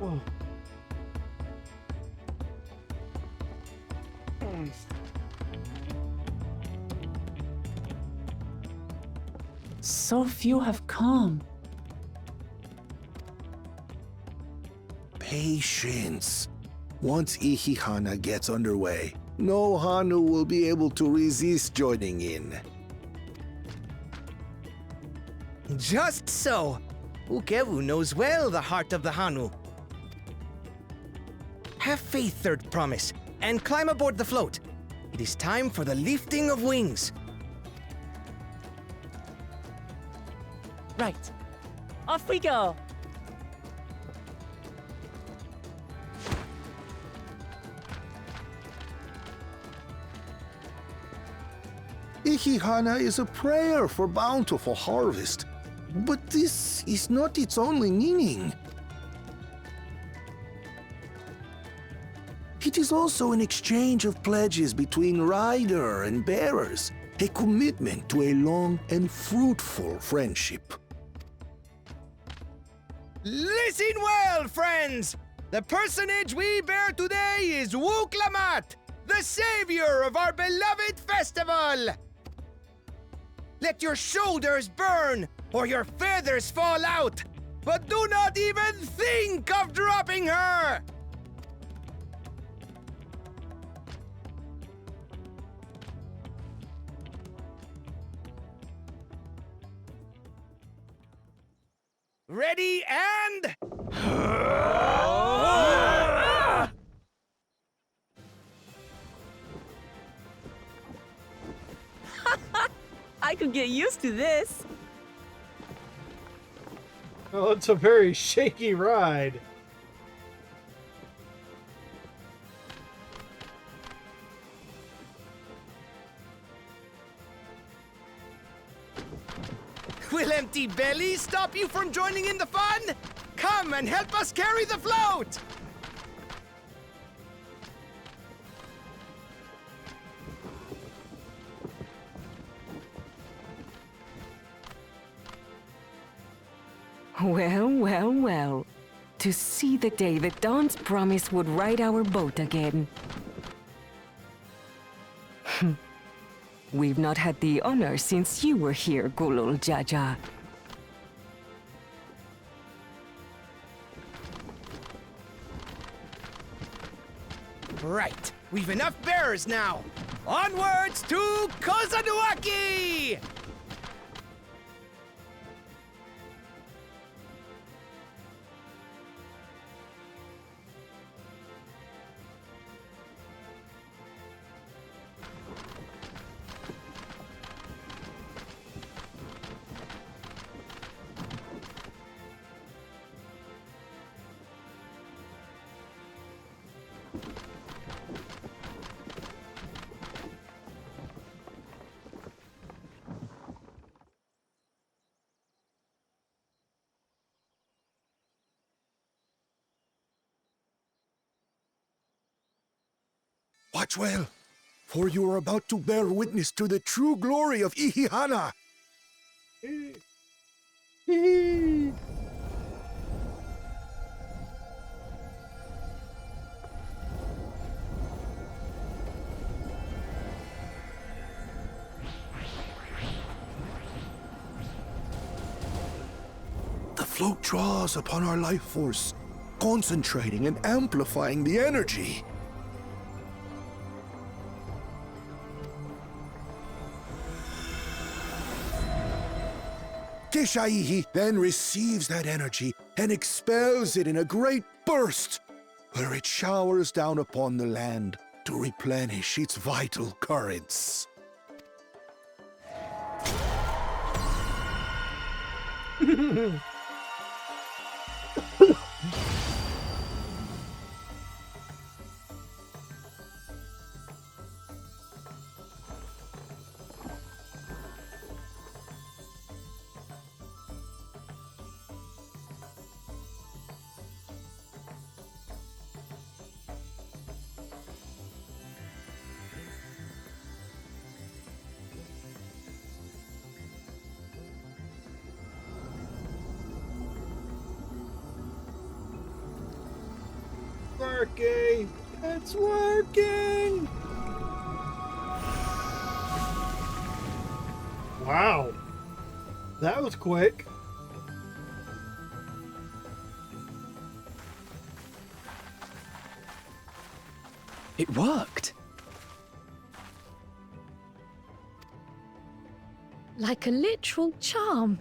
[SPEAKER 1] Oh.
[SPEAKER 4] So few have come.
[SPEAKER 10] Patience. Once Ihihana gets underway, no Hanu will be able to resist joining in.
[SPEAKER 11] Just so. Ukewu knows well the heart of the Hanu. Have faith, Third Promise, and climb aboard the float. It is time for the lifting of wings.
[SPEAKER 4] Right. Off we go.
[SPEAKER 10] Ihihana is a prayer for bountiful harvest, but this is not its only meaning. It is also an exchange of pledges between rider and bearers, a commitment to a long and fruitful friendship.
[SPEAKER 11] Listen well, friends! The personage we bear today is Wuklamat, the savior of our beloved festival! Let your shoulders burn, or your feathers fall out, but do not even think of dropping her! Ready and...
[SPEAKER 4] I could get used to this.
[SPEAKER 1] Well, it's a very shaky ride.
[SPEAKER 11] Will empty bellies stop you from joining in the fun? Come and help us carry the float!
[SPEAKER 6] Well, well, well. To see the day that Dawn's promise would ride our boat again. We've not had the honor since you were here, Gulul Jaja.
[SPEAKER 11] Right, we've enough bearers now. Onwards to Kozanuaki!
[SPEAKER 10] Watch well, for you are about to bear witness to the true glory of Ihihana. The float draws upon our life force, concentrating and amplifying the energy. Keshaihi then receives that energy and expels it in a great burst, where it showers down upon the land to replenish its vital currents.
[SPEAKER 1] working! It's working! Wow. That was quick.
[SPEAKER 8] It worked.
[SPEAKER 9] Like a literal charm.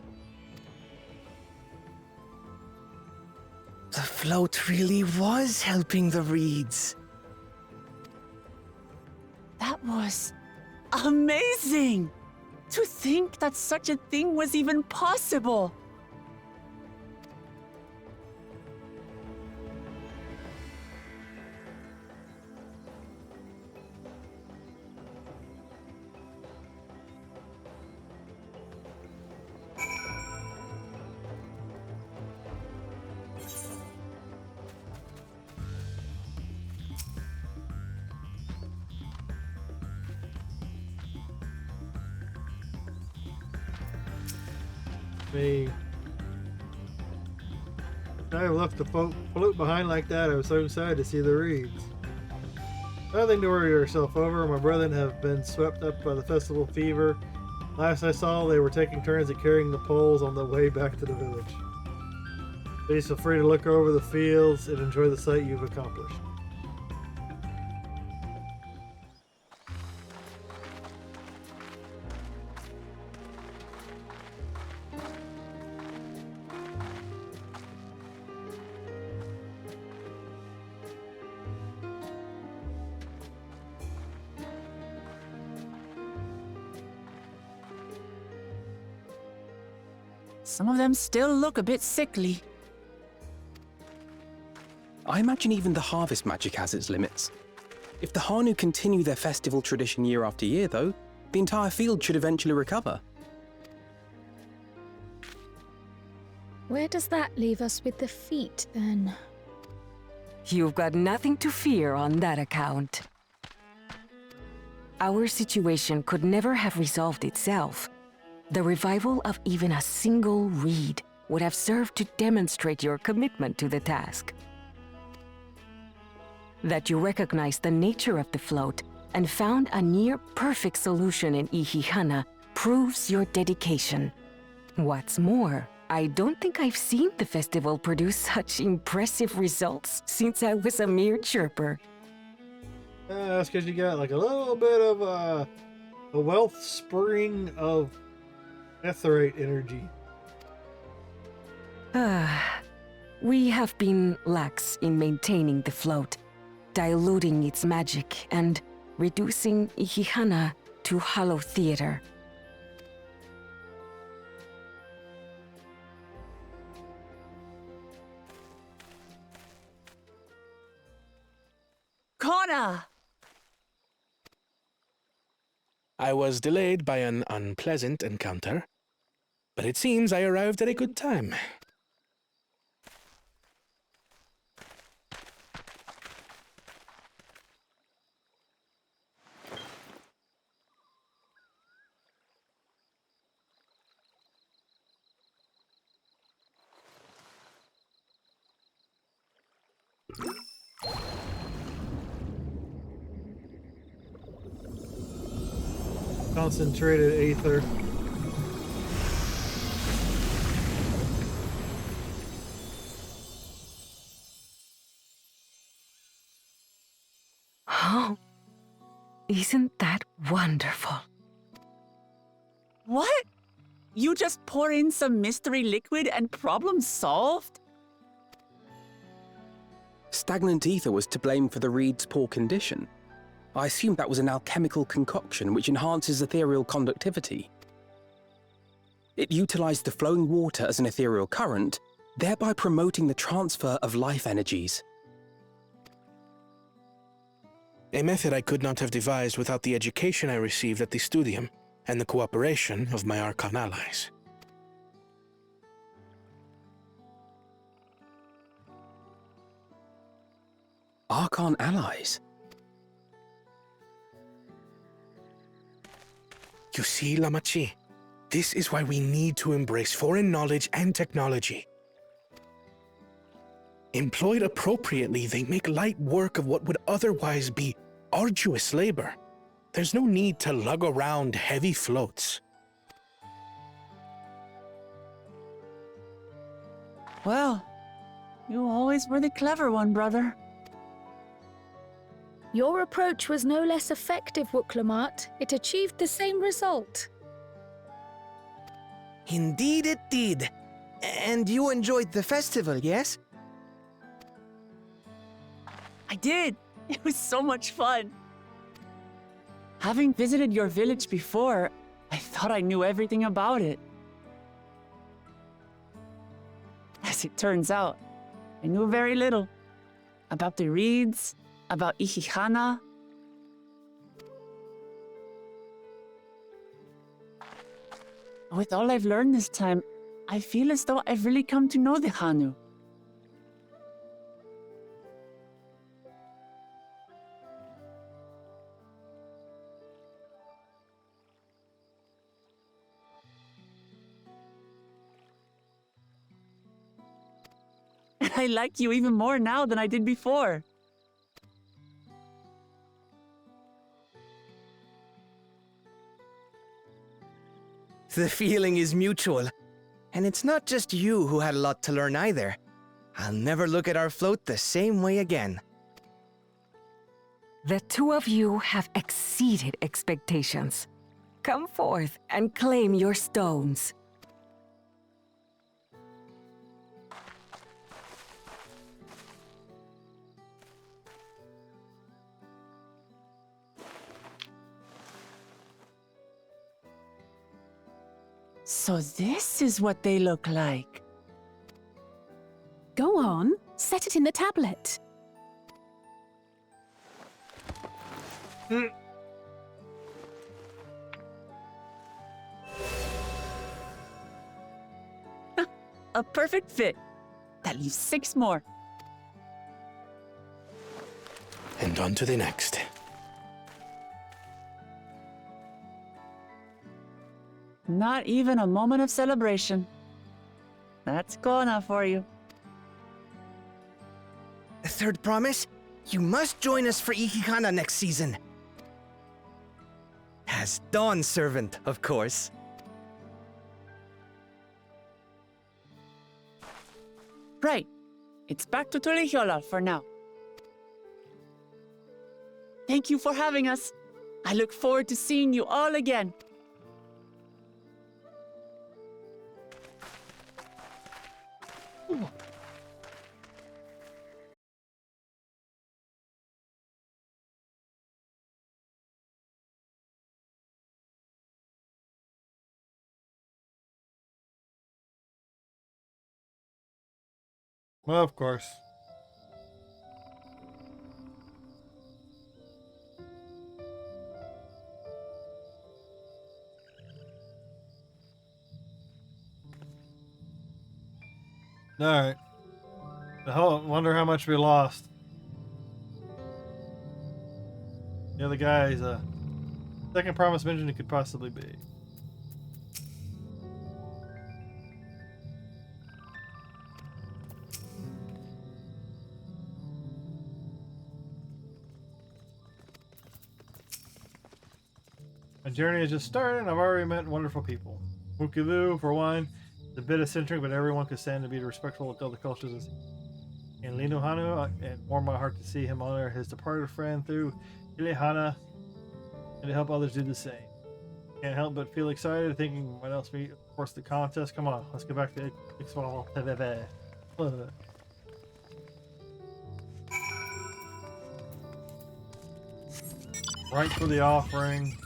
[SPEAKER 11] The float really was helping the reeds.
[SPEAKER 4] That was amazing! To think that such a thing was even possible!
[SPEAKER 1] Me. I left the float behind like that. I was so excited to see the reeds. Nothing to worry yourself over. My brethren have been swept up by the festival fever. Last I saw, they were taking turns at carrying the poles on the way back to the village. Please feel free to look over the fields and enjoy the sight you've accomplished.
[SPEAKER 4] Some of them still look a bit sickly.
[SPEAKER 8] I imagine even the harvest magic has its limits. If the Hanu continue their festival tradition year after year, though, the entire field should eventually recover.
[SPEAKER 9] Where does that leave us with the feet, then?
[SPEAKER 6] You've got nothing to fear on that account. Our situation could never have resolved itself. The revival of even a single reed would have served to demonstrate your commitment to the task. That you recognized the nature of the float and found a near-perfect solution in Ihihana proves your dedication. What's more, I don't think I've seen the festival produce such impressive results since I was a mere chirper.
[SPEAKER 1] That's because you got like a little bit of a wellspring of etherate energy.
[SPEAKER 6] We have been lax in maintaining the float, diluting its magic and reducing Ihihana to hollow theater.
[SPEAKER 4] Connor!
[SPEAKER 5] I was delayed by an unpleasant encounter, but it seems I arrived at a good time.
[SPEAKER 1] Concentrated aether.
[SPEAKER 6] Oh, isn't that wonderful?
[SPEAKER 4] What? You just pour in some mystery liquid and problem solved?
[SPEAKER 8] Stagnant ether was to blame for the reed's poor condition. I assumed that was an alchemical concoction which enhances ethereal conductivity. It utilized the flowing water as an ethereal current, thereby promoting the transfer of life energies.
[SPEAKER 5] A method I could not have devised without the education I received at the studium and the cooperation of my Archon allies.
[SPEAKER 8] Archon allies?
[SPEAKER 5] You see, Lamachi, this is why we need to embrace foreign knowledge and technology. Employed appropriately, they make light work of what would otherwise be arduous labor. There's no need to lug around heavy floats.
[SPEAKER 4] Well, you always were the clever one, brother.
[SPEAKER 9] Your approach was no less effective, Wooklamat. It achieved the same result.
[SPEAKER 11] Indeed it did. And you enjoyed the festival, yes?
[SPEAKER 4] I did. It was so much fun. Having visited your village before, I thought I knew everything about it. As it turns out, I knew very little. About the reeds, about Ihihana. With all I've learned this time, I feel as though I've really come to know the Hanu. And I like you even more now than I did before.
[SPEAKER 11] The feeling is mutual. And it's not just you who had a lot to learn either. I'll never look at our float the same way again.
[SPEAKER 6] The two of you have exceeded expectations. Come forth and claim your stones.
[SPEAKER 4] So this is what they look like.
[SPEAKER 3] Go on, set it in the tablet.
[SPEAKER 4] A perfect fit. That leaves 6 more.
[SPEAKER 5] And on to the next.
[SPEAKER 4] Not even a moment of celebration. That's Kona for you.
[SPEAKER 11] Third promise, you must join us for Ihihana next season. As Dawn Servant, of course.
[SPEAKER 4] Right. It's back to Tulihiola for now. Thank you for having us. I look forward to seeing you all again.
[SPEAKER 1] Well, of course. Alright. Wonder how much we lost. The other guy is a second promise mentioned it could possibly be. My journey has just started and I've already met wonderful people. Mukilu, for one, is a bit eccentric, but everyone could stand to be respectful of other cultures. And Linuhanu, it warmed my heart to see him honor his departed friend through Ilehana and to help others do the same. Can't help but feel excited thinking what else we, of course, the contest. Come on, let's get back to FFXIV. Right for the offering.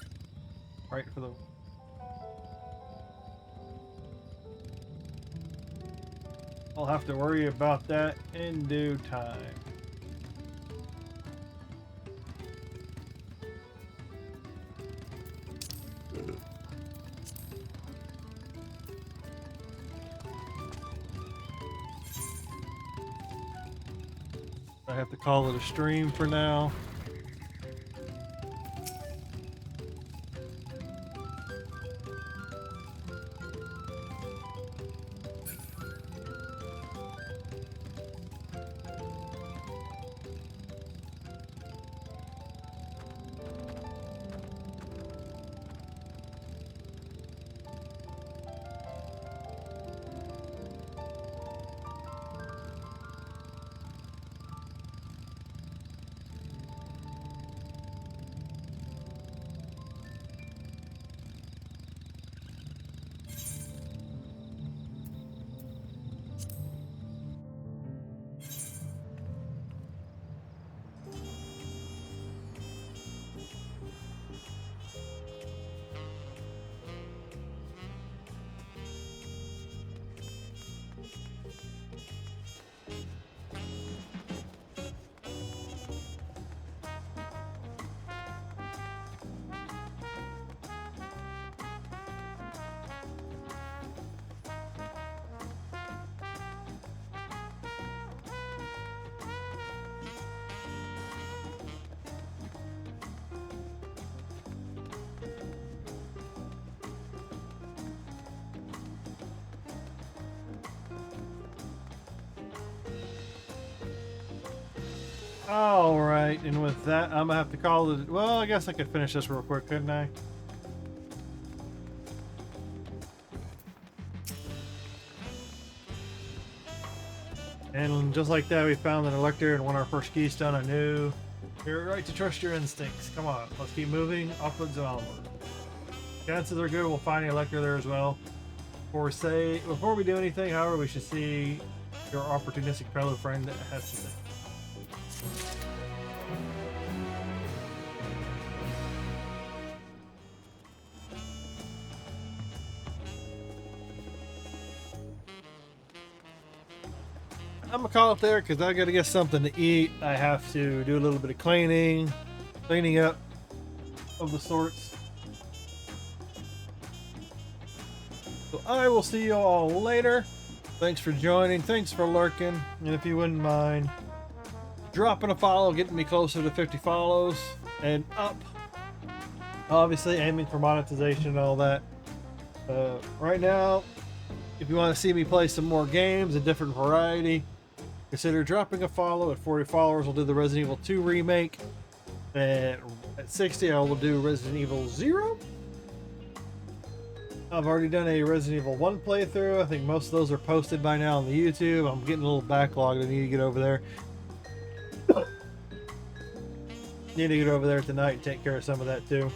[SPEAKER 1] Right for the... I'll have to worry about that in due time. I have to call it a stream for now. Alright, and with that, I'm gonna have to call it. Well, I guess I could finish this real quick, couldn't I? And just like that, we found an elector and won our first keystone. I knew you're right to trust your instincts. Come on, let's keep moving upwards and onward. Chances are good we'll find an elector there as well. Before we do anything, however, we should see your opportunistic fellow friend has to say. I'm gonna call it there because I gotta get something to eat. I have to do a little bit of cleaning up of the sorts. So I will see you all later. Thanks for joining. Thanks for lurking. And if you wouldn't mind dropping a follow, getting me closer to 50 follows and up. Obviously aiming for monetization and all that. Right now, if you want to see me play some more games, a different variety, consider dropping a follow. At 40 followers, we'll do the Resident Evil 2 remake. And at 60, I will do Resident Evil 0. I've already done a Resident Evil 1 playthrough. I think most of those are posted by now on the YouTube. I'm getting a little backlogged. I need to get over there. Need to get over there tonight and take care of some of that too.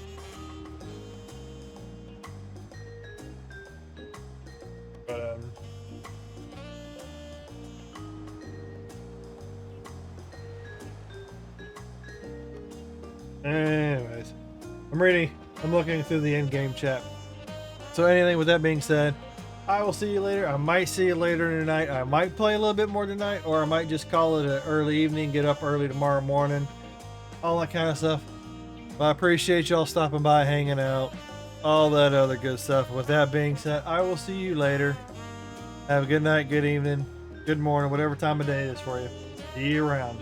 [SPEAKER 1] But anyways, I'm looking through the in-game chat. So anything with that being said, I will see you later. I might see you later tonight. I might play a little bit more tonight, or I might just call it an early evening, get up early tomorrow morning, all that kind of stuff. But I appreciate y'all stopping by, hanging out, all that other good stuff. With that being said, I will see you later. Have a good night, good evening, good morning, whatever time of day it is for you. See you around.